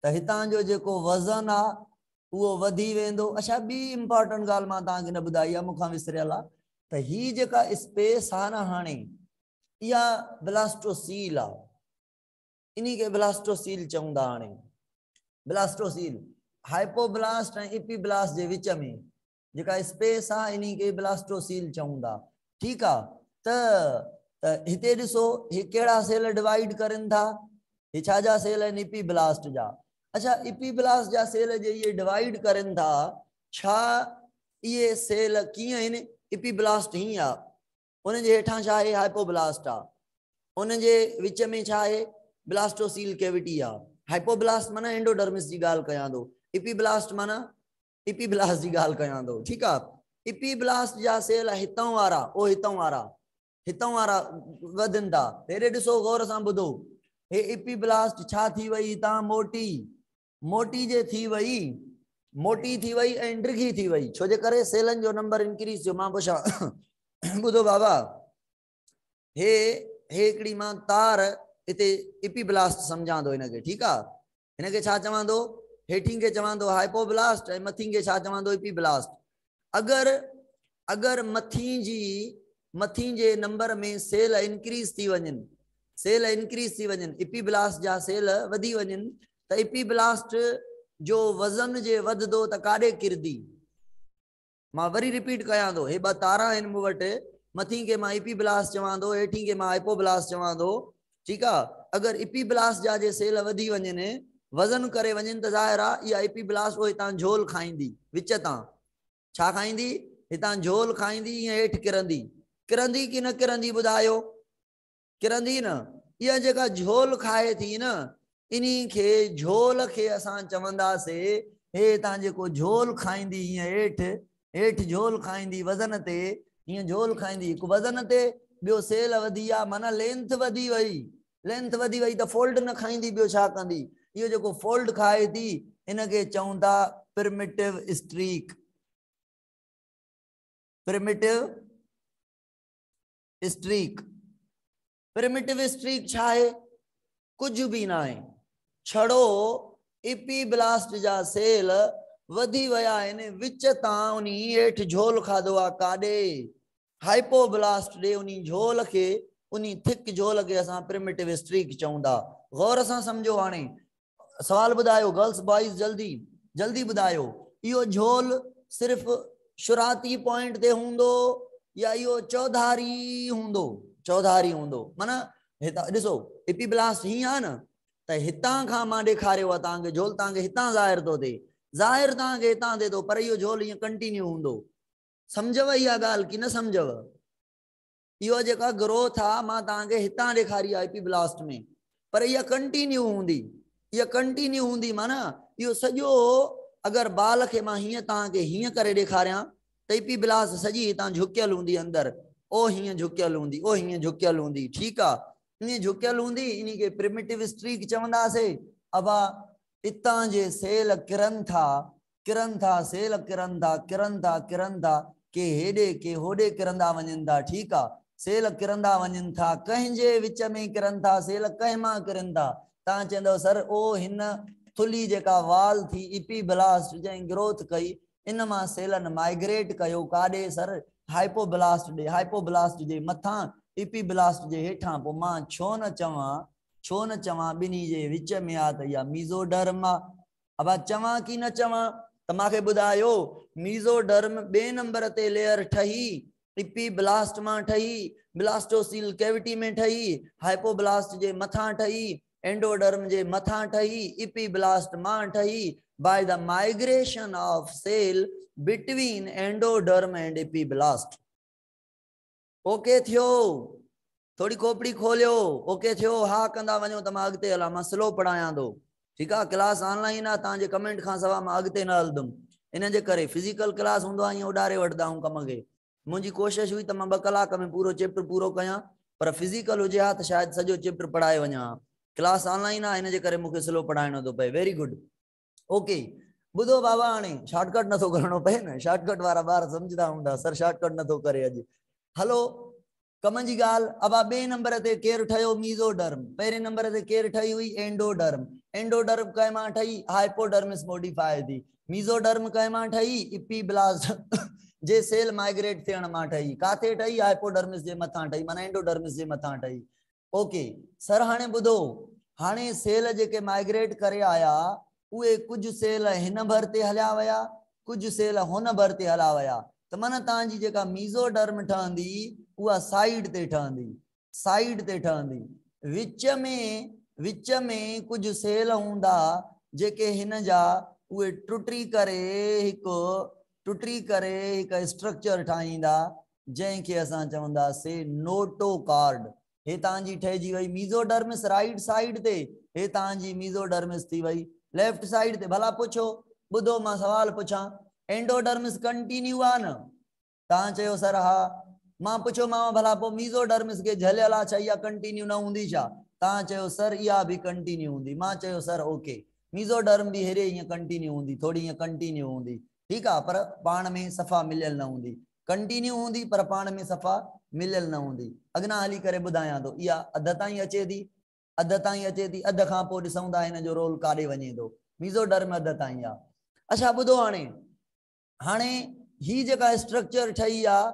त हितां जो जेको वज़न आहे उहो वधी वेंदो अच्छा ॿी इंपॉर्टेंट ॻाल्हि मां तव्हांखे न ॿुधाई आहे मूंखां विसरियल आहे त ही जेका स्पेस आहे न हाणे इहा ब्लास्टोसील आहे इन्ही खे ब्लास्टोसील चवंदा हाणे ब्लास्टोसील हाइपोब्लास्ट ऐं इपीब्लास्ट जे विच में जेका स्पेस आहे इन्ही खे ब्लास्टोसील चवंदा ठीकु आहे त हिते ॾिसो हे कहिड़ा सेल डिवाइड करनि था हे छा जा सेल आहिनि इपीब्लास्ट जा अच्छा इपीब्लास्ट जा सेल जे इहे डिवाइड करनि था छा इहे सेल कीअं आहिनि इपीब्लास्ट हीअं आहे उन जे हेठां छा आहे हाइपोब्लास्ट आहे उन जे विच में छा आहे ब्लास्टोसील कैविटी आहे हाइपोब्लास्ट माना एंडोडर्मिस जी ॻाल्हि कयां थो इपीब्लास्ट माना इपीब्लास्ट जी ॻाल्हि कयां थो ठीकु आहे इपीब्लास्ट जा सेल हितां वारा वधनि था हेॾे ॾिसो गौर सां ॿुधो हे इपीब्लास्ट छा थी वई हितां मोटी जे थी वई ऐं ड्रिघी थी वई छो जे करे सेलनि जो नंबर इंक्रीज थियो मां पुछां ॿुधो बाबा हे हिकिड़ी मां तार हिते इपीब्लास्ट सम्झां थो हिनखे ठीकु आहे हिनखे छा चवां थो हेठीं खे चवां थो हाइपोब्लास्ट ऐं मथीं खे छा चवां थो इपीब्लास्ट अगरि मथीं जे नंबर में सेल इंक्रीज थी वञनि इपीब्लास्ट जा सेल वधी वञनि त इपीब्लास्ट जो वज़न जे वधंदो त काॾे किरंदी मां वरी रिपीट कयां थो हे ॿ तारा आहिनि मूं वटि मथीं खे मां इपीब्लास्ट चवां थो हेठीं खे मां हाइपोब्लास्ट चवां थो ठीकु आहे अगरि इपीब्लास्ट जा जे सेल वधी वञनि वज़न करे वञनि त ज़ाहिर आहे इहा इपीब्लास्ट उहो हितां झोल खाईंदी विच तां छा खाईंदी हितां झोल खाईंदी ईअं हेठि किरंदी की न किरंदी ॿुधायो किरंदी न इहा जेका झोल खाए थी न इन्ही खे झोल खे असां चवंदासीं हे तव्हां जेको झोल खाईंदी हीअं हेठि झोल खाईंदी वज़न ते हीअं झोल खाईंदी हिकु वज़न ते ॿियो सेल वधी आहे माना लेंथ वधी वई त फोल्ड न खाईंदी ॿियो छा कंदी इहो जेको फोल्ड खाए थी इनखे चवनि था प्रिमिटिव स्ट्रीक प्रिमिटिव स्ट्रीक छा आहे कुछ भी ना है छड़ो इपीब्लास्ट जा सेल वधी वया आहिनि विच तां उनी हेठि झोल खाधो आहे काॾे हाइपोब्लास्ट ॾे उनी झोल खे उनी थिक झोल खे असां प्रिमिटिव स्ट्रीक चवंदा गौर सां सम्झो हाणे सवाल ॿुधायो गर्ल्स बॉयज़ जल्दी ॿुधायो इहो झोल सिर्फ़ शुराती पॉइंट ते हूंदो या इहो चौधारी हूंदो माना हितां ॾिसो इपीब्लास्ट हीअं आहे न त हितां खां मां ॾेखारियो आहे तव्हांखे झोल तव्हांखे हितां ज़ाहिर थो थिए ज़ाहिर तव्हांखे हितां थिए थो पर इहो झोल हीअं कंटिन्यू हूंदो सम्झव इहा ॻाल्हि की न सम्झव इहो जेका ग्रोथ आ मां तव्हांखे हितां ॾेखारी आहे एपीब्लास्ट में, पर इहा कंटिन्यू हूंदी, इहा कंटिन्यू हूंदी। माना इहो सॼो अगरि बाल खे मां हीअं तव्हांखे हीअं करे ॾेखारियां त एपीब्लास्ट सॼी हितां झुकियल हूंदी अंदरि, ओ हीअं झुकियल हूंदी, ओ हीअं झुकियल हूंदी, ठीकु आहे। ईअं झुकियल हूंदी, इन खे प्रिमिटिव स्ट्रीक चवंदासीं। अबा हितां जे सेल किरनि था, किरनि था, सेल किरनि था, किरनि था, किरनि था, के हेॾे के होॾे किरंदा वञनि था, ठीकु आहे। सेल किरंदा वञनि था, कंहिंजे विच में किरनि था, सेल कंहिं मां किरनि था। तव्हां चवंदव सर ओ हिन थुली जेका वाल थी एपीब्लास्ट जंहिं ग्रोथ कई, इन मां सेलन माइग्रेट कयो काॾे सर, हाइपोब्लास्ट ॾे, हाइपोब्लास्ट जे मथां एपीब्लास्ट जे हेठां। पोइ मां छो न चवां ॿिन्ही जे विच में आहे त इहा मीज़ोडर्म आहे। अब चवां की न चवां त मूंखे ॿुधायो, मीज़ोडर्म ॿिए नंबर ते लेयर ठही एपीब्लास्ट मां ठही, ब्लास्टोसील कैविटी में ठही, हाइपोब्लास्ट जे मथां ठही, एंडोडर्म जे मथां ठही, एपीब्लास्ट मां ठही, by the migration of cell between endoderm and epiblast। Okay थियो, थोड़ी खोपड़ी खोलियो, ओके थियो, हा कंदा वञो त मां अॻिते हलां, मां स्लो पढ़ायां थो, ठीकु आहे। क्लास ऑनलाइन आहे, तव्हांजे कमेंट खां सवाइ मां अॻिते न हलंदुमि, इन जे करे फिजिकल क्लास हूंदो आहे ईअं उॾारे वठंदा आहियूं कम खे। मुंहिंजी कोशिशि हुई त मां 2 कलाक में पूरो चैप्टर पूरो कयां, पर फिजिकल हुजे हा त शायदि सॼो चैप्टर पढ़ाए वञा। क्लास ऑनलाइन आहे, इन जे करे मूंखे स्लो पढ़ाइणो थो पए। Very good, okay. ॿुधो बाबा, हाणे शॉर्टकट नथो करणो पए न, शॉर्टकट वारा ॿार सम्झंदा हूंदा सर शॉर्टकट नथो करे अॼु। हलो कम जी ॻाल्हि। अब ॿिए नंबर ते केरु ठहियो, मीज़ोडर्म। पहिरें नंबर ते केरु ठही हुई, एंडोडर्म। एंडोडर्म कंहिं मां ठही, हाइपोडर्मिस मॉडिफाई थी। मीज़ोडर्म कंहिं मां ठही, एपीब्लास्ट जे सेल माइग्रेट थियण मां ठही। काथे ठही, हाइपोडर्मिस जे मथां ठही, माना एंडोडर्मिस जे मथां ठही। ओके सर, हाणे ॿुधो, हाणे सेल जेके माइग्रेट करे आया उहे कुझु सेल हिन भर ते हलिया विया, कुझु सेल हुन भर ते हलिया विया। त माना तव्हांजी जेका मीज़ोडर्म ठहंदी उहा साइड ते ठहंदी, साइड ते ठहंदी। विच में कुझु सेल हूंदा जेके हिन जा उहे टुटी करे हिकु स्ट्रक्चर ठाहींदा, जंहिंखे असां चवंदासीं नोटोकार्ड। हे तव्हांजी ठहिजी वई मीज़ोडर्मिस राइट साइड ते, हे तव्हांजी मीज़ोडर्मिस थी वई लेफ्ट साइड ते। भला पुछो, ॿुधो मां सवाल पुछां, एंडोडर्मिस कंटिन्यू आहे न? तव्हां चयो सर हा। मां पुछोमांव भला पोइ मीज़ोडर्मिस खे झलियल आहे छा, इहा कंटिन्यू न हूंदी छा? तव्हां चयो सर इहा बि कंटिन्यू हूंदी। मां चयो सर ओके, मीज़ोडर्म बि हेॾे ईअं कंटिन्यू हूंदी, थोड़ी ईअं कंटिन्यू हूंदी, ठीकु आहे, पर पाण में सफ़ा मिलियल न हूंदी। कंटिन्यू हूंदी पर पाण में सफ़ा मिलियल न हूंदी। अॻियां हली करे ॿुधायां थो, इहा अध ताईं अचे थी, अध ताईं अचे थी, अध खां पोइ ॾिसूं था हिन जो रोल काॾे वञे थो। मीज़ोडर्म अध ताईं आहे। अच्छा ॿुधो, हाणे ही जेका स्ट्रक्चर ठही आहे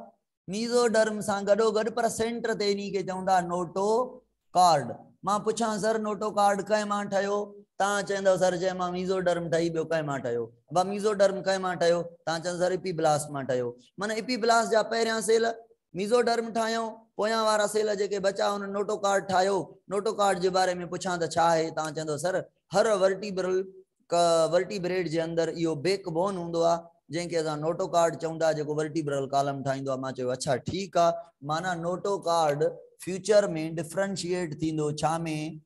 मीज़ोडर्म सां गॾोगॾु, पर सेंटर ते इन्ही खे चवंदा नोटोकार्ड। मां पुछां सर नोटोकार्ड कंहिं मां ठहियो? तव्हां चवंदव सर जंहिं मां मीज़ोडर्म ठही ॿियो कंहिं मां ठहियो? अब मीज़ोडर्म कंहिं मां ठहियो? तव्हां चवंदव सर एपीब्लास्ट मां ठहियो। माना एपीब्लास्ट जा पहिरियां सेल मीज़ोडर्म ठाहियूं, पोयां वारा सेल जेके बचा हुन नोटोकार्ड ठाहियो। नोटोकार्ड जे बारे में पुछां त छा आहे? तव्हां चवंदव सर हर वर्टिब्रेट जे अंदरि इहो बैकबोन हूंदो आहे, जंहिंखे असां नोटोकार्ड चवंदा, जेको वर्टिब्रल कॉलम ठाहींदो आहे। मां चयो अच्छा ठीकु आहे, माना नोटोकार्ड फ्यूचर में डिफरेंशिएट थींदो छा में?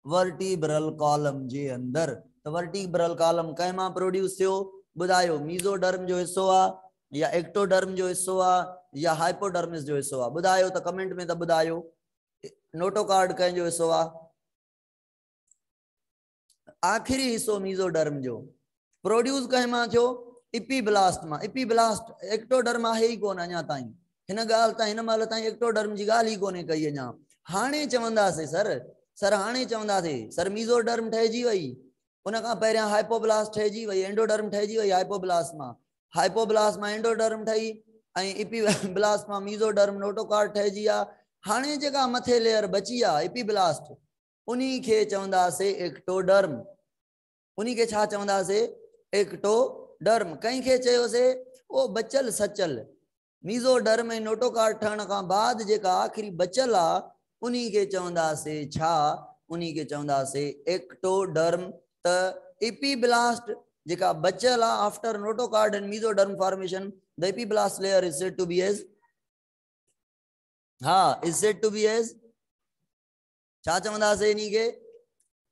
वर्टिब्रल कॉलम जे अंदरि। त वर्टिब्रल कॉलम कंहिं मां प्रोड्यूस थियो ॿुधायो? मीज़ोडर्म जो हिस्सो आहे या एक्टोडर्म जो हिस्सो आहे या हाइपोडर्मिस जो हिस्सो आहे? ॿुधायो त कमेंट में त ॿुधायो। नोटोकार्ड कंहिंजो हिस्सो आहे? आखिरी हिस्सो मीज़ोडर्म जो। प्रोड्यूस कंहिं मां थियो? एपीब्लास्ट मां। एपीब्लास्ट एक्टोडर्म आहे ई कोन अञा ताईं। हिन ॻाल्हि ताईं हिन महिल ताईं एक्टोडर्म जी ॻाल्हि ई कोन्हे कई अञा। हाणे चवंदासीं सर हाणे चवंदासीं सर मीज़ोडर्म ठहिजी वई, उन खां पहिरियां हाइपोब्लास्ट ठहिजी वई, एंडोडर्म ठहिजी वई हाइपोब्लास्ट मां एंडोडर्म ठही, ऐं एपीब्लास्ट मां मीज़ोडर्म नोटोकार्ड ठहिजी आहे। हाणे जेका मथे लेयर बची आहे एपीब्लास्ट, उन्ही खे चवंदासीं एक्टोडर्म। उन्ही खे छा चवंदासीं? एक्टोडर्म। कंहिंखे चयोसीं? ओ बचल सचल मीज़ोडर्म ऐं नोटोकार्ड ठहण खां बाद जेका आख़िरी बचल आहे उन्ही खे चवंदासीं छा? उन्ही खे चवंदासीं एक्टोडर्म। त एपीब्लास्ट जेका बचल आहे after notochord and mesoderm formation, the epiblast layer is said to be as हाँ, is said to be as छा चवंदासीं इन्ही के,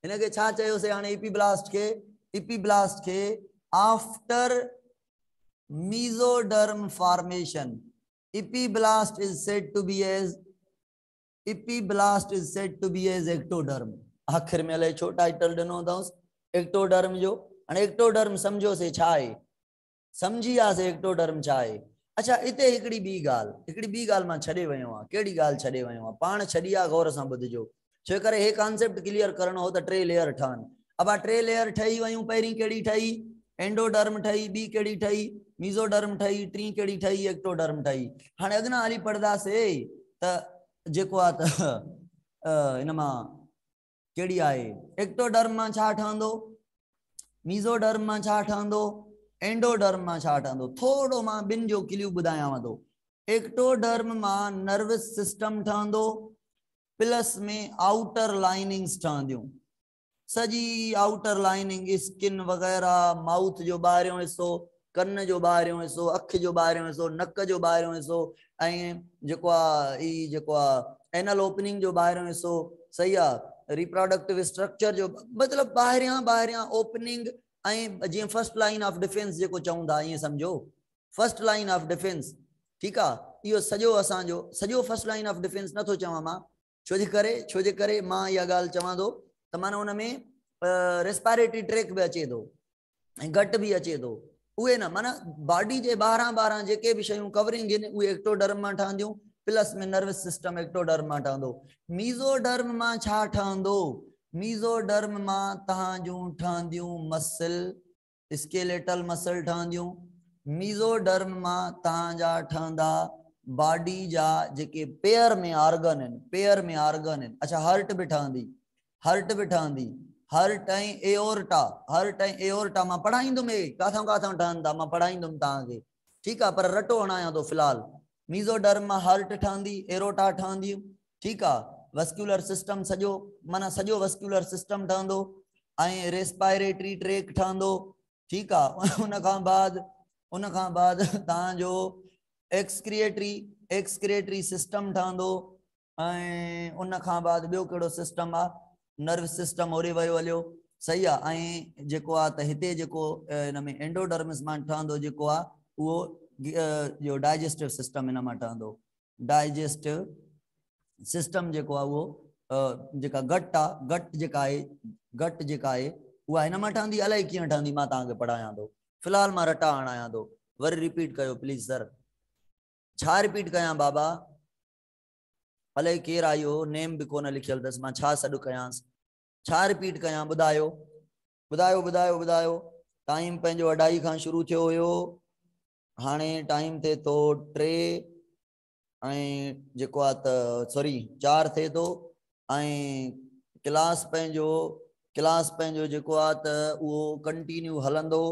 इनके छा चयोसीं हाणे इपीब्लास्ट के after mesoderm formation epiblast is said to be as ectoderm। आखिर में अलाए छो टाइटल ॾिनो अथसि एक्टोडर्म जो। हाणे एक्टोडर्म सम्झोसीं छा आहे, सम्झी वियासीं एक्टोडर्म छा आहे। अच्छा, हिते हिकिड़ी ॿी ॻाल्हि मां छॾे वियो आहियां। कहिड़ी ॻाल्हि छॾे वियो आहियां, पाण छॾी आहे, गौर सां ॿुधिजो, छो करे हे कॉन्सेप्ट क्लियर करणो हो त 3 लेयर ठहनि। अब 3 लेयर ठही वयूं। पहिरीं कहिड़ी ठही, एंडोडर्म ठही, ॿी कहिड़ी ठही, मीज़ोडर्म ठही, टी कहिड़ी ठही, एक्टोडर्म ठही। हाणे अॻियां हली पढ़ंदासीं त जेको आहे त इन मां कहिड़ी आहे, एक्टोडर्म मां छा ठहंदो, मीज़ोडर्म मां छा ठहंदो, एंडोडर्म मां छा ठहंदो। थोड़ो मां ॿिनि जो क्ल्यू ॿुधायांव थो। एक्टोडर्म मां नर्वस सिस्टम ठहंदो, प्लस में आउटर लाइनिंग्स ठहंदियूं, सजी आउटर लाइनिंग, स्किन वगैरह, माउथ जो ॿाहिरियों हिस्सो, कन जो ॿाहिरियों हिस्सो, अख जो ॿाहिरियों हिस्सो, नक जो ॿाहिरियों हिस्सो, ऐं जेको आहे ई जेको आहे एनल ओपनिंग जो ॿाहिरियों हिस्सो, सही आहे, रिप्रोडक्टिव स्ट्रक्चर जो मतिलबु ॿाहिरियां ओपनिंग। ऐं जीअं फर्स्ट लाइन ऑफ डिफेंस जेको चऊं था, ईअं सम्झो फर्स्ट लाइन ऑफ डिफेंस, ठीकु आहे। इहो सॼो असांजो सॼो फर्स्ट लाइन ऑफ डिफेंस नथो चवां मां, छो जे करे मां इहा ॻाल्हि चवां थो त माना हुन में रेस्पायरेटरी ट्रैक बि अचे थो ऐं घटि बि अचे थो। उहे न माना बॉडी जे ॿाहिरां जेके बि शयूं कवरिंग आहिनि उहे एक्टोडर्म मां ठहंदियूं, प्लस में नर्वस सिस्टम एक्टोडर्म मां ठहंदो। मीज़ोडर्म मां छा ठहंदो, मीज़ोडर्म मां तव्हां जूं ठहंदियूं मसल, स्केलेटल मसल ठहंदियूं। मीज़ोडर्म मां तव्हांजा ठहंदा बॉडी जा जेके पेयर में ऑर्गन आहिनि, अच्छा हार्ट बि ठहंदी, हार्ट ऐं एओर्टा मां पढ़ाईंदुमि, काथां ठहनि था मां पढ़ाईंदुमि तव्हांखे, ठीकु आहे, पर रटो हणायां थो फ़िलहाल। मीज़ोडर्म मां हार्ट ठहंदी, एरोटा ठहंदी, ठीकु आहे। वस्कुलर सिस्टम सॼो माना सॼो वस्कुलर सिस्टम ठहंदो ऐं रेस्पायरेटरी ट्रैक ठहंदो, ठीकु आहे। उन खां बाद तव्हांजो एक्सक्रिएटरी सिस्टम ठहंदो ऐं उन खां बाद ॿियो कहिड़ो सिस्टम आहे, नर्वस सिस्टम होरे वियो हलियो, सही आहे। ऐं जेको आहे त हिते जेको हिन में एंडोडर्मिस मां ठहंदो जेको आहे उहो जो डाइजेस्टिव सिस्टम हिन मां ठहंदो, डाइजेस्टिव सिस्टम जेको आहे उहो जेका गट जेका आहे उहा हिन मां ठहंदी। अलाए कीअं ठहंदी, मां तव्हांखे पढ़ायां थो, फ़िलहाल मां रटा हणायां थो, वरी रिपीट कयो प्लीज़ सर। छा रिपीट कयां बाबा, अलाए केरु आयो, नेम बि कोन लिखियल अथसि, मां छा सॾु कयांसि, छा रिपीट कयां, ॿुधायो। टाइम पंहिंजो 2:30 खां शुरू थियो हुयो, हाणे टाइम थिए थो 3 ऐं जेको आहे त सॉरी 4 थिए थो ऐं क्लास पंहिंजो जेको आहे त उहो कंटिन्यू हलंदो,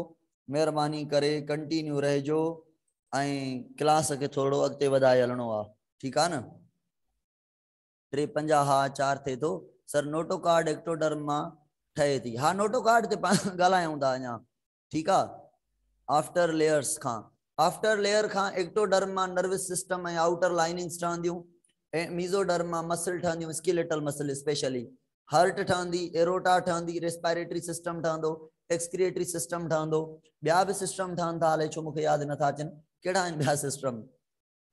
महिरबानी करे कंटिन्यू रहिजो ऐं क्लास खे थोरो अॻिते वधाए हलणो आहे, ठीकु आहे न। 3:50 हा 4 थिए थो सर। नोटोकार्ड एक्टोडर्म मां ठहे थी, हा नोटोकार्ड ते पाण ॻाल्हायूं था अञा, ठीकु आहे। आफ्टर लेयर खां एक्टोडर्म मां नर्वस सिस्टम ऐं आउटर लाइनिंग्स ठहंदियूं ऐं मीज़ोडर्म मां मसल ठहंदियूं, स्केलेटल मसल स्पेशली, हार्ट ठहंदी, एरोटा ठहंदी, रेस्पायरेटरी सिस्टम ठहंदो, एक्सक्रिएटरी सिस्टम ठहंदो, ॿिया बि सिस्टम ठहनि था, हले छो मूंखे यादि नथा अचनि कहिड़ा आहिनि ॿिया सिस्टम।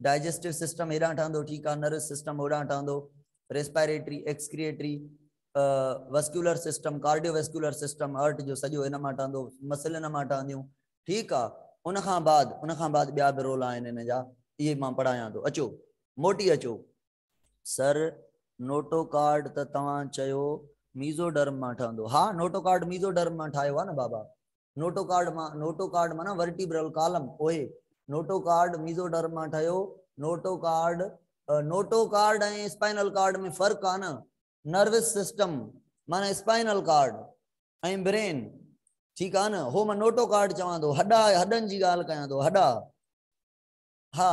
डाइजेस्टिव सिस्टम हेॾां ठहंदो, ठीकु आहे, नर्वस सिस्टम होॾां ठहंदो, respiratory, excretory, vascular system, cardiovascular system, heart जो सॼो हिन मां ठहंदो, मसल हिन मां ठहंदियूं, ठीकु आहे। उन खां बाद ॿिया बि रोल आहिनि हिन जा, इहे मां पढ़ायां थो, अचो मोटी अचो। सर नोटोकार्ड त तव्हां चयो मीज़ोडर्म मां ठहंदो, हा नोटोकार्ड मीज़ोडर्म मां ठाहियो आहे न बाबा, नोटोकार्ड माना वर्टिब्रल कॉलम, ओए नोटोकार्ड मीज़ोडर्म मां ठहियो। नोटोकार्ड ऐं स्पाइनल कार्ड में फ़र्क़ु आहे न, नर्वस सिस्टम माना स्पाइनल कार्ड ऐं ब्रेन, ठीकु आहे न, हो मां नोटोकार्ड चवां थो, हॾनि जी ॻाल्हि कयां थो, हॾा, हा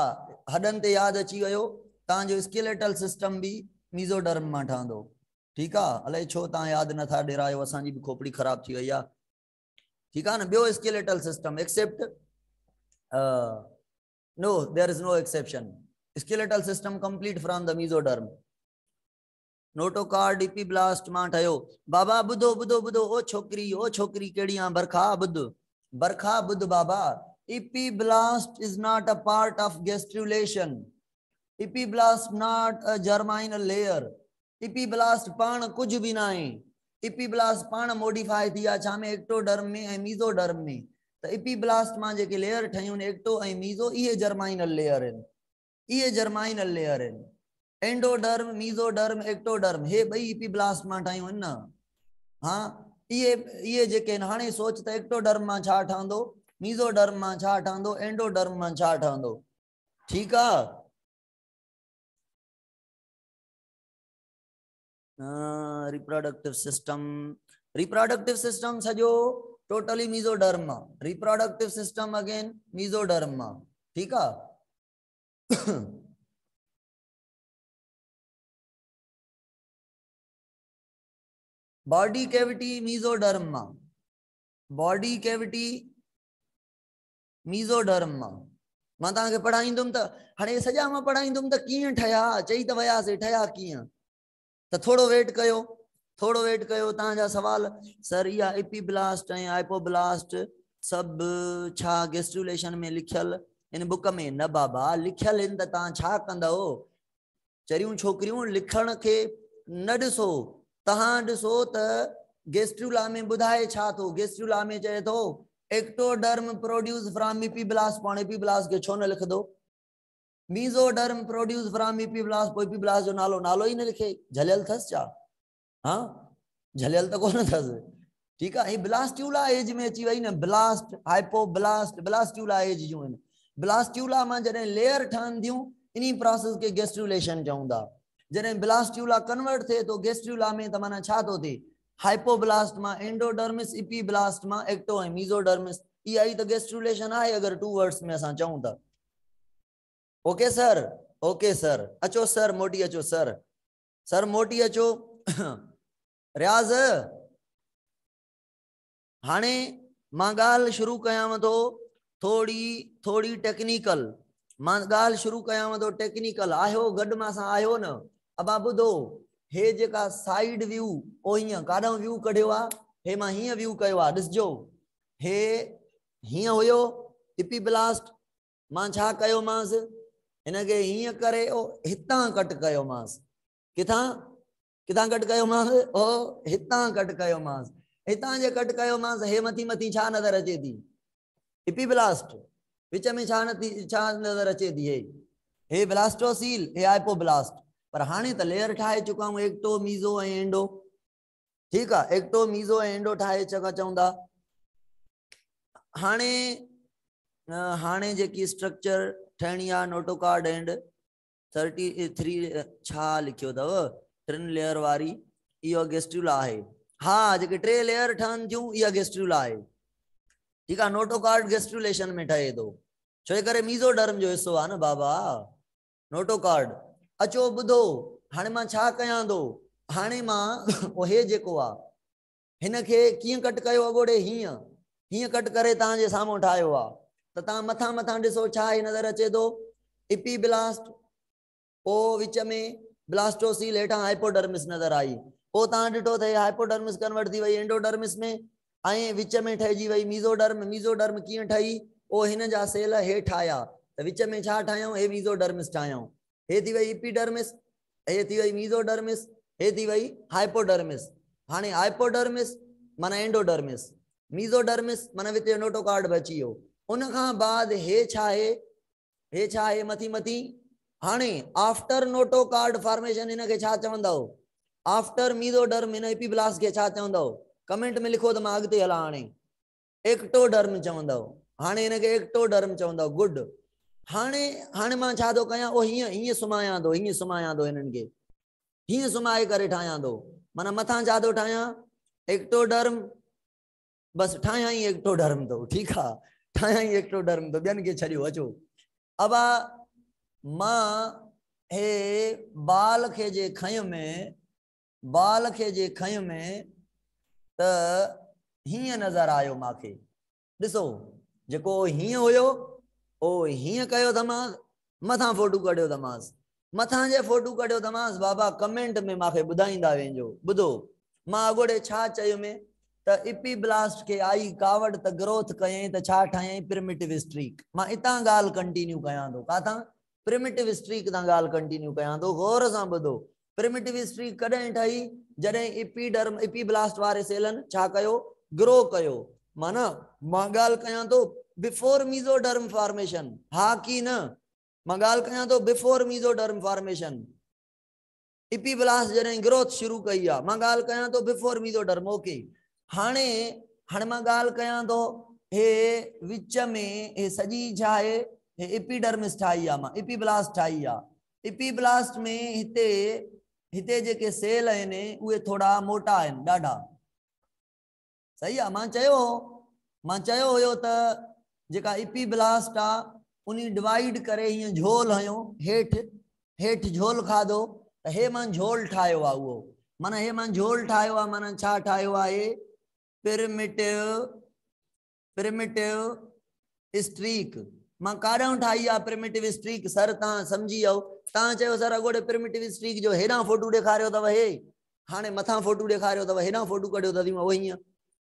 हॾनि ते यादि अची वियो, तव्हांजो स्केलेटल सिस्टम बि मीज़ोडर्म मां ठहंदो, ठीकु आहे। अलाए छो तव्हां यादि नथा ॾेरायो, असांजी बि खोपड़ी ख़राबु थी वई आहे, ठीकु आहे न। ॿियो skeletal system except no, there is no exception, skeletal system complete from the mesoderm. Notochord epiblast मां ठयो। बाबा बुधो बुधो बुधो, ओ छोकरी केड़ी आ बरखा बुध बाबा। Epiblast is not a part of gastrulation. Epiblast not a germinal layer. Epiblast पाण कुछ भी ना है। इपीब्लास्ट पाण मॉडिफाई थी छा में एक्टोडर्म में ए मेसोडर्म में। तो इपीब्लास्ट मां जेके लेयर ठयूं एक्टो ए मेसो ये जर्माइनल लेयर है, ये जर्माइनल लेयर है। एंडोडर्म मेसोडर्म एक्टोडर्म हे बई इपीब्लास्ट मां ठायूं न। हाँ ये जेके हाणे सोच त एक्टोडर्म मां छा ठहंदो, मेसोडर्म मां छा ठहंदो, एंडोडर्म मां छा ठहंदो। ठीक है। रिप्रोडक्टिव सिस्टम सजो टोटली मेसोडर्म मां। रिप्रोडक्टिव सिस्टम अगेन मेसोडर्म मां। ठीक है। बॉडी कैविटी मेसोडर्म मां। बॉडी कैविटी मेसोडर्म मां। मां तव्हांखे पढ़ाईंदुमि त हाणे सॼा मां पढ़ाईंदुमि त कीअं ठहिया, चई त वियासीं ठहिया कीअं। तो थोड़ो वेट कयो, थोड़ो वेट कयो। तव्हांजा सवाल सर इहा एपीब्लास्ट ऐं हाइपोब्लास्ट सब छा गैस्ट्रुलेशन में लिखियल इन बुक में? न बाबा लिखियल इन त तव्हां छा कंदव। चरियूं छोकरियूं लिखण के न ॾिसो, तव्हां ॾिसो त गेस्ट्रुला में ॿुधाए छा थो। गेस्ट्रुला में चए थो एक्टोडर्म प्रोड्यूस फ्रॉम एपीब्लास्ट, पाण एपीब्लास्ट के छो न लिख दो। मेसोडर्म प्रोड्यूस फ्रॉम एपीब्लास्ट, पोइ एपीब्लास्ट जो नालो ही न लिखे। झलियल थस छा? हाँ झलियल तो कोन थस। ठीक है। ब्लास्ट्यूला एज में अची वही न। ब्लास्ट हाइपोब्लास्ट ब्लास्ट्यूला एज जो इन। ब्लास्ट्यूला मां जॾहिं लेयर ठहन थियूं इन्ही प्रोसेस के गेस्ट्रुलेशन चऊं था। जॾहिं ब्लास्ट्यूला कन्वर्ट थे तो गेस्ट्रुला में त माना छा तो थे, हाइपोब्लास्ट मां एंडोडर्मिस, इपीब्लास्ट मां एक्टो ऐं मेसोडर्मिस। इहा ही त गेस्ट्रुलेशन आहे अगर 2 वर्ड्स में असां चऊं था। Okay sir, okay sir. अचो सर मोटी अचो सर, सर मोटी अचो। रियाज़ हाणे मां ॻाल्हि शुरू कयांव थो थोड़ी टेक्निकल। मां ॻाल्हि शुरू कयांव थो टेक्निकल। आयो गॾु मां सां आयो न। अब आप ॿुधो, हे जेका साइड व्यू ओ हीअं काॾों व्यू कढियो आहे, हे मां हीअं व्यू कयो आहे। ॾिसजो हे हीअं हुयो इपीब्लास्ट। मां छा कयोमांसि, इनके हीअं करे हितां कट कयोमांसि। किथां किथां कट कयोमांसि? ओ हितां कट कयोमांसि। हितां जे कट कयोमांसि। हे मथी मथी छा नज़र अचे थी? इपीब्लास्ट। विच में छा नज़र अचे थी? हे ब्लास्टोसील, हे हाइपोब्लास्ट। पर हाणे त लेयर ठाहे चुका हूं एक्टो मीज़ो ऐं एंडो। ठीक है। एक्टो मीज़ो ऐं एंडो ठाहे चवंदा। हाणे हाणे जेकी स्ट्रक्चर ठहणी आहे नोटोकार्ड एंड 33 छा लिखियो अथव ट्रिन लेयर वारी, इहो गेस्ट्रुला आहे। हाँ जेके 3 लेयर ठहन थियूं इहा गेस्ट्रुला आहे। ठीक है। नोटोकार्ड गेस्ट्रुलेशन में ठहे थो, छो करे मेसोडर्म जो हिस्सो आहे न बाबा नोटोकार्ड। अचो ॿुधो हाणे मां छा कयां थो। हाणे मां हे जेको आहे हिन खे कीअं कट कयो अॻोड़े, हीअं कट करे तव्हांजे साम्हूं ठाहियो आहे। त तव्हां मथां मथां ॾिसो छा नज़र अचे थो, इपीब्लास्ट। ओ विच में ब्लास्टोसील, हेठां हाइपोडर्मिस नज़र आई। ओ तव्हां ॾिठो थे हाइपोडर्मिस कन्वर्ट थी वई एंडोडर्मिस में, ऐं विच में ठहिजी वई मेसोडर्म। मेसोडर्म कीअं ठही? ओ हिन जा सेल हेठि आया त विच में छा ठाहियूं? हे मेसोडर्मिस ठाहियूं। हे थी वई इपीडर्मिस, हे थी वई मेसोडर्मिस, हे थी वई हाइपोडर्मिस। हाणे हाइपोडर्मिस माना एंडोडर्मिस, मेसोडर्मिस माना विच नोटोकार्ड बची वियो। उन खां बाद हे छा आहे? हे छा आहे मथी मथी? हाणे आफ्टर नोटोकार्ड फॉर्मेशन इनके छा चवंदव? आफ्टर मेसोडर्म इन एपीब्लास्ट के छा चवंदव? कमेंट में लिखो त मां अॻिते हलां। हाणे एक्टोडर्म चवंदव। हाणे इनके एक्टोडर्म चवंदव। गुड। हाणे हाणे मां छा थो कयां? ओ हीअं सुमायां थो, हिननि खे हीअं सुमाए करे ठाहियां थो। माना मथां छा थो ठाहियां? एक्टोडर्म। बस ठाहियां ही एक्टोडर्म थो। ठीक है, ठाहियां ही एक्टोडर्म थो। ॿियनि खे छॾियो। अचो अब मां हे बाल खे जे खंय में, बाल खे जे खंय में त हीअं नज़र आयो मांखे। ॾिसो जेको हीअं हुयो ओ हीअं कयो था मां, मथा फोटू कढियो तमास, मथा जे फोटू कढियो तमास बाबा कमेंट में माखे ॿुधाईंदा वेंजो। ॿुधो मां अॻोड़े छा चयो में त इपी ब्लास्ट के आई कावड़ त ग्रोथ कयई त छा ठायई प्रिमिटिव स्ट्रीक। मां इतां ॻाल्हि कंटिन्यू कयां थो, काथां प्रिमिटिव स्ट्रीक तां ॻाल्हि कंटिन्यू कयां थो। गौर सां ॿुधो, प्रिमिटिव स्ट्रीक कॾहिं ठही जॾहिं इपीडर्म इपी ब्लास्ट वारे सेलन छा कयो, ग्रो कयो। माना मां ॻाल्हि कयां थो बिफोर मीज़ोडर्म फॉर्मेशन, हा की न? मां ॻाल्हि कयां थो before mesoderm formation. EP blast जॾहिं ग्रोथ शुरू कई आहे, मां ॻाल्हि कयां थो बिफोर मीज़ोडर्म। ओके, हाणे मां ॻाल्हि कयां थो हे विच में हे सॼी छा आहे, हे इपीडर्मिस ठाही आहे, मां इपी ब्लास्ट ठाही आहे। इपी ब्लास्ट में हिते हिते जेके सेल आहिनि उहे थोड़ा मोटा आहिनि, ॾाढा। सही आहे, मां चयो हुयो त जेका इपी ब्लास्ट आहे उन डिवाइड करे हीअं झोल हयो हेठि झोल खाधो त हे मां झोल ठाहियो आहे। उहो माना हे मां झोल ठाहियो आहे, माना छा ठाहियो आहे, प्रिमिटिव स्ट्रीक। मां काॾों ठाही आहे प्रिमिटिव स्ट्रीक? सर तव्हां सम्झी वियो, तव्हां चयो सर अॻोड़े प्रिमिटिव स्ट्रीक जो हेॾां फोटू ॾेखारियो अथव, हे हाणे मथां फोटू ॾेखारियो अथव, हेॾां फोटू कढियो अथव वो हीअं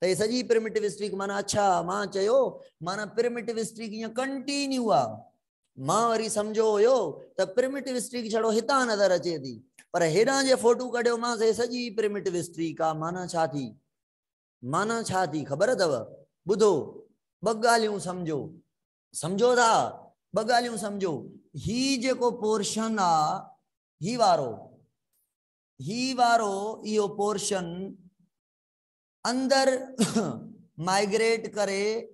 त हे सॼी प्रिमिटिव स्ट्रीक। माना अच्छा, मां चयो माना प्रिमिटिव स्ट्रीक हीअं कंटिन्यू आहे। मां वरी सम्झो हुयो त प्रिमिटिव स्ट्रीक छड़ो हितां नज़र अचे थी, पर हेॾां जे फोटू कढियो मां हे सॼी प्रिमिटिव स्ट्रीक आहे। माना छा थी, माना छा थी ख़बर अथव? ॿुधो ॿ ॻाल्हियूं सम्झो था, ॿ ॻाल्हियूं सम्झो। ही जेको पोर्शन आहे, ही वारो इहो पोर्शन अंदर माइग्रेट करे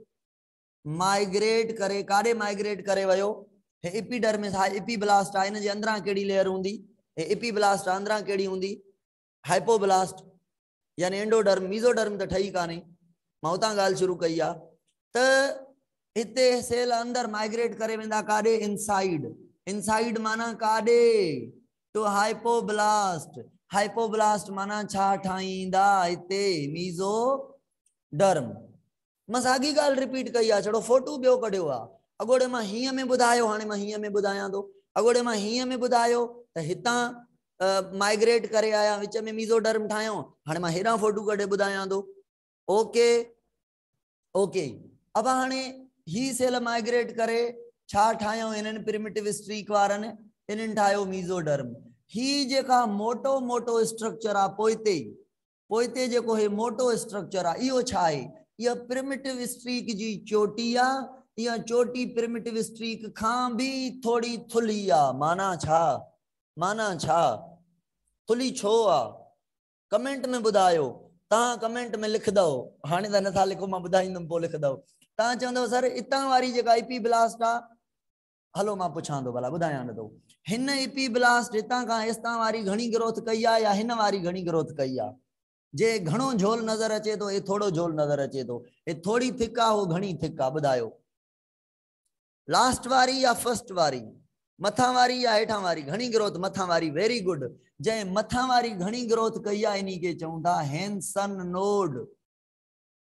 काॾे माइग्रेट करे वियो, हे इपीडर्मिस आहे, इपी ब्लास्ट आहे, इन जे अंदरां कहिड़ी लेयर हूंदी, हे इपी ब्लास्ट अंदरां कहिड़ी हूंदी, हाइपोब्लास्ट यानी एंडोडर्म। मीज़ोडर्म त ठही कान्हे, मां उतां ॻाल्हि शुरू कई आहे त हिते सेल अंदर माइग्रेट करे वेंदा काॾे, इनसाइड माना काॾे, टू हाइपोब्लास्ट। हाइपोब्लास्ट माना छा ठाहींदा, हिते मीज़ोडर्म। मां साॻी ॻाल्हि रिपीट कई आहे, छड़ो फोटू ॿियो कढियो आहे। अॻोड़े मां हीअं में ॿुधायो, हाणे मां हीअं में ॿुधायां थो। अॻोड़े मां हीअं में ॿुधायो त हितां माइग्रेट करे आया, विच में मीज़ोडर्म ठाहियो, हाणे मां हेॾां फोटू कढे ॿुधायां थो। ओके अब हाणे ही सेल माइग्रेट करे छा ठाहियो इन्हनि प्रिमिटिव स्ट्रीक वारनि, इन्हनि ठाहियो मीज़ोडर्म। ही जेका मोटो स्ट्रक्चर आहे पोइते जेको हे मोटो स्ट्रक्चर आहे, इहो छा आहे, इहा प्रिमिटिव स्ट्रीक जी चोटी आहे। इहा चोटी प्रिमिटिव स्ट्रीक खां भी थोड़ी थुली आहे। माना छा, थुली छो आहे? कमेंट में ॿुधायो, तव्हां कमेंट में लिखंदव, हाणे त नथा लिखो, मां ॿुधाईंदुमि पोइ लिखंदव। तव्हां चवंदव सर इतां वारी जेका इपी ब्लास्ट आहे, हलो मां पुछां थो, भला ॿुधायां नथो, हिन इपी ब्लास्ट हितां खां हेसितां वारी घणी ग्रोथ कई आहे या हिन वारी घणी ग्रोथ कई आहे? जे घणो झोल नज़र अचे थो, हे थोड़ो झोल नज़र अचे थो, हे थोड़ी थिक आहे, हो घणी थिक आहे, ॿुधायो? लास्ट वारी या फर्स्ट वारी, मथां वारी या हेठां वारी? घणी ग्रोथ मथां वारी, वेरी गुड। जंहिं मथां वारी घणी ग्रोथ कई आहे इन्ही खे चऊं था हैंसन नोड।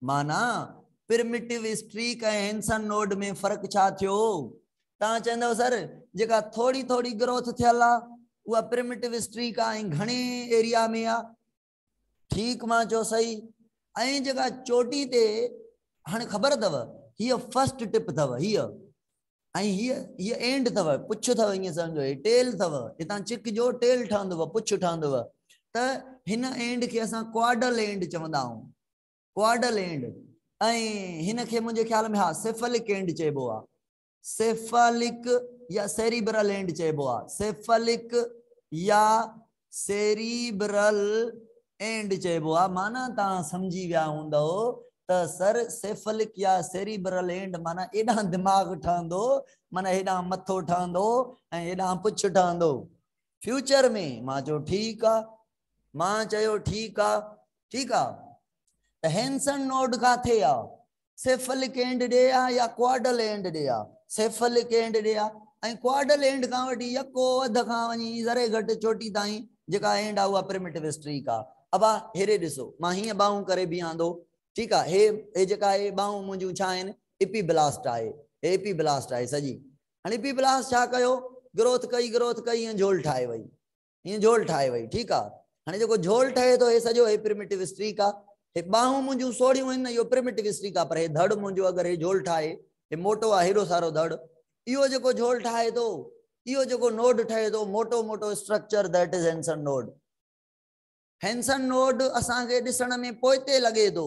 माना प्रिमिटिव स्ट्रीक ऐं हैंसन नोड में फर्क छा थियो? तव्हां चवंदव सर जेका थोड़ी ग्रोथ थियल आहे उहा प्रिमिटिव स्ट्रीक आहे, ऐं घणे एरिया में आहे? ठीक, मां चयो सही। ऐं जेका चोटी ते हाणे ख़बर अथव, हीअ फर्स्ट टिप अथव, ऐं हीअ एंड अथव, पुछ अथव, ईअं सम्झो हे टेल अथव, हितां चिक जो टेल ठहंदव, पुछ ठहंदव। त हिन एंड खे असां क्वाडल एंड चवंदा आहियूं, क्वाडल एंड। ऐं हिन खे मुंहिंजे ख्याल में हा सेफलिक एंड चइबो आहे, सेफलिक या सेरिब्रल एंड चइबो आहे, सेफलिक या सेरिब्रल एंड चइबो आहे। माना तव्हां सम्झी विया हूंदव त सर सेफलिक या सेरिब्रल एंड माना एॾां दिमाग़ ठहंदो, माना हेॾां मथो ठहंदो ऐं हेॾां पुछ ठहंदो फ्यूचर में। मां चयो ठीक आहे, मां चयो ठीक आहे। त हैंसन नोड काथे आहे? सेफलिक एंड ॾे आहे या क्वाडल एंड ॾे आहे? सेफलिक एंड ॾे आहे। ऐं क्वाडल एंड खां वठी यको अध खां वञी ज़रे घटि चोटी ताईं जेका एंड आहे उहा प्रिमिटिव स्ट्रीक आहे। अब हेॾे ॾिसो, मां हीअं बाहूं करे बीहां थो, ठीक आहे, हे जेका हे बाहूं मुंहिंजूं छा आहिनि? इपी ब्लास्ट आहे, हे इपी ब्लास्ट आहे सॼी। हाणे इपीब्लास्ट छा कयो, ग्रोथ कई ईअं झोल ठाहे वई, ईअं झोल ठाहे वई, ठीकु आहे। हाणे जेको झोल ठहे थो हे सॼो हे प्रिमिटिव स्ट्रीक आहे, हे बाहूं मुंहिंजूं सोड़ियूं आहिनि न, इहो प्रिमिटिव स्ट्रीक आहे, पर हे धड़ मुंहिंजो अगरि हे झोल ठाहे, हे मोटो आहे हेॾो सारो धड़, इहो जेको झोल ठाहे थो, इहो जेको नोड ठहे थो, मोटो मोटो structure, that is Henson node. Henson node असांखे ॾिसण में पोइते लॻे थो,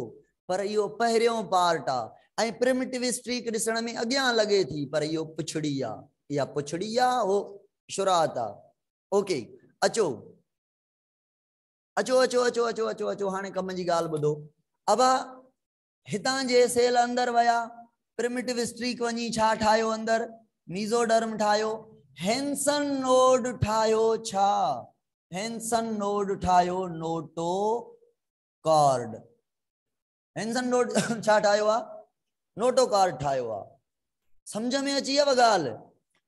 पर इहो पहिरियों पार्ट आहे, ऐं प्रिमिटिव स्ट्रीक ॾिसण में अॻियां लॻे थी, पर इहो पुछड़ी आहे, इहा पुछड़ी आहे, हो शुरात आहे। ओके, अचो अचो अचो अचो अचो अचो अचो हाणे कम जी ॻाल्हि ॿुधो। अब हितां जे सेल अंदर वया, प्रिमिटिव स्ट्रीक वञी छा ठाहियो, अंदर मीज़ोडर्म ठाहियो, हेंसन नोड ठाहियो, छा हेंसन नोड ठाहियो, नोटोकॉर्ड। हेंसन नोड छा ठाहियो आहे, नोटोकॉर्ड ठाहियो आहे। समझ में अची वियव ॻाल्हि,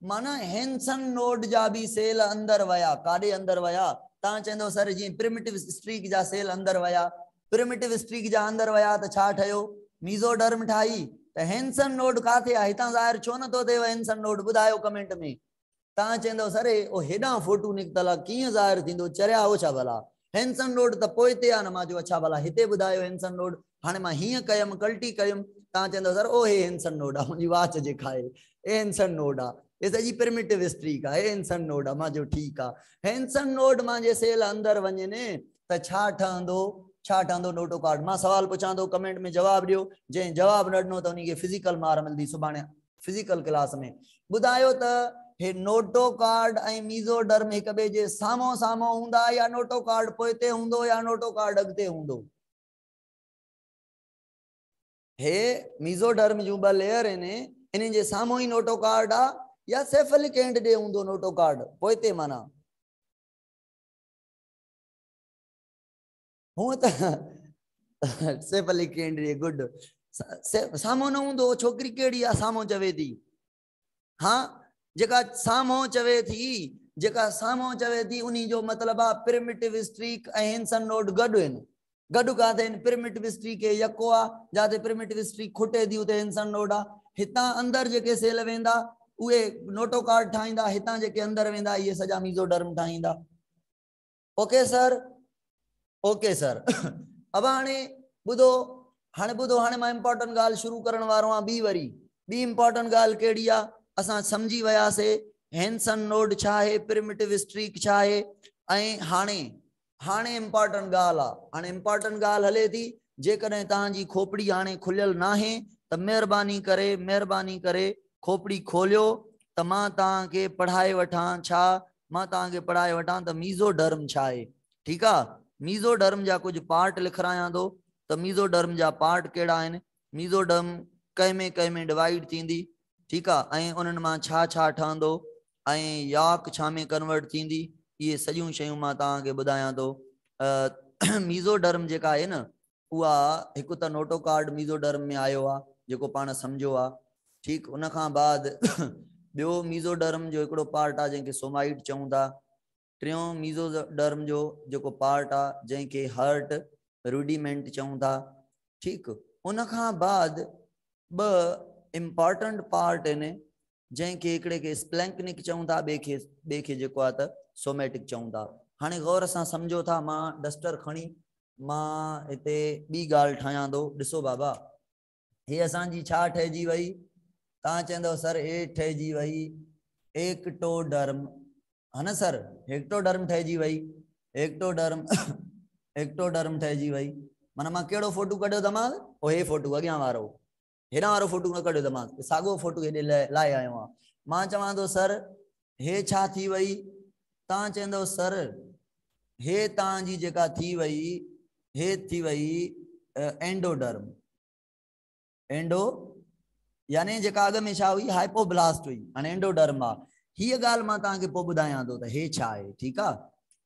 माना हेंसन नोड जा भी सेल अंदर वया, काॾे अंदर वया, तव्हां चवंदव सर जी प्रिमिटिव स्ट्रीक जा सेल अंदर वया, प्रिमिटिव स्ट्रीक जा अंदर वया त छा ठहियो, मीज़ोडर्म ठाही, त हेंसन नोड काथे आहे, हितां ज़ाहिर छो नथो थिएव हेंसन नोड, ॿुधायो कमेंट में। तव्हां चवंदव सर ओ हेॾां फोटू निकितल आहे, कीअं ज़ाहिर थींदो, चरिया हो छा भला, हेंसन नोड त पोइते आहे न। मां चयो अच्छा भला हिते ॿुधायो हेंसन नोड, हाणे मां हीअं कयमि, कल्टी कयुमि, तव्हां चवंदव सर ओ हे हेंसन नोड आहे, मुंहिंजी वाच जेका आहे हेंसन नोड आहे, ये सॼी प्रिमिटिव स्ट्रीक आहे, हेंसन नोड आहे। मां चयो ठीकु आहे, हेंसन नोड मां जे सेल अंदर वञे त छा ठहंदो, छा ठहंदो, नोटोकॉर्ड। मां सवाल पुछां थो, कमेंट में जवाब ॾियो, जंहिं जवाब न ॾिनो त उनखे फिजिकल मार मिलंदी सुभाणे फिजिकल क्लास में। ॿुधायो त हे नोटोकॉर्ड ऐं मीज़ोडर्म हिक ॿिए जे साम्हूं साम्हूं हूंदा, या नोटोकॉर्ड पोइते हूंदो, या नोटोकॉर्ड अॻिते हूंदो। हे मीज़ोडर्म जूं ॿ लेयर आहिनि, इन्हनि जे साम्हूं ई नोटोकॉर्ड आहे, या सेफलिक एंड ॾे हूंदो नोटोकॉर्ड पोइते, माना हूअं त सेफलिक एंड ॾे, गुड, साम्हूं न हूंदो, छोकिरी कहिड़ी आहे साम्हूं चवे थी, हाँ जेका साम्हूं चवे थी, जेका साम्हूं चवे थी उन्ही जो मतिलबु आहे प्रिमिटिव स्ट्रीक ऐं हेंसन नोड गॾु आहिनि, गॾु काथे आहिनि, प्रिमिटिव स्ट्रीक खे यको आहे, जिते प्रिमिटिव स्ट्रीक खुटे थी उते हेंसन नोड आहे। हितां अंदर जेके सेल वेंदा उहे नोटोकॉर्ड ठाहींदा, हितां जेके अंदर वेंदा इहे सॼा मीज़ोडर्म ठाहींदा। Okay sir, okay sir. अब हाणे ॿुधो, हाणे मां इंपॉर्टेंट ॻाल्हि शुरू करण वारो आहियां, ॿी इंपॉर्टेंट ॻाल्हि कहिड़ी आहे, असां सम्झी वियासीं हेंसन नोड छा आहे, प्रिमिटिव स्ट्रीक छा आहे, ऐं हाणे इंपॉर्टेंट ॻाल्हि आहे, हाणे इंपॉर्टेंट ॻाल्हि हले थी, जेकॾहिं तव्हांजी खोपड़ी हाणे खुलियल नाहे त महिरबानी करे खोपड़ी खोलियो, त मां तव्हांखे पढ़ाए वठां, छा मां तव्हांखे पढ़ाए वठां त मीज़ोडर्म छा आहे, ठीकु आहे। मीज़ोडर्म जा कुछ पार्ट लिखायां थो, त मीज़ोडर्म जा पार्ट कहिड़ा आहिनि, मीज़ोडर्म कंहिं में डिवाइड थींदी, ठीकु आहे, ऐं उन्हनि मां छा छा ठहंदो, ऐं याक छा में कन्वर्ट थींदी, इहे सॼियूं शयूं मां तव्हांखे ॿुधायां थो। मीज़ोडर्म जेका आहे न, उहा हिकु त नोटोकॉर्ड मीज़ोडर्म में आयो आहे, जेको पाण सम्झो आहे, ठीकु। उन खां बाद ॿियो मीज़ोडर्म जो हिकिड़ो पार्ट आहे जंहिंखे सोमाइट चऊं था, टियों मीज़ोडर्म जो जेको पार्ट आहे जंहिंखे हर्ट रूडिमेंट चऊं था, ठीकु। उन खां बाद ॿ इम्पॉर्टेंट पार्ट आहिनि, जंहिंखे हिकिड़े खे स्प्लैंकनिक चऊं था, ॿिए खे जेको आहे त सोमेटिक चऊं था। हाणे गौर सां सम्झो था, मां डस्टर खणी मां हिते ॿी ॻाल्हि ठाहियां थो, ॾिसो बाबा, हे असांजी छा ठहिजी वई, तव्हां चवंदव सर हे ठहिजी वई एक्टोडर्म, है ना सर, एक्टोडर्म ठहिजी वई, एक्टोडर्म ठहिजी वई, माना मां कहिड़ो फोटू कढियो दिमाग़, ओ हे फोटू अॻियां वारो, हेॾां वारो फोटू न कढियो दिमाग़, साॻियो फोटू हेॾे लाइ आयो आहियां। मां चवां थो सर हे छा थी वई, तव्हां चवंदव सर हे तव्हांजी जेका थी वई, हे थी वई एंडोडर्म, एंडो यानी जेका अॻ में छा हुई, हाइपोब्लास्ट हुई, हाणे एंडोडर्म आहे। हीअ ॻाल्हि मां तव्हांखे पोइ ॿुधायां थो त हे छा आहे, ठीकु आहे।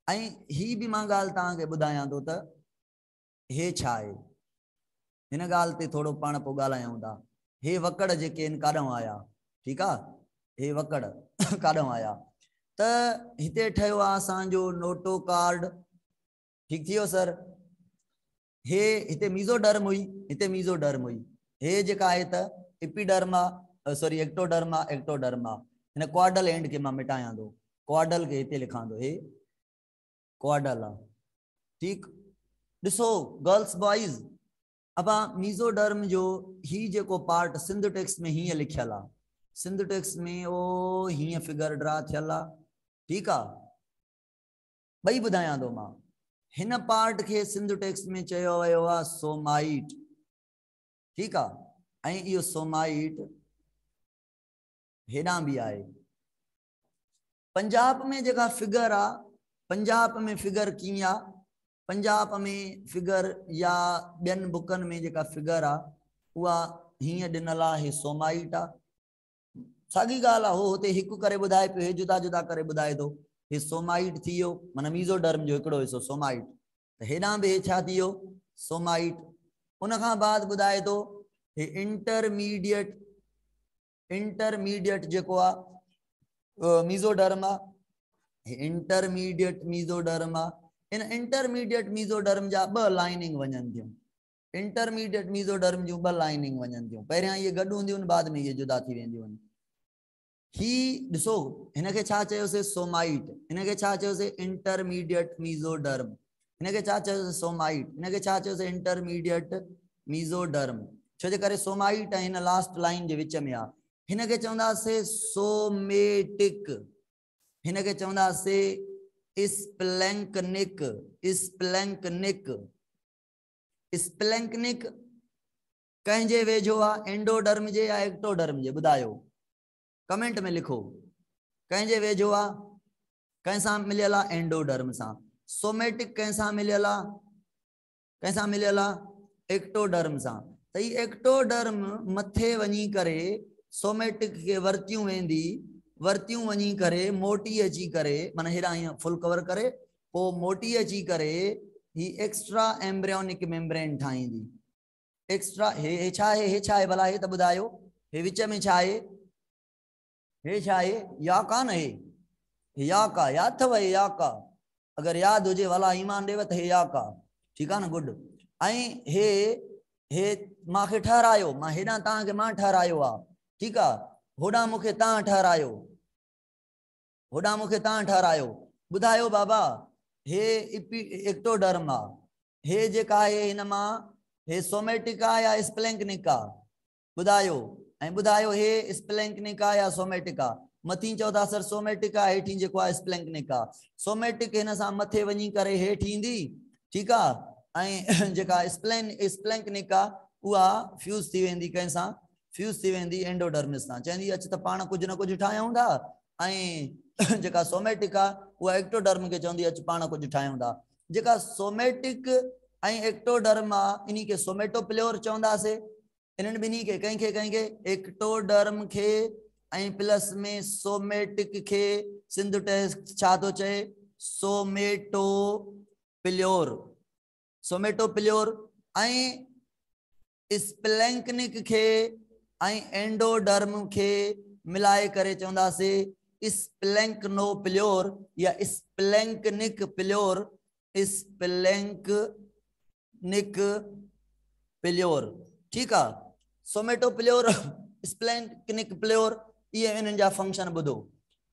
ऐं ही बि मां ॻाल्हि तव्हांखे ॿुधायां थो त हे छा आहे, हिन ॻाल्हि ते थोरो पाण पोइ ॻाल्हायूं था। हे वकड़ जेके आहिनि काॾों आया, ठीकु आहे, हे वकड़ काॾों आया, त हिते ठहियो आहे असांजो नोटोकॉर्ड, ठीकु थी वियो सर। हे हिते मीज़ोडर्म हुई, हिते मीज़ोडर्म हुई, हे जेका आहे त एपिडर्म आहे, सॉरी एक्टोडर्म आहे, हिन क्वाडल एंड के मां मिटायां थो, क्वाडल के हिते लिखां थो, हे क्वाडल आहे। ठीक, ॾिसो गर्ल्स बॉइज़, अब मीज़ोडर्म जो ही जेको पार्ट सिंध टेक्स्ट में हीअं लिखियल आहे, सिंध टेक्स्ट में ओ हीअं फिगर ड्रा थियल आहे। ठीक आहे, ॿई ॿुधायां थो मां। हिन पार्ट के सिंध टेक्स्ट में चयो वियो आहे सोमाइट। ठीक आहे, ऐं इहो सोमाइट हेॾां बि आहे। पंजाब में जेका फिगर आहे, पंजाब में फिगर कीअं आहे, पंजाब में फिगर या ॿियनि बुकनि में जेका फिगर आहे उहा हीअं ॾिनल आहे, हे सोमाइट आहे। साॻी ॻाल्हि आहे, हो हुते हिकु करे ॿुधाए पियो, हे जुदा जुदा करे ॿुधाए थो। हे सोमाइट थी वियो, माना मीज़ोडर्म जो हिकिड़ो हिसो सोमाइट। त हेॾां बि हे छा थी वियो, सोमाइट। उन खां बाद ॿुधाए थो हे इंटरमीडिएट, इंटरमीडिएट जेको आहे मीज़ोडर्म आहे, इंटरमीडिएट मीज़ोडर्म आहे। इन इंटरमीडिएट मीज़ोडर्म जा ॿ लाइनिंग वञनि थियूं, इंटरमीडिएट मीज़ोडर्म जूं ॿ लाइनिंग वञनि थियूं। पहिरियां इहे गॾु हूंदियूं आहिनि, बाद में इहे जुदा थी वेंदियूं आहिनि। ही ॾिसो, हिनखे छा चयोसीं, सोमाइट। हिनखे छा चयोसीं, इंटरमीडिएट मीज़ोडर्म। हिनखे छा चयोसीं, सोमाइट। हिनखे छा चयोसीं, इंटरमीडिएट मीज़ोडर्म। छो जे करे सोमाइट ऐं हिन लास्ट लाइन जे विच में आहे। हिनखे चवंदासीं सोमेटिक, हिनखे चवंदासीं स्प्लैंकनिक, स्प्लैंकनिक। स्प्लैंकनिक कंहिंजे वेझो आहे, एंडोडर्म जे या एक्टोडर्म जे, ॿुधायो कमेंट में लिखो। कंहिंजे वेझो आहे, कंहिंसां मिलियल आहे, एंडोडर्म सां। सोमेटिक कंहिंसां मिलियल आहे, कंहिंसां मिलियल आहे, एक्टोडर्म सां। त ही एक्टोडर्म मथे वञी करे सोमेटिक के वर्तियूं वेंदी, वर्तियूं वञी करे मोटी अची करे, माना हेॾां हीअं फुल कवर करे, पोइ मोटी अची करे ही एक्स्ट्रा एम्ब्रियोनिक मेम्ब्रेन ठाहींदी। एक्स्ट्रा हे छा आहे, हे छा आहे भला, हे त ॿुधायो। हे विच में छा आहे, हे छा आहे, याका न, हे याका, याद अथव हे याका? अगरि यादि हुजे भला ईमान ॾेव त हे याका। ठीकु आहे न, गुड। ऐं हे मूंखे ठहरायो, मां हेॾां तव्हांखे मां ठहरायो आहे। ठीकु आहे, होॾां मूंखे तव्हां ठहरायो, होॾां मूंखे तव्हां ठहरायो। ॿुधायो बाबा, हे एक्टोडर्म आहे, हे जेका आहे हिन मां हे सोमेटिक आहे या स्प्लैंकनिक आहे, ॿुधायो। ऐं ॿुधायो हे स्प्लैंकनिक आहे या सोमेटिक आहे। मथीं चओ था सर सोमेटिक आहे, हेठीं जेको आहे स्प्लैंकनिक आहे। सोमेटिक हिन सां मथे वञी करे हेठि ईंदी, ठीकु आहे। ऐं जेका स्प्लैंकनिक आहे उहा फ्यूज़ थी वेंदी, कंहिंसां फ्यूज़ थी वेंदी, एंडोडर्मिस सां। चवंदी अच त पाण कुझु न कुझु ठाहियूं था। ऐं जेका सोमेटिक आहे उहा एक्टोडर्म खे चवंदी अच पाण कुझु ठाहियूं था। जेका सोमेटिक ऐं एक्टोडर्म आहे इन खे सोमेटोप्लियोर चवंदासीं। इन्हनि ॿिन्ही खे कंहिंखे एक्टोडर्म खे ऐं प्लस में सोमेटिक खे सिंध टेक्स्ट छा थो चए, सोमेटोप्लियोर, सोमेटोप्लियोर। ऐं स्प्लैंकनिक खे ऐं एंडोडर्म खे मिलाए करे चवंदासीं स्प्लैंकनोप्लियोर या स्प्लैंकनिक प्लियोर, स्प्लैंकनिक प्लियोर। ठीकु आहे, सोमेटोप्लियोर, स्प्लैंकनिक प्लियोर, इहे इन्हनि जा फंक्शन ॿुधो।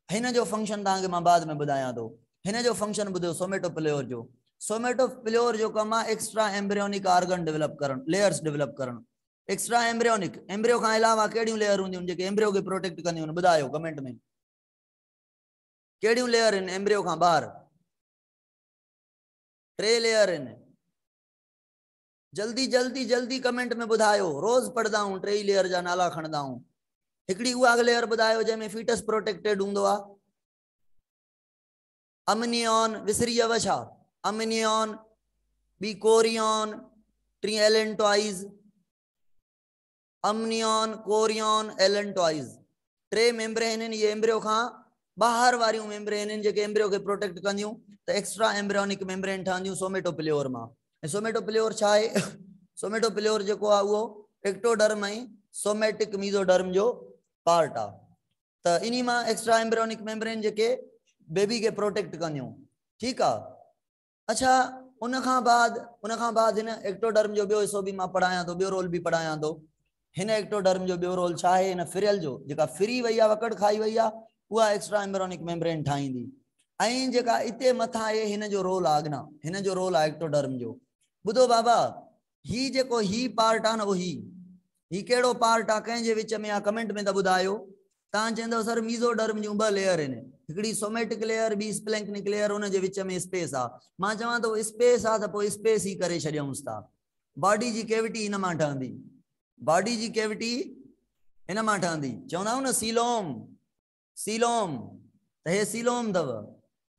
हिन जो फंक्शन तव्हांखे मां बाद में ॿुधायां थो। हिन जो फंक्शन ॿुधो सोमेटोप्लियोर जो। सोमेटोप्लियोर जो कमु आहे एक्स्ट्रा एम्ब्रियोनिक ऑर्गन डेवलप करणु, लेयर्स डेवलप करणु। एक्स्ट्रा एम्ब्रियोनिक, एम्ब्रियो खां अलावा कहिड़ियूं लेयर हूंदियूं आहिनि जेके एम्ब्रियो खे प्रोटेक्ट कंदियूं आहिनि, ॿुधायो कमेंट में। कहिड़ियूं लेयर आहिनि एम्ब्रियो खां ॿाहिरि? 3 लेयर आहिनि। जल्दी जल्दी जल्दी कमेंट में ॿुधायो, रोज़ पढ़ंदा आहियूं, 3 लेयर जा नाला खणंदा आहियूं। हिकिड़ी उहा लेयर ॿुधायो जंहिंमें फीटस प्रोटेक्टेड हूंदो आहे। अमनियॉन, विसरी वियव छा? अमनियॉन, बी कोरियन, 3 एलेंटॉइज, अमनियॉन, कोरियन, एलेंटॉइज, 3 मेम्ब्रेन आहिनि। ये एम्ब्रियो खां ॿाहिरि वारियूं मेम्ब्रेन आहिनि जेके एम्ब्रियो खे प्रोटेक्ट कंदियूं। त एक्स्ट्रा एम्ब्रियोनिक मेम्ब्रेन ठहंदियूं सोमेटोप्लियोर मां। ऐं सोमेटोप्लियोर छा आहे? सोमेटोप्लियोर जेको आहे उहो एक्टोडर्म ऐं सोमेटिक मीज़ोडर्म जो पार्ट आहे। त इन्ही मां एक्स्ट्रा एम्ब्रियोनिक मेम्ब्रेन जेके बेबी के प्रोटेक्ट कंदियूं। ठीकु आहे। अच्छा, उन खां बाद हिन एक्टोडर्म जो ॿियो हिसो बि मां पढ़ायां थो, ॿियो रोल बि पढ़ायां थो। हिन एक्टोडर्म जो बियो रोल छा आहे हिन फिरियल जो जेका फ्री वई आहे वकड़ खाई वई आहे उहा एक्स्ट्रा एम्ब्रियोनिक मेम्ब्रेन ठाहींदी ऐं जेका इते मथा आहे हिन जो रोल आहे अॻिना हिन जो रोल आहे एक्टोडर्म जो ॿुधो बाबा ही जेको ही पार्ट आहे न उहो ही कहिड़ो पार्ट आहे कंहिंजे विच में आहे कमेंट में त ॿुधायो तव्हां चवंदव सर मीज़ोडर्म जूं ॿ लेयर आहिनि हिकिड़ी सोमेटिक लेयर ॿी स्प्लैंक्निक लेयर उन जे विच में स्पेस आहे मां चवां थो स्पेस आहे त पोइ स्पेस ई करे छॾियऊंसि था बॉडी जी कैविटी हिन मां ठहंदी बॉडी जी कैविटी हिन मां ठहंदी चवंदा आहियूं न सीलोम सीलोम त हे सीलोम अथव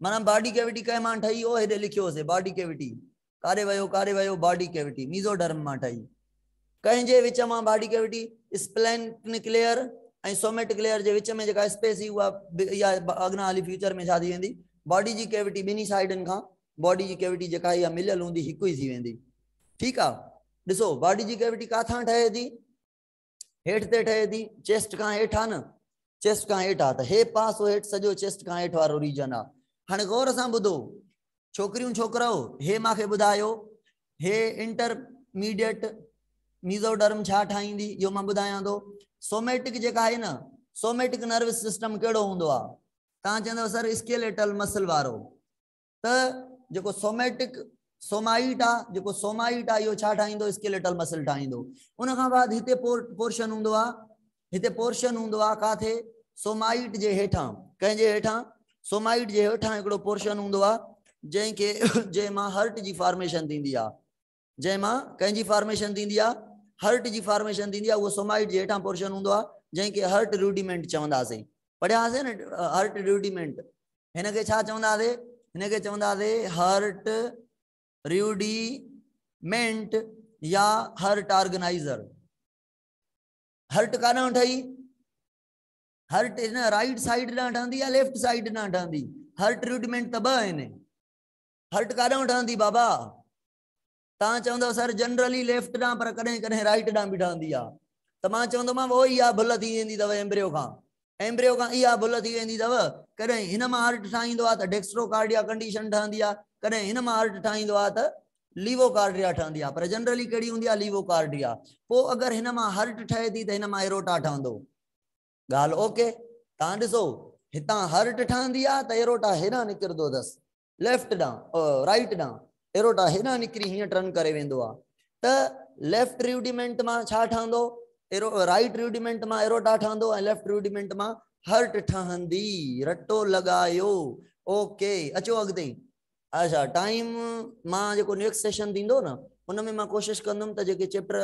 माना बॉडी कैविटी कंहिं मां ठही हो हेॾे लिखियोसीं बॉडी कैविटी कारे वयो बॉडी कैविटी मीज़ोडर्म मां ठही कंहिंजे विच मां बॉडी कैविटी स्प्लैंक्निक लेयर ऐं सोमेटिक लेयर जे विच में जेका स्पेस ही उहा इहा अॻिना हली फ्यूचर में छा थी वेंदी बॉडी जी कैविटी ॿिन्ही साइडनि खां बॉडी जी कैविटी जेका इहा मिलियल हूंदी हिकु ई थी वेंदी ठीकु आहे ॾिसो बॉडी जी कैविटी काथां ठहे थी हेठि ते ठहे थी चेस्ट खां हेठि आहे न चेस्ट खां हेठि आहे त हे पासो हेठि सॼो चेस्ट खां हेठि वारो रीजन आहे हाणे गौर सां ॿुधो छोकिरियूं छोकिराओ हे मूंखे ॿुधायो हे इंटरमीडिएट मीज़ोडर्म छा ठाहींदी इहो मां ॿुधायां थो सोमेटिक जेका आहे न सोमेटिक नर्वस सिस्टम कहिड़ो हूंदो आहे तव्हां चवंदव सर स्केलेटल मसल वारो त जेको सोमेटिक सोमाइट आहे जेको सोमाइट आहे इहो छा ठाहींदो स्केलेटल मसल ठाहींदो उन खां बाद हिते पोर्शन हूंदो आहे हिते पोर्शन हूंदो आहे काथे सोमाइट जे हेठां कंहिंजे हेठां सोमाइट जे हेठां हिकिड़ो पोर्शन हूंदो आहे जंहिंखे जंहिंमां हर्ट जी फॉर्मेशन थींदी आहे जंहिंमां कंहिंजी फॉर्मेशन थींदी आहे हर्ट जी फॉर्मेशन थींदी आहे उहो सोमाइट जे हेठां पोर्शन हूंदो आहे जंहिंखे हर्ट रूडिमेंट चवंदासीं पढ़ियासीं न हर्ट रूडिमेंट हिनखे छा चवंदासीं हिनखे चवंदासीं हर्ट रूडिमेंट या हर्ट ऑर्गेनाइजर हर्ट काॾां ठही हर्ट हिन राइट साइड ॾांहुं ठहंदी या लेफ्ट साइड ॾांहुं ठहंदी हर्ट रूडिमेंट त ॿ आहिनि हर्ट काॾां ठहंदी बाबा तव्हां चवंदव सर जनरली लेफ्ट ॾांहुं पर कॾहिं कॾहिं राइट ॾांहुं बि ठहंदी आहे त मां चवंदोमांव उहो ई आहे भुल थी वेंदी अथव एम्ब्रियो खां इहा भुल थी वेंदी अथव कॾहिं हिन मां हर्ट ठाहींदो आहे त डेक्स्ट्रोकार्डिया कंडीशन ठहंदी आहे कॾहिं हिन मां हर्ट ठाहींदो आहे त लीवोकार्डिया ठहंदी आहे पर जनरली कहिड़ी हूंदी आहे लीवोकार्डिया पोइ अगरि हिन मां हर्ट ठहे थी त हिन मां एरोटा ठहंदो ॻाल्हि ओके तव्हां ॾिसो हितां हर्ट ठहंदी आहे त एरोटा हेॾां निकिरंदो अथसि लेफ्ट ॾांहुं राइट ॾांहुं एरोटा हेॾां निकिरी हीअं टर्न करे वेंदो आहे त लेफ्ट रूडिमेंट मां छा ठहंदो राइट रूडिमेंट मां एरोटा ठहंदो ऐं लेफ्ट रूडिमेंट मां हर्ट ठहंदी रटो लॻायो ओके अचो अॻिते अच्छा टाइम मां जेको नेक्स्ट सेशन थींदो न उन में मां कोशिशि कंदुमि त जेके चैप्टर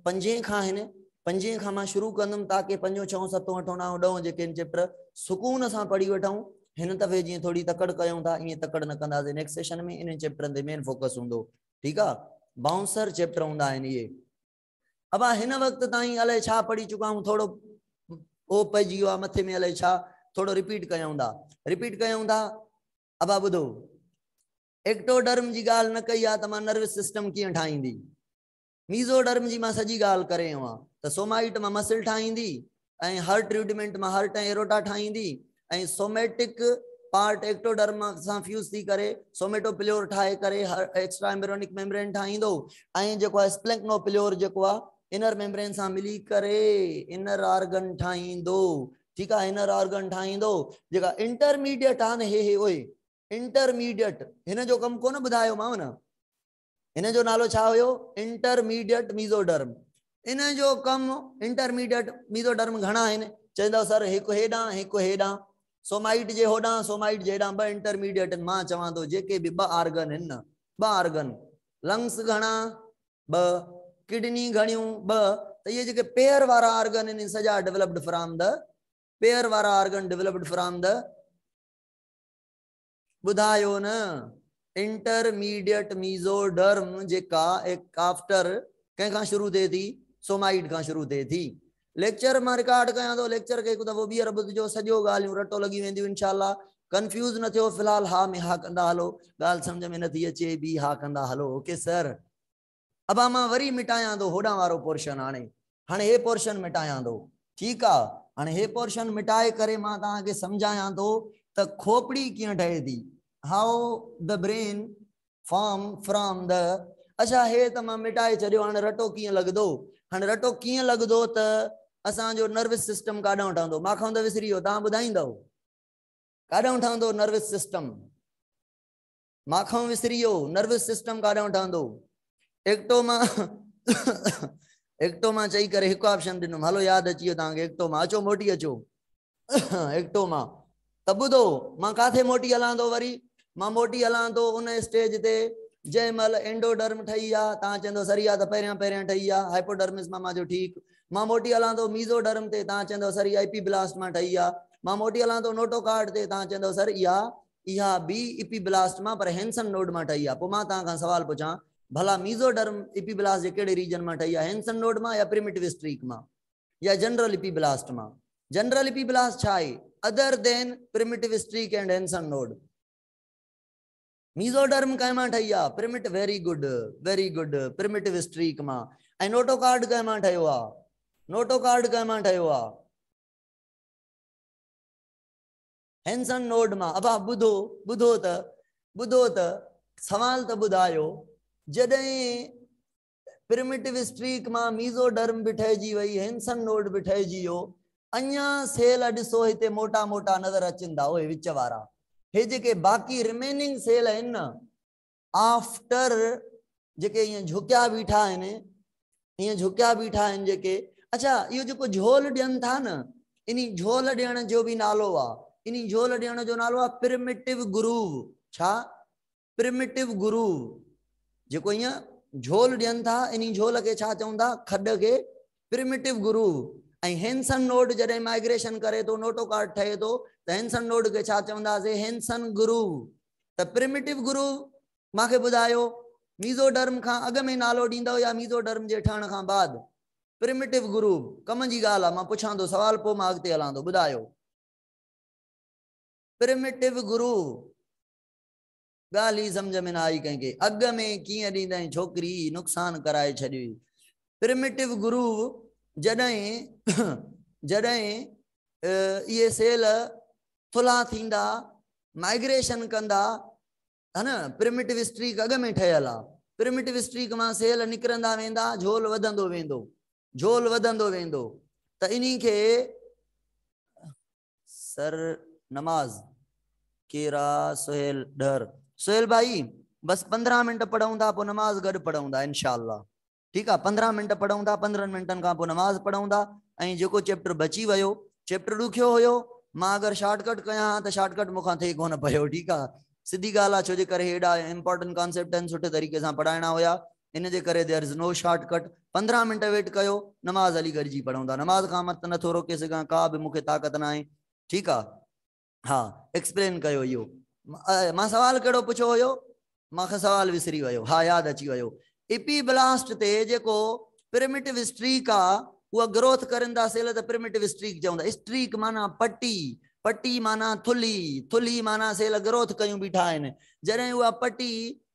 5 खां आहिनि 5 खां मां शुरू कंदुमि ताकी 5, 6, 7, 8, 9, 10 जेके आहिनि चैप्टर सुकून सां पढ़ी वठूं हिन दफ़े जीअं थोड़ी तकड़ कयूं था ईअं तकड़ न कंदासीं नेक्स्ट सेशन में इन चैप्टरनि ते मेन फोकस हूंदो ठीकु आहे बाउंसर चैप्टर हूंदा आहिनि इहे अब हिन वक़्त ताईं अलाए छा पढ़ी चुका आहियूं थोरो ओ पइजी वियो आहे मथे में अलाए छा थोरो रिपीट कयूं था अब ॿुधो एक्टोडर्म जी ॻाल्हि न कई आहे त मां नर्वस सिस्टम कीअं ठाहींदी मीज़ोडर्म जी मां सॼी ॻाल्हि करे आयो आहियां त सोमाइट मां मसल ठाहींदी ऐं हर्ट रूडिमेंट मां हर्ट ऐं एरोटा ठाहींदी ऐं सोमेटिक पार्ट एक्टोडर्म सां फ्यूज थी करे सोमेटोपिल्योर ठाहे करे एक्स्ट्रा एम्ब्रियोनिक मेम्ब्रेन ठाहींदो ऐं जेको आहे स्प्लैंक्नोपिल्योर जेको आहे इनर मेम्ब्रेन सां मिली करे इनर ऑर्गन ठाहींदो ठीकु आहे इनर ऑर्गन ठाहींदो जेका इंटरमीडिएट आहे न हे ओए इंटरमीडिएट हिन जो कमु कोन ॿुधायोमांव न हिन जो नालो छा हुयो इंटरमीडिएट मीज़ोडर्म इन जो कमु इंटरमीडिएट मीज़ोडर्म घणा आहिनि चवंदव सर हिकु हेॾां सोमाइट जे होॾां सोमाइट जे हेॾां 2 इंटरमीडिएट मां चवां थो जेके बि 2 ऑर्गन आहिनि न 2 ऑर्गन लंग्स घणा 2 किडनी घणियूं 2 त इहे जेके पेयर वारा ऑर्गन आहिनि सॼा डेवलप्ड फ्रॉम द पेयर वारा ऑर्गन डेवलप्ड फ्रॉम द ॿुधायो न इंटरमीडिएट मीज़ोडर्म जेका आफ्टर कंहिंखां शुरू थिए थी सोमाइट खां शुरू थिए थी लेक्चर मां रिकॉर्ड कयां थो लेक्चर खे हिकु दफ़ो ॿीहर ॿुधजो सॼो ॻाल्हियूं रटो लॻी वेंदियूं इंशाल्लाह कंफ्यूज न थियो फ़िलहाल हा में हा कंदा हलो ॻाल्हि सम्झ में नथी अचे बि हा कंदा हलो ओके सर अब मां वरी मिटायां थो होॾां वारो पोर्शन हाणे हे पोर्शन मिटायां थो ठीकु आहे हाणे हे पोर्शन मिटाए करे मां तव्हांखे सम्झायां थो त खोपड़ी कीअं ठहे थी how the brain form from the अच्छा हे त मां मिटाए छॾियो हाणे रटो कीअं लॻंदो हाणे रटो कीअं लॻंदो त असांजो नर्वस सिस्टम काॾां ठहंदो? माखो त विसरी वियो, तव्हां ॿुधाईंदव काॾां ठहंदो नर्वस सिस्टम? माखो विसरी वियो, नर्वस सिस्टम काॾां ठहंदो? एक्टोमा एक्टोमा चई करे हिकु ऑप्शन ॾिनुमि, हलो यादि अची वियो तव्हांखे एक्टोमा, अचो मोटी अचो एक्टोमा। त ॿुधो मां काथे मोटी हलां थो, वरी मां मोटी हलां थो उन स्टेज ते जंहिं महिल एंडोडर्म ठही आहे, तव्हां चवंदो सरी आहे त पहिरियां पहिरियां ठही आहे, हाइपोडर्मिस मां जो ठीकु। मां मोटी हलां थो मीज़ोडर्म ते, तव्हां चवंदो सर इहा एपीब्लास्ट मां ठही आहे। मां मोटी हलां थो नोटोकार्ड ते, तव्हां चवंदो सर इहा बी एपीब्लास्ट मां पर हेंसन नोड मां ठही आहे। पोइ मां तव्हां खां सवाल पुछां, भला मीज़ोडर्म एपीब्लास्ट जे कहिड़े रीजन में ठही आहे? हेंसन नोड में या प्रिमिटिव स्ट्रीक में या जनरल एपीब्लास्ट में? जनरल एपीब्लास्ट छा है other than primitive streak and Hensen node? Mesoderm कंहिं मां ठही आहे? Primitive, very good primitive streak में। ऐं नोटोकार्ड कंहिं मां ठहियो आहे? नोटोकार्ड कंहिं मां ठहियो आहे? हेंसन नोड में। अब बुधो त सवाल त ॿुधायो, जॾहिं प्रिमिटिव स्ट्रीक में मीज़ोडर्म भी ठहिजी वई, हेंसन नोड भी ठहिजी वियो, अञा सेल ॾिसो हिते मोटा मोटा नज़र अचनि था, उहे विच वारा, हे जेके बाक़ी रिमेनिंग सेल आहिनि न, आफ्टर जेके ईअं झुकिया बीठा आहिनि, ईअं झुकिया बीठा आहिनि जेके, अच्छा इहो जेको झोल ॾियनि था न, इन झोल ॾियण जो भी नालो आहे, इन झोल ॾियण जो नालो आहे प्रिमिटिव ग्रूव। छा? Primitive groove. जेको ईअं झोल ॾियनि था, इन झोल खे छा चवंदा? खॾ खे प्रिमिटिव ग्रूव। ऐं हेंसन नोड जॾहिं माइग्रेशन करे थो, नोटोकार्ड ठहे थो, त हेंसन नोड खे छा चवंदासीं? Henson groove. त प्रिमिटिव ग्रूव मूंखे ॿुधायो, मीज़ोडर्म खां अॻु में नालो ॾींदव या मीज़ोडर्म जे ठहण खां बाद? Primitive groove. कम जी ॻाल्हि आहे, मां पुछां थो सवाल, पोइ मां अॻिते हलां थो। ॿुधायो प्रिमिटिव ग्रूव। ॻाल्हि ही समझ में न आई कंहिंखे, अॻु में कीअं ॾींदई छोकिरी, नुक़सान कराए छॾी। प्रिमिटिव ग्रूव जॾहिं जॾहिं इहे सेल थुल्हा थींदा, माइग्रेशन कंदा, है न, प्रिमिटिव स्ट्रीक अॻु में ठहियल आहे, प्रिमिटिव स्ट्रीक मां सेल निकिरंदा वेंदा, झोल वधंदो वेंदो, झोल वधंदो वेंदो। त इन्ही खे सर नमाज केरा सुहेल डर, सुहेल भाई बस 15 मिनट पढ़ूं था, पोइ नमाज गॾु पढ़ूं था इंशाअल्लाह, ठीक है। 15 मिनट पढ़ूं था, 15 मिनटन का नमाज पढ़ूं था। ऐं जेको चैप्टर बची वियो, चैप्टर ॾुखियो हुयो, मां अगर शॉर्टकट कयां त शॉर्टकट मूंखां थिए कोन पियो, ठीक है। सीधी ॻाल्हि आहे, छो जे करे हेॾा इंपॉर्टेंट कॉन्सेप्ट आहिनि, सुठे तरीक़े सां पढ़ाइणा हुया, इन जे करे there is no shortcut. 15 minute wait कयो, नमाज हली गॾिजी पढ़ूं था। नमाज खां मत नथो रोके सघां, का बि मूंखे ताक़त न आहे, ठीक आहे। हाँ एक्सप्लेन कयो इहो। मां सवाल कहिड़ो पुछो हुयो? मूंखे सवाल विसरी वियो, हाँ यादि अची वियो। एपीब्लास्ट ते जेको प्रिमिटिव स्ट्रीक आहे, उहा ग्रोथ करनि था सेल, त प्रिमिटिव स्ट्रीक चवंदा। स्ट्रीक माना पट्टी, पट्टी माना थुली, थुली माना सेल ग्रोथ कयूं बीठा आहिनि। जॾहिं उहा पट्टी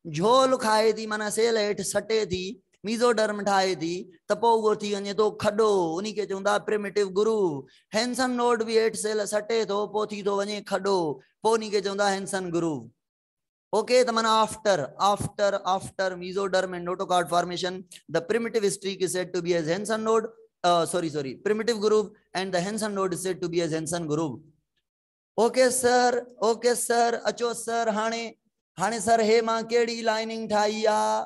झोल खाए थी, माना सेल हेठि सटे थी, मीज़ोडर्म ठाहे थी, त पोइ उहो थी वञे थो खॾो, उन खे चवंदा प्रिमिटिव ग्रूव। हेंसन नोड भी हेठि सेल सटे थो, पोइ थी थो वञे खॾो, पोइ उन खे चवंदा हेंसन ग्रूव। ओके, त माना after mesoderm and notochord formation, the primitive streak is said to be as Henson node, primitive groove, and the Henson node is said to be as Henson groove. Okay sir, अचो sir, हाणे sir हे मां केड़ी lining ठाही आ,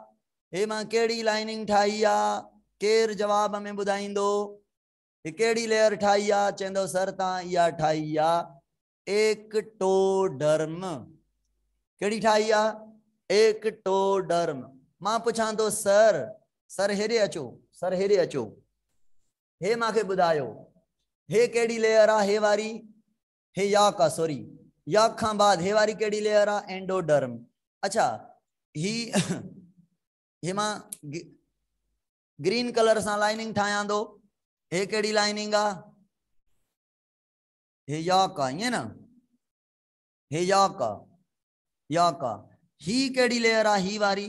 हे मां केड़ी lining ठाही आ, केर जवाब में ॿुधाईंदो? हे केड़ी लेयर ठाही आ? चवंदो सर तां इहा ठाही आ एक्टोडर्म। केड़ी ठाही आ? एक्टोडर्म। मां पुछां तो सर हेरे अचो, सर हेरे अचो, हे मांखे ॿुधायो, हे केड़ी लेयर आ? हे वारी, हे याक आ, सॉरी याक खां बाद हे वारी केड़ी लेयर आ? एंडोडर्म। अच्छा ही मां ग्रीन कलर सां लाइनिंग ठायां दो, हे केड़ी लाइनिंग आ? हे याक आ, ईअं न, हे याक आ, याक आ। ही केड़ी लेयर आ? ही वारी।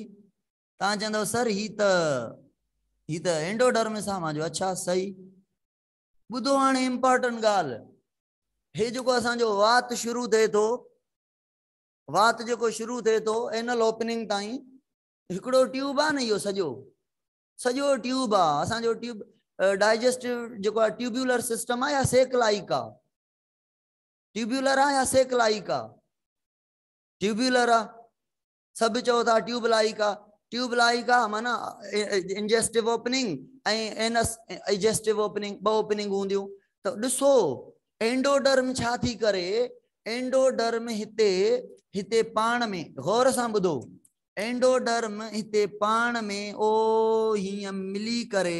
तां चंदो सर ही त एंडोडर्मिस आ। मां जो अच्छा सही। बुधो हाणे इंपॉर्टेंट गाल, हे जो असांजो वात शुरू थे तो, वात जो शुरू थे तो एनल ओपनिंग ताई हिकड़ो ट्यूब आ न, इहो सजो सॼो ट्यूब आहे असांजो ट्यूब डाइजेस्टिव जेको आहे ट्यूब्यूलर सिस्टम आहे या सेकलाइक आहे ट्यूब्यूलर आहे या सेकलाइक आहे ट्यूब्यूलर आहे सब चो था ट्यूब लाइक आ ट्यूब लाइक आ माना इंजेस्टिव ओपनिंग एनस एजेस्टिव ओपनिंग बो ओपनिंग होंदियूं तो दिसो एंडोडर्म छा थी करे एंडोडर्म हिते हिते पाण में गौर सां ॿुधो एंडोडर्म हिते पाण में ओ हिय मिली करे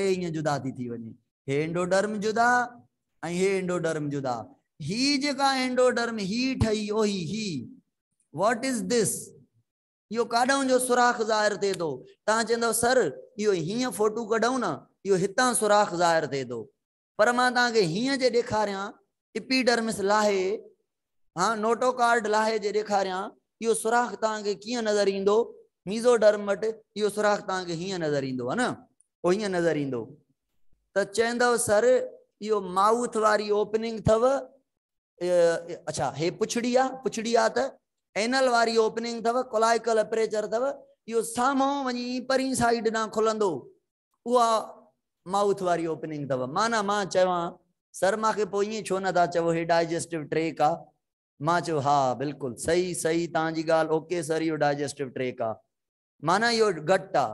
हिय जुदा थी वने हे एंडोडर्म जुदा हे एंडोडर्म जुदा ही जेका एंडोडर्म ही ठही ओ ही व्हाट इज दिस यो काडों जो सुराख ज़ाहिर थे तो ता चंदो सर यो हिय फोटो कढूं ना यो हिता सुराख ज़ाहिर थे तो पर मां ता के हिय जे देखारिया एपिडर्मिस लाहे हाँ नोटोकार्ड लाहे जे देखारिया यो सुराख ता के किय नजर इंदो मीजोडर्म मट यो सुराख ता के हिय नजर इंदो है ना ओ हिय नजर इंदो त चंदो सर यो माउथ वारी ओपनिंग थव अच्छा हे पुछड़ी आ त एनल वारी ओपनिंग थव कोलाइकल अपर्चर थव यो सामो वनी परी साइड ना खुलंदो उआ माउथ वारी ओपनिंग थव माना मां चवा सर माके पोई छो न था चवो हे डाइजेस्टिव ट्रैक आ मां चो हाँ बिल्कुल सही सही तांजी गाल ओके सर यो डाइजेस्टिव ट्रैक आ माना यो गट आ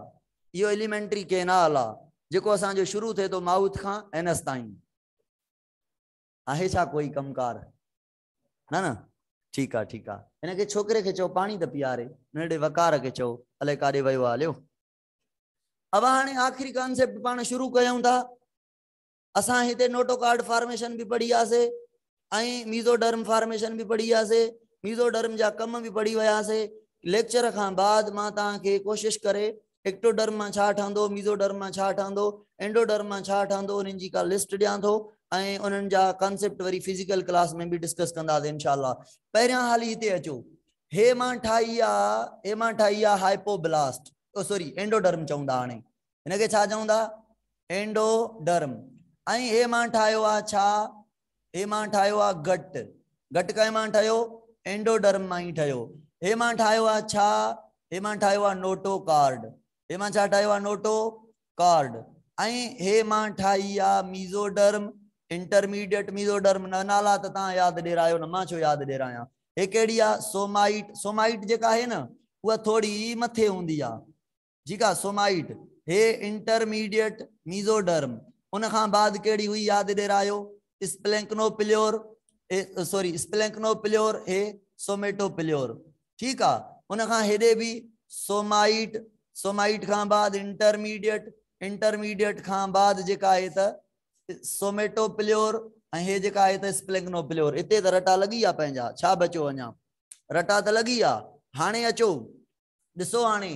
यो एलिमेंट्री कैनाल आ जेको असा जो शुरू थे तो माउथ का एनस ताई आहे छा कोई कमकार ना ना ठीक आ इनके छोकरे के चो पानी त पियारे नेड़े वकार के चो अले काडे वयो आलियो अब हाने आखिरी कॉन्सेप्ट पान शुरू कयूं था असा हिते नोटोकार्ड फॉर्मेशन भी पढ़ी आसे आई मीजोडर्म फॉर्मेशन भी पढ़ी आसे मीजोडर्म जा कम भी पढ़ी वयासे लेक्चर का बाद मां ता के कोशिश करे एक्टोडर्म में छा ठंदो मीजोडर्म में छा ठंदो एंडोडर्म में छा ठंदो उन जी का लिस्ट दिया थो उन जा कॉन्सेप्ट वरी फिजिकल क्लास में भी डिस्कस कंदा इंशाल्लाह पहिरियां हाली हिते अचो हे मां ठाई आ हाइपोब्लास्ट ओ सॉरी एंडोडर्म चवंदा हाने इनके छा चवंदा एंडोडर्म आई हे मां ठायो आ छा हे मां ठायो आ गट गट काय मां ठायो एंडोडर्म मां ही ठायो हे मां ठायो आ छा हे मां ठायो आ नोटोकार्ड हे मां छा ठायो आ नोटोकार्ड आई हे मां ठाई आ मीजोडर्म इंटरमीडिएट मीजोडर्म न नाला त ता याद डेरायो न मां छो याद डेराया हे केड़ी आ सोमाइट सोमाइट जेका है ना वो थोड़ी मथे हुंदी आ ठीक आ सोमाइट हे इंटरमीडिएट मीजोडर्म उन खां बाद केड़ी हुई याद डेरायो स्प्लेंक्नोपिल्योर सॉरी स्प्लेंक्नोपिल्योर हे सोमेटोपिल्योर ठीक आ उन खां हेडे भी सोमाइट सोमाइट खां बाद इंटरमीडिएट इंटरमीडिएट खां बाद जेका है त सोमेटोपिल्योर हे जेका है त स्प्लेंक्नोपिल्योर इते त रटा लगी आ पंजा छा बचो अञा रटा त लगी आ हाने अचो दिसो हाने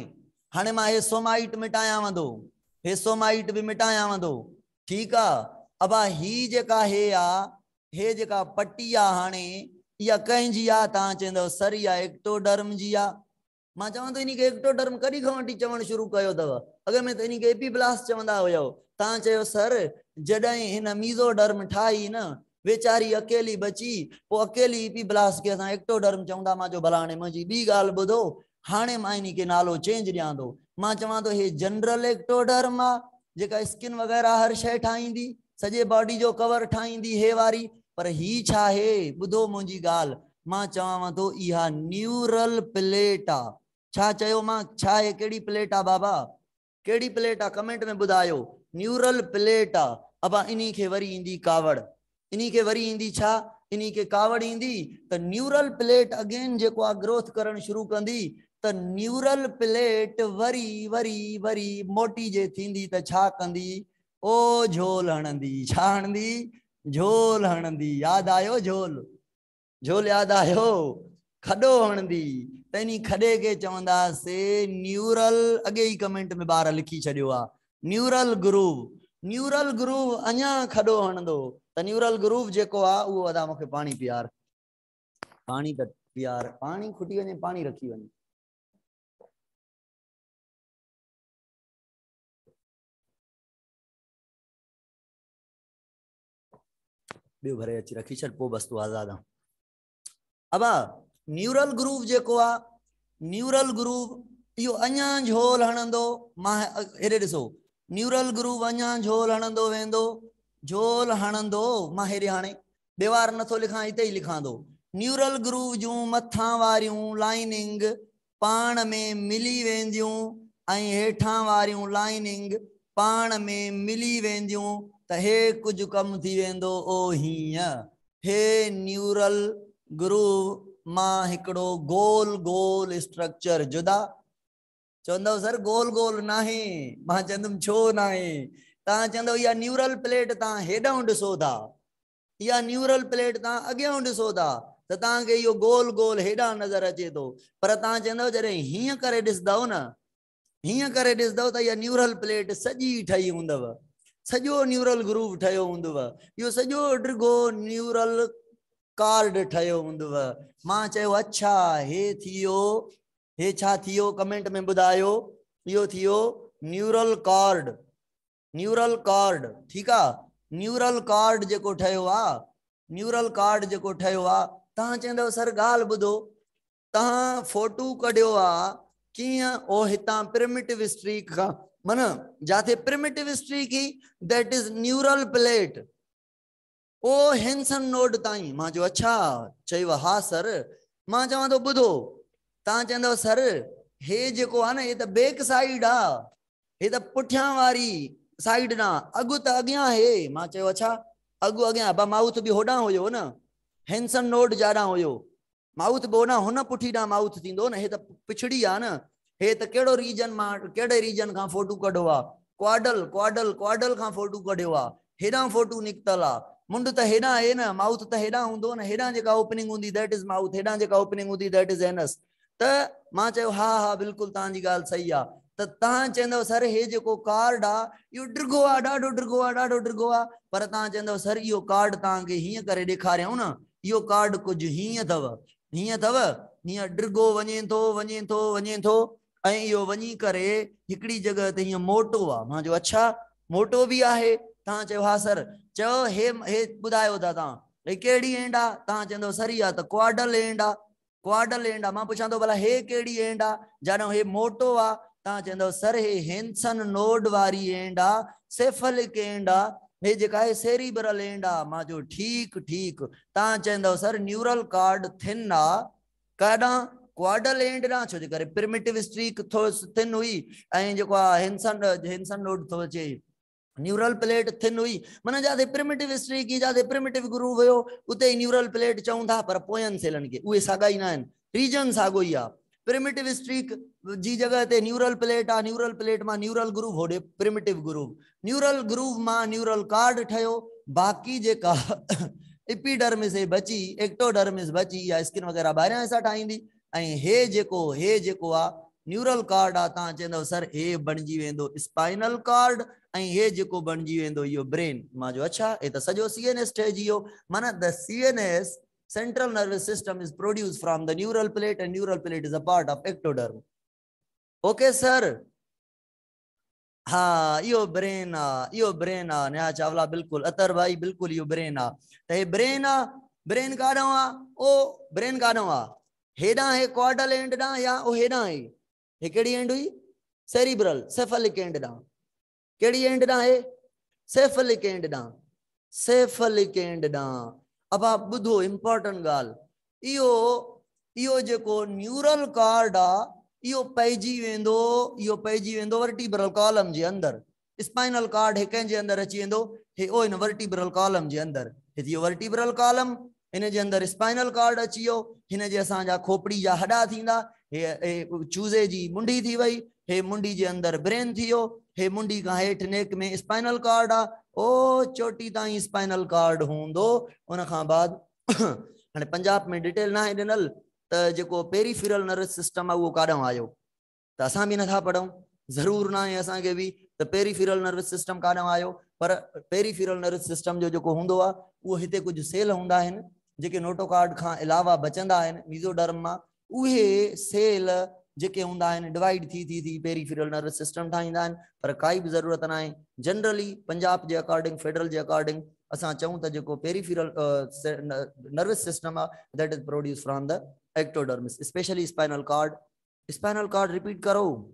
हाने मां हे सोमाइट मिटाया वंदो हे सोमाइट भी मिटाया वंदो ठीक आ अब ही जेका हे जेका पट्टी आ हाने या कंहिंजी आ ता चंदो सर या एक्टोडर्म जी आ मां चवां तो इनके एक्टोडर्म कदी खां वठी चवण शुरू कयो तव अगे में तो इनके एपीब्लास्ट चवंदा हुयो ता चयो सर जडई हिन मीजोडर्म ठाई न बेचारी अकेली बची वो अकेली एपीब्लास्ट के असा एक्टोडर्म चवंदा मां जो भलाने मुजी बी गाल बुधो हाने मां इनके नालो चेंज दियां दो मां चवां तो हे जनरल एक्टोडर्म आ जेका स्किन वगैरह हर शय ठाईंदी सजे बॉडी जो कवर ठाईंदी हे वारी पर ही छा है बुधो मुजी गाल मां चवां तो इहा न्यूरल प्लेट आ छा चयो मां छा है केड़ी प्लेट आ बाबा केड़ी प्लेट आ कमेंट में बुधायो न्यूरल प्लेट आ अब इनी के वरी इंदी कावड़ इनी के वरी इंदी छा इनी के कावड़ इंदी त न्यूरल प्लेट अगेन जेको आ ग्रोथ करण शुरू कंदी त न्यूरल प्लेट वरी वरी वरी मोटी जे थींदी त छा कंदी ओ झोल हणंदी छा हणंदी झोल हणंदी याद आयो झोल झोल याद आयो खडो हणंदी तनी खडे के चवंदा से न्यूरल अगे ही कमेंट में बार लिखी छडियो आ न्यूरल ग्रूव अञा खडो हणंदो त न्यूरल ग्रूव जेको आ वो अदा मके पानी पियार पानी त पियार पानी खुटी वने पानी रखी वने बियो भरे अची रखी छड पो बस तू आजाद अब न्यूरल ग्रूव जेको आ न्यूरल ग्रूव यो अञा झोल हणंदो मां हेरे ॾिसो न्यूरल ग्रूव अञा झोल हणंदो वेंदो झोल हणंदो मां हेरे हाणे बेवार नथो लिखां हिते ई लिखां थो न्यूरल ग्रूव जूं मथां वारियूं लाइनिंग पाण में मिली वेंदियूं ऐं हेठां वारियूं लाइनिंग पाण में मिली वेंदियूं त हे कुझु कम थी वेंदो ओ हीअं हे न्यूरल ग्रूव मां हिकिड़ो गोल गोल स्ट्रक्चर जुदा चवंदव सर गोल गोल नाहे मां चवंदुमि छो नाहे तव्हां चवंदव इहा न्यूरल प्लेट तव्हां हेॾां ॾिसो था इहा न्यूरल प्लेट तव्हां अॻियां ॾिसो था त तव्हांखे इहो गोल गोल हेॾां नज़र अचे थो पर तव्हां चवंदव जॾहिं हीअं करे ॾिसंदव न हीअं करे ॾिसंदव त इहा न्यूरल प्लेट सॼी ठही हूंदव सॼो न्यूरल ग्रूव ठहियो हूंदव इहो सॼो डिघो न्यूरल कार्ड ठहियो हूंदव मां चयो अच्छा हे थियो हे छा थियो कमेंट में ॿुधायो इहो थियो न्यूरल कार्ड ठीकु आहे न्यूरल कार्ड जेको ठहियो आहे न्यूरल कार्ड जेको ठहियो आहे तव्हां चवंदव सर ॻाल्हि ॿुधो तव्हां फोटू कढियो आहे कीअं ओ हितां प्रिमिटिव स्ट्रीक खां माना जिथे प्रिमिटिव स्ट्रीक ही दैट इज न्यूरल प्लेट ओ हेंसन नोड ताईं मां चयो अच्छा चयो हा सर मां चवां थो ॿुधो तव्हां चवंदव सर हे जेको आहे न हे त बैक साइड आहे हे त पुठियां वारी साइड ना अॻु त अॻियां हे मां चयो अच्छा अॻु अॻियां बा माउथ बि होॾां हुयो न हेंसन नोड जाॾां हुयो माउथ बि होॾां हुन पुठी ॾांहुं माउथ थींदो न हे त पिछड़ी आहे न हे त कहिड़ो रीजन मां कहिड़े रीजन खां फोटू कढियो आहे क्वाडल खां फोटू कढियो आहे हेॾां फोटू निकितल आहे मुंड त हेॾां आहे न माउथ त हेॾां हूंदो न हेॾां जेका ओपनिंग हूंदी दैट इज़ माउथ हेॾां जेका ओपनिंग हूंदी दैट इज़ एनस त मां चयो हा हा बिल्कुलु तव्हांजी ॻाल्हि सही आहे त तव्हां चवंदव सर हे जेको कार्ड आहे इहो डिघो आहे ॾाढो डिघो आहे ॾाढो डिघो आहे पर तव्हां चवंदव सर इहो कार्ड तव्हांखे हीअं करे ॾेखारियऊं न इहो कार्ड कुझु हीअं अथव हीअं डिघो वञे थो ऐं इहो वञी करे हिकिड़ी जॻह ते हीअं मोटो आहे मां चयो अच्छा मोटो बि आहे तव्हां चयो हा सर चयो हे ॿुधायो था तव्हां भई कहिड़ी एंड आहे तव्हां चवंदव सर इहा त क्वाडल एंड आहे मां पुछां थो भला हे कहिड़ी एंड आहे जाॾो हे मोटो आहे तव्हां चवंदव सर हे हेंसन नोड वारी एंड आहे सेफलिक एंड आहे हे जेका आहे सेरिब्रल एंड आहे मां चयो ठीकु तव्हां चवंदव सर न्यूरल कार्ड थिन आहे काॾां क्वाडल एंड ना छो जे करे प्रिमिटिव स्ट्रीक थोरो थिन हुई ऐं जेको आहे हेंसन नोड थो अचे न्यूरल प्लेट थिन हुई माना जिथे प्रिमिटिव स्ट्रीक जिथे प्रिमिटिव ग्रूव हुयो उते ई न्यूरल प्लेट चऊं था पर पोयनि सेलनि खे उहे साॻा ई न आहिनि रीजन साॻो ई आहे प्रिमिटिव स्ट्रीक जी जॻह ते न्यूरल प्लेट आहे न्यूरल प्लेट मां न्यूरल ग्रूव होॾे प्रिमिटिव ग्रूव न्यूरल ग्रूव मां न्यूरल कार्ड ठहियो बाक़ी जेका एपिडर्मिस बची एक्टोडर्मिस बची या स्किन वग़ैरह ॿाहिरियां हिसां ठाहींदी ऐं हे जेको आहे न्यूरल कार्ड आहे तव्हां चवंदव सर हे बणिजी वेंदो स्पाइनल कार्ड ऐं हे जेको बणिजी वेंदो इहो ब्रेन मां जो अच्छा हे त सॼो CNS ठहिजी वियो माना the CNS central nervous system is produced from the neural plate and neural plate is a part of ectoderm okay sir हाँ इहो ब्रेन आहे नया चावला बिल्कुलु अतर भाई बिल्कुलु इहो ब्रेन आहे त हे ब्रेन काॾों आहे ओ ब्रेन काॾों आहे हेॾां हे क्वाडल एंड ॾांहुं या ओ हेॾां आहे हे कहिड़ी एंड हुई सेरिब्रल सेफलिक एंड ॾांहुं कहिड़ी एंड ॾांहुं आहे सेफलिक एंड ॾांहुं अब आप ॿुधो इंपॉर्टेंट ॻाल्हि इहो जेको न्यूरल कार्ड आहे इहो पइजी वेंदो वर्टिब्रल कॉलम जे अंदरि स्पाइनल कार्ड हे कंहिंजे अंदरि अची वेंदो हे ओ इन वर्टिब्रल कॉलम जे अंदरि हे थियो वर्टिब्रल कॉलम हिन जे अंदरि स्पाइनल कार्ड अची वियो हिन जे असांजा खोपड़ी जा हॾा थींदा हे चूज़े जी मुंडी थी वई हे मुंडी जे अंदरि ब्रेन थी वियो हे मुंडी खां हेठि नेक में स्पाइनल कार्ड आहे ओ चोटी ताईं स्पाइनल कार्ड हूंदो उन खां बाद हाणे पंजाब में डिटेल न आहे ॾिनल त जेको पेरीफेरल नर्वस सिस्टम आहे उहो काॾों आयो त असां बि नथा पढ़ूं ज़रूर न आहे असांखे बि त पेरीफेरल नर्वस सिस्टम काॾों आयो पर पेरीफेरल नर्वस सिस्टम जो जेको हूंदो आहे उहो हिते कुझु सेल हूंदा आहिनि जेके नोटोकार्ड खां अलावा बचंदा आहिनि मीज़ोडर्म मां उहे सेल जेके हूंदा आहिनि डिवाइड थी पेरीफेरल नर्वस सिस्टम ठाहींदा आहिनि पर काई बि ज़रूरत न आहे जनरली पंजाब जे अकॉर्डिंग फेडरल जे अकॉर्डिंग असां चऊं त जेको पेरीफेरल नर्वस सिस्टम आहे that is produce from the ectodermis, especially spinal cord spinal cord repeat करो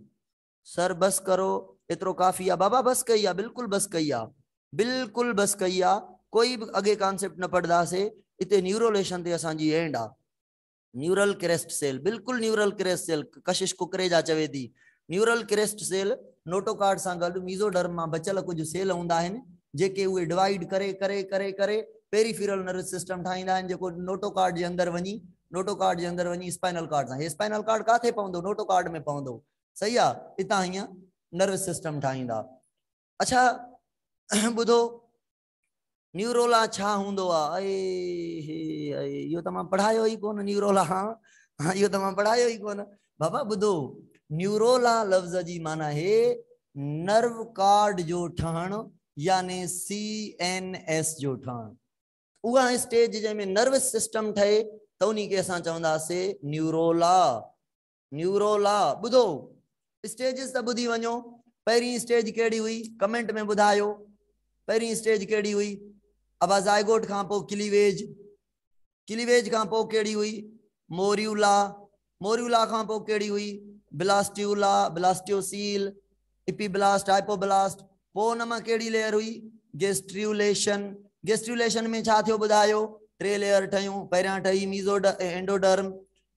सर, बस करो, एतरो काफ़ी आहे बाबा, बस कई आहे, बिल्कुल बस कई आहे, बिल्कुल बस कई आहे, कोई भी अगे कॉन्सेप्ट न पढ़दासीं। इते न्यूरोलेशन ते असांजी एंड आहे। न्यूरल क्रेस्ट सेल, बिल्कुल न्यूरल क्रेस्ट सेल, कशिश कुकरेजा चवे थी न्यूरल क्रेस्ट सेल नोटोकार्ड सां गॾु मीज़ोडर्म मां बचियल कुछ सेल हूंदा आहिनि जेके उहे डिवाइड करे करे करे करे पेरीफेरल नर्वस सिस्टम ठाहींदा आहिनि, जेको नोटोकार्ड जे अंदर वञी स्पाइनल कार्ड सां, हे स्पाइनल कार्ड काथे पवंदो, नोटोकार्ड में पवंदो, सही आहे, हितां हीअं नर्वस सिस्टम ठाहींदा। अच्छा ॿुधो, न्यूरोला छा हूंदो आहे? इहो त मां पढ़ायो ई कोन न्यूरोला, हाँ इहो त मां पढ़ायो ई कोन बाबा। ॿुधो, न्यूरोला लफ़्ज़ जी माना है नर्व कार्ड जो ठहण, यानी CNS जो ठहण। उहा स्टेज जंहिंमें नर्वस सिस्टम ठहे त उन्ही खे असां चवंदासीं न्यूरोला। न्यूरोला ॿुधो, स्टेजिस त ॿुधी वञो। पहिरीं स्टेज कहिड़ी हुई, कमेंट में ॿुधायो, पहिरीं स्टेज कहिड़ी हुई? अबाज़ाइगोट खां पोइ क्लीवेज, क्लीवेज खां पोइ कहिड़ी हुई? मोरियूला, मोरियूला खां पोइ कहिड़ी हुई? Blastula, ब्लास्टियोसील, epiblast, hypoblast. पोइ उन मां कहिड़ी लेयर हुई? गेस्ट्रियुलेशन। गेस्ट्रियुलेशन में छा थियो ॿुधायो? 3 लेयर ठहियूं, पहिरियां ठही एंडोडर्म,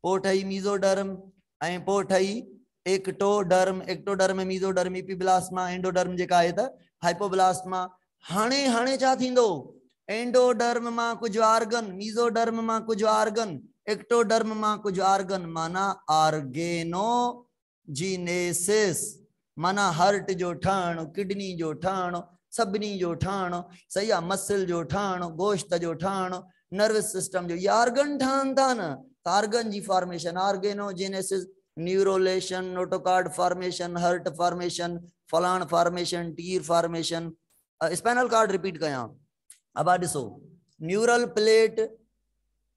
पोइ ठही मीज़ोडर्म, ऐं पोइ ठही एक्टोडर्म। एक्टोडर्म में मीज़ोडर्म, इपीब्लास्मा, एंडोडर्म जेका आहे त हाइपोब्लास्मा। हाणे हाणे छा थींदो? एंडोडर्म मां कुछ आर्गन, मीज़ोडर्म मां कुछ आर्गन, एक्टोडर्म मां कुछ आर्गन, माना आर्गेनोजीनेसिस, माना हार्ट जो ठहण, किडनी जो ठहण, सभिनी जो ठहण, सही आहे, मसल जो ठहण, गोश्त जो ठहण, नर्वस सिस्टम जो, ये आर्गन ठहन था न, आर्गन जी formation, organogenesis, neurulation, notochord formation, heart formation, फलाण फॉर्मेशन, टीर फॉर्मेशन। स्पाइनल कार्ड रिपीट कयां, अब ॾिसो, न्यूरल प्लेट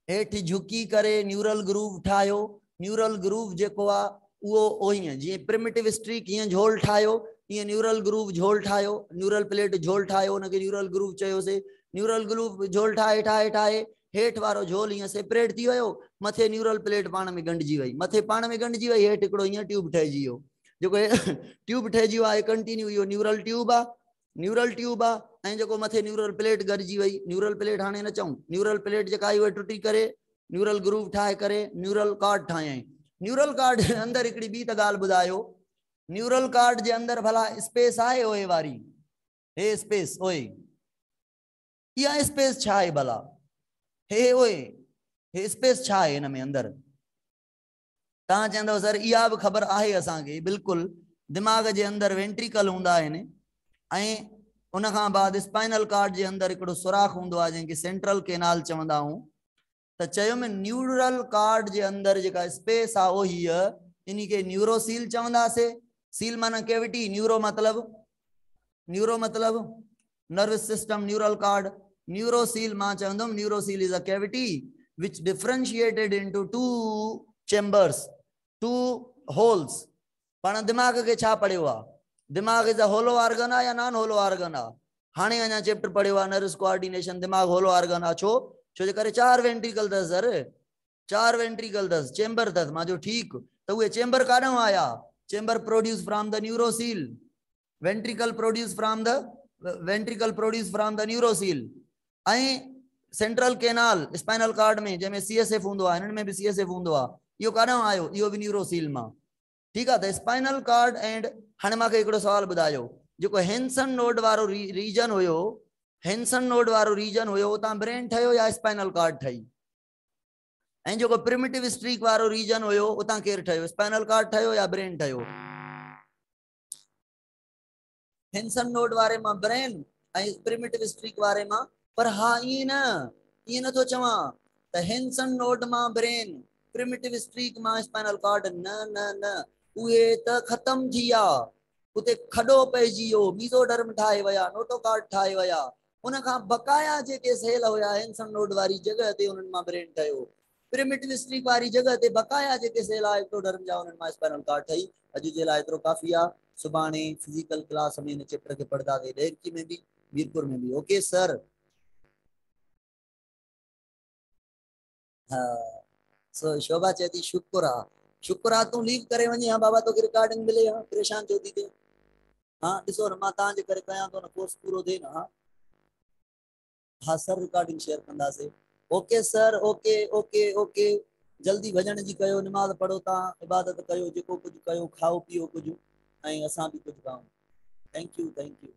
हेठि झुकी करे न्यूरल ग्रूव ठाहियो। न्यूरल ग्रूव जेको आहे उहो ओही जीअं प्रिमिटिव स्ट्रीक हीअं झोल ठाहियो, ईअं न्यूरल ग्रूव झोल ठाहियो, न्यूरल प्लेट झोल ठाहियो, उनखे न्यूरल ग्रूव चयोसीं। न्यूरल ग्रूव झोल ठाहे ठाहे ठाहे हेठि वारो झोल हीअं सेपरेट थी वियो, मथे न्यूरल प्लेट पाण में ॻंढिजी वई, मथे पाण में ॻंढिजी वई, हेठि हिकिड़ो हीअं ट्यूब ठहिजी वियो, जेको ट्यूब ठहिजी वियो आहे कंटिन्यू, इहो न्यूरल ट्यूब आहे, न्यूरल ट्यूब आहे। ऐं जेको मथे न्यूरल प्लेट गॾिजी वई, न्यूरल प्लेट हाणे न चऊं, न्यूरल प्लेट जेका आहे उहा टुटी करे न्यूरल ग्रूव ठाहे करे न्यूरल कार्ड ठाहियईं। न्यूरल कार्ड जे अंदर हिकिड़ी ॿी त ॻाल्हि ॿुधायो, न्यूरल कार्ड जे अंदर भला स्पेस आहे ओए वारी? हे स्पेस ओए, इहा स्पेस छा आहे भला? हे ओए, हे स्पेस छा आहे हिन में अंदर? तव्हां चवंदव सर इहा बि ख़बर आहे असांखे, बिल्कुलु। दिमाग़ जे अंदर वेंट्रिकल हूंदा आहिनि, ऐं उन खां बाद स्पाइनल कार्ड जे अंदर हिकिड़ो सुराख हूंदो आहे जंहिंखे सेंट्रल केनाल चवंदा आहियूं। त चयो में न्यूरल कार्ड जे अंदर जेका स्पेस आहे उही इन खे न्यूरोसील चवंदासीं। सील माना कैविटी, न्यूरो मतलब nervous system, neural cord. Neurocoel मां चवंदुमि neurocoel is a cavity which differentiated into 2 chambers, 2 holes। पाण दिमाग के छा पढ़ियो आहे? दिमाग इज अ होलो ऑर्गन आहे या नॉन होलो ऑर्गन आहे? हाणे अञा चैप्टर पढ़ियो आहे नर्वस कोऑर्डिनेशन, दिमाग होलो ऑर्गन आहे। छो? छो जे करे 4 वेंट्रिकल अथसि सर, 4 वेंट्रिकल अथसि, चेंबर अथसि। मां जो ठीकु, त उहे चेंबर काॾों आया? Chamber produce from the neurocoel, ventricle produce from the neurocoel. ऐं सेंट्रल केनाल स्पाइनल कार्ड में जंहिंमें CSF हूंदो आहे, हिननि में बि CSF हूंदो आहे, इहो काॾों आयो? इहो बि न्यूरोसील मां। ठीकु आहे, त स्पाइनल कार्ड एंड हाणे मूंखे हिकिड़ो सवाल ॿुधायो, जेको हेंसन नोड वारो रीजन हुयो, हेंसन नोड वारो रीजन हुयो, उतां ब्रेन ठहियो या स्पाइनल कार्ड ठही? ऐं जेको प्रिमिटिव स्ट्रीक वारो रीजन हुयो, उतां केरु ठहियो? स्पाइनल कार्ड ठहियो या ब्रेन ठहियो? हेंसन नोड वारे मां ब्रेन ऐं प्रिमिटिव स्ट्रीक वारे मां। पर हा ईअं न, ईअं नथो चवां त हेंसन नोड मां ब्रेन, प्रिमिटिव स्ट्रीक मां स्पाइनल कार्ड, न न न, उहे त ख़तम थी विया, उते खॾो पइजी वियो, मीज़ोडर्म ठाहे विया, नोटोकार्ड ठाहे विया, उन खां बकाया जेके सेल हुया हेंसन नोड वारी जगह ते उन्हनि मां ब्रेन ठहियो, प्रिमिटिव स्ट्रीक वारी जगह ते बकाया जेके सेल आहे एक्टोडर्म जा, उन्हनि मां स्पाइनल कार्ड ठही। अॼु जे लाइ एतिरो काफ़ी आहे। सुभाणे फिजिकल क्लास में इन चैप्टर के पढ़दासीं, डेरकी में भी, मीरपुर में भी। Okay sir? हाँ, सो शोभा चए थी शुक्र आहे, शुक्र आहे तूं लीव करे वञे। हाँ बाबा तोखे रिकॉर्डिंग मिले। हाँ परेशान छो थी थिए। हाँ ॾिसो न मां तव्हांजे करे कयां थो न कोर्स पूरो थिए न। हाँ हाँ सर रिकॉर्डिंग शेयर कंदासीं। Okay sir okay okay okay. जल्दी भॼण जी कयो, नमाज़ पढ़ो, तव्हां इबादत कयो, जेको कुझु कयो, खाओ पीओ कुझु, ऐं असां बि कुझु खाऊं। Thank U thank U.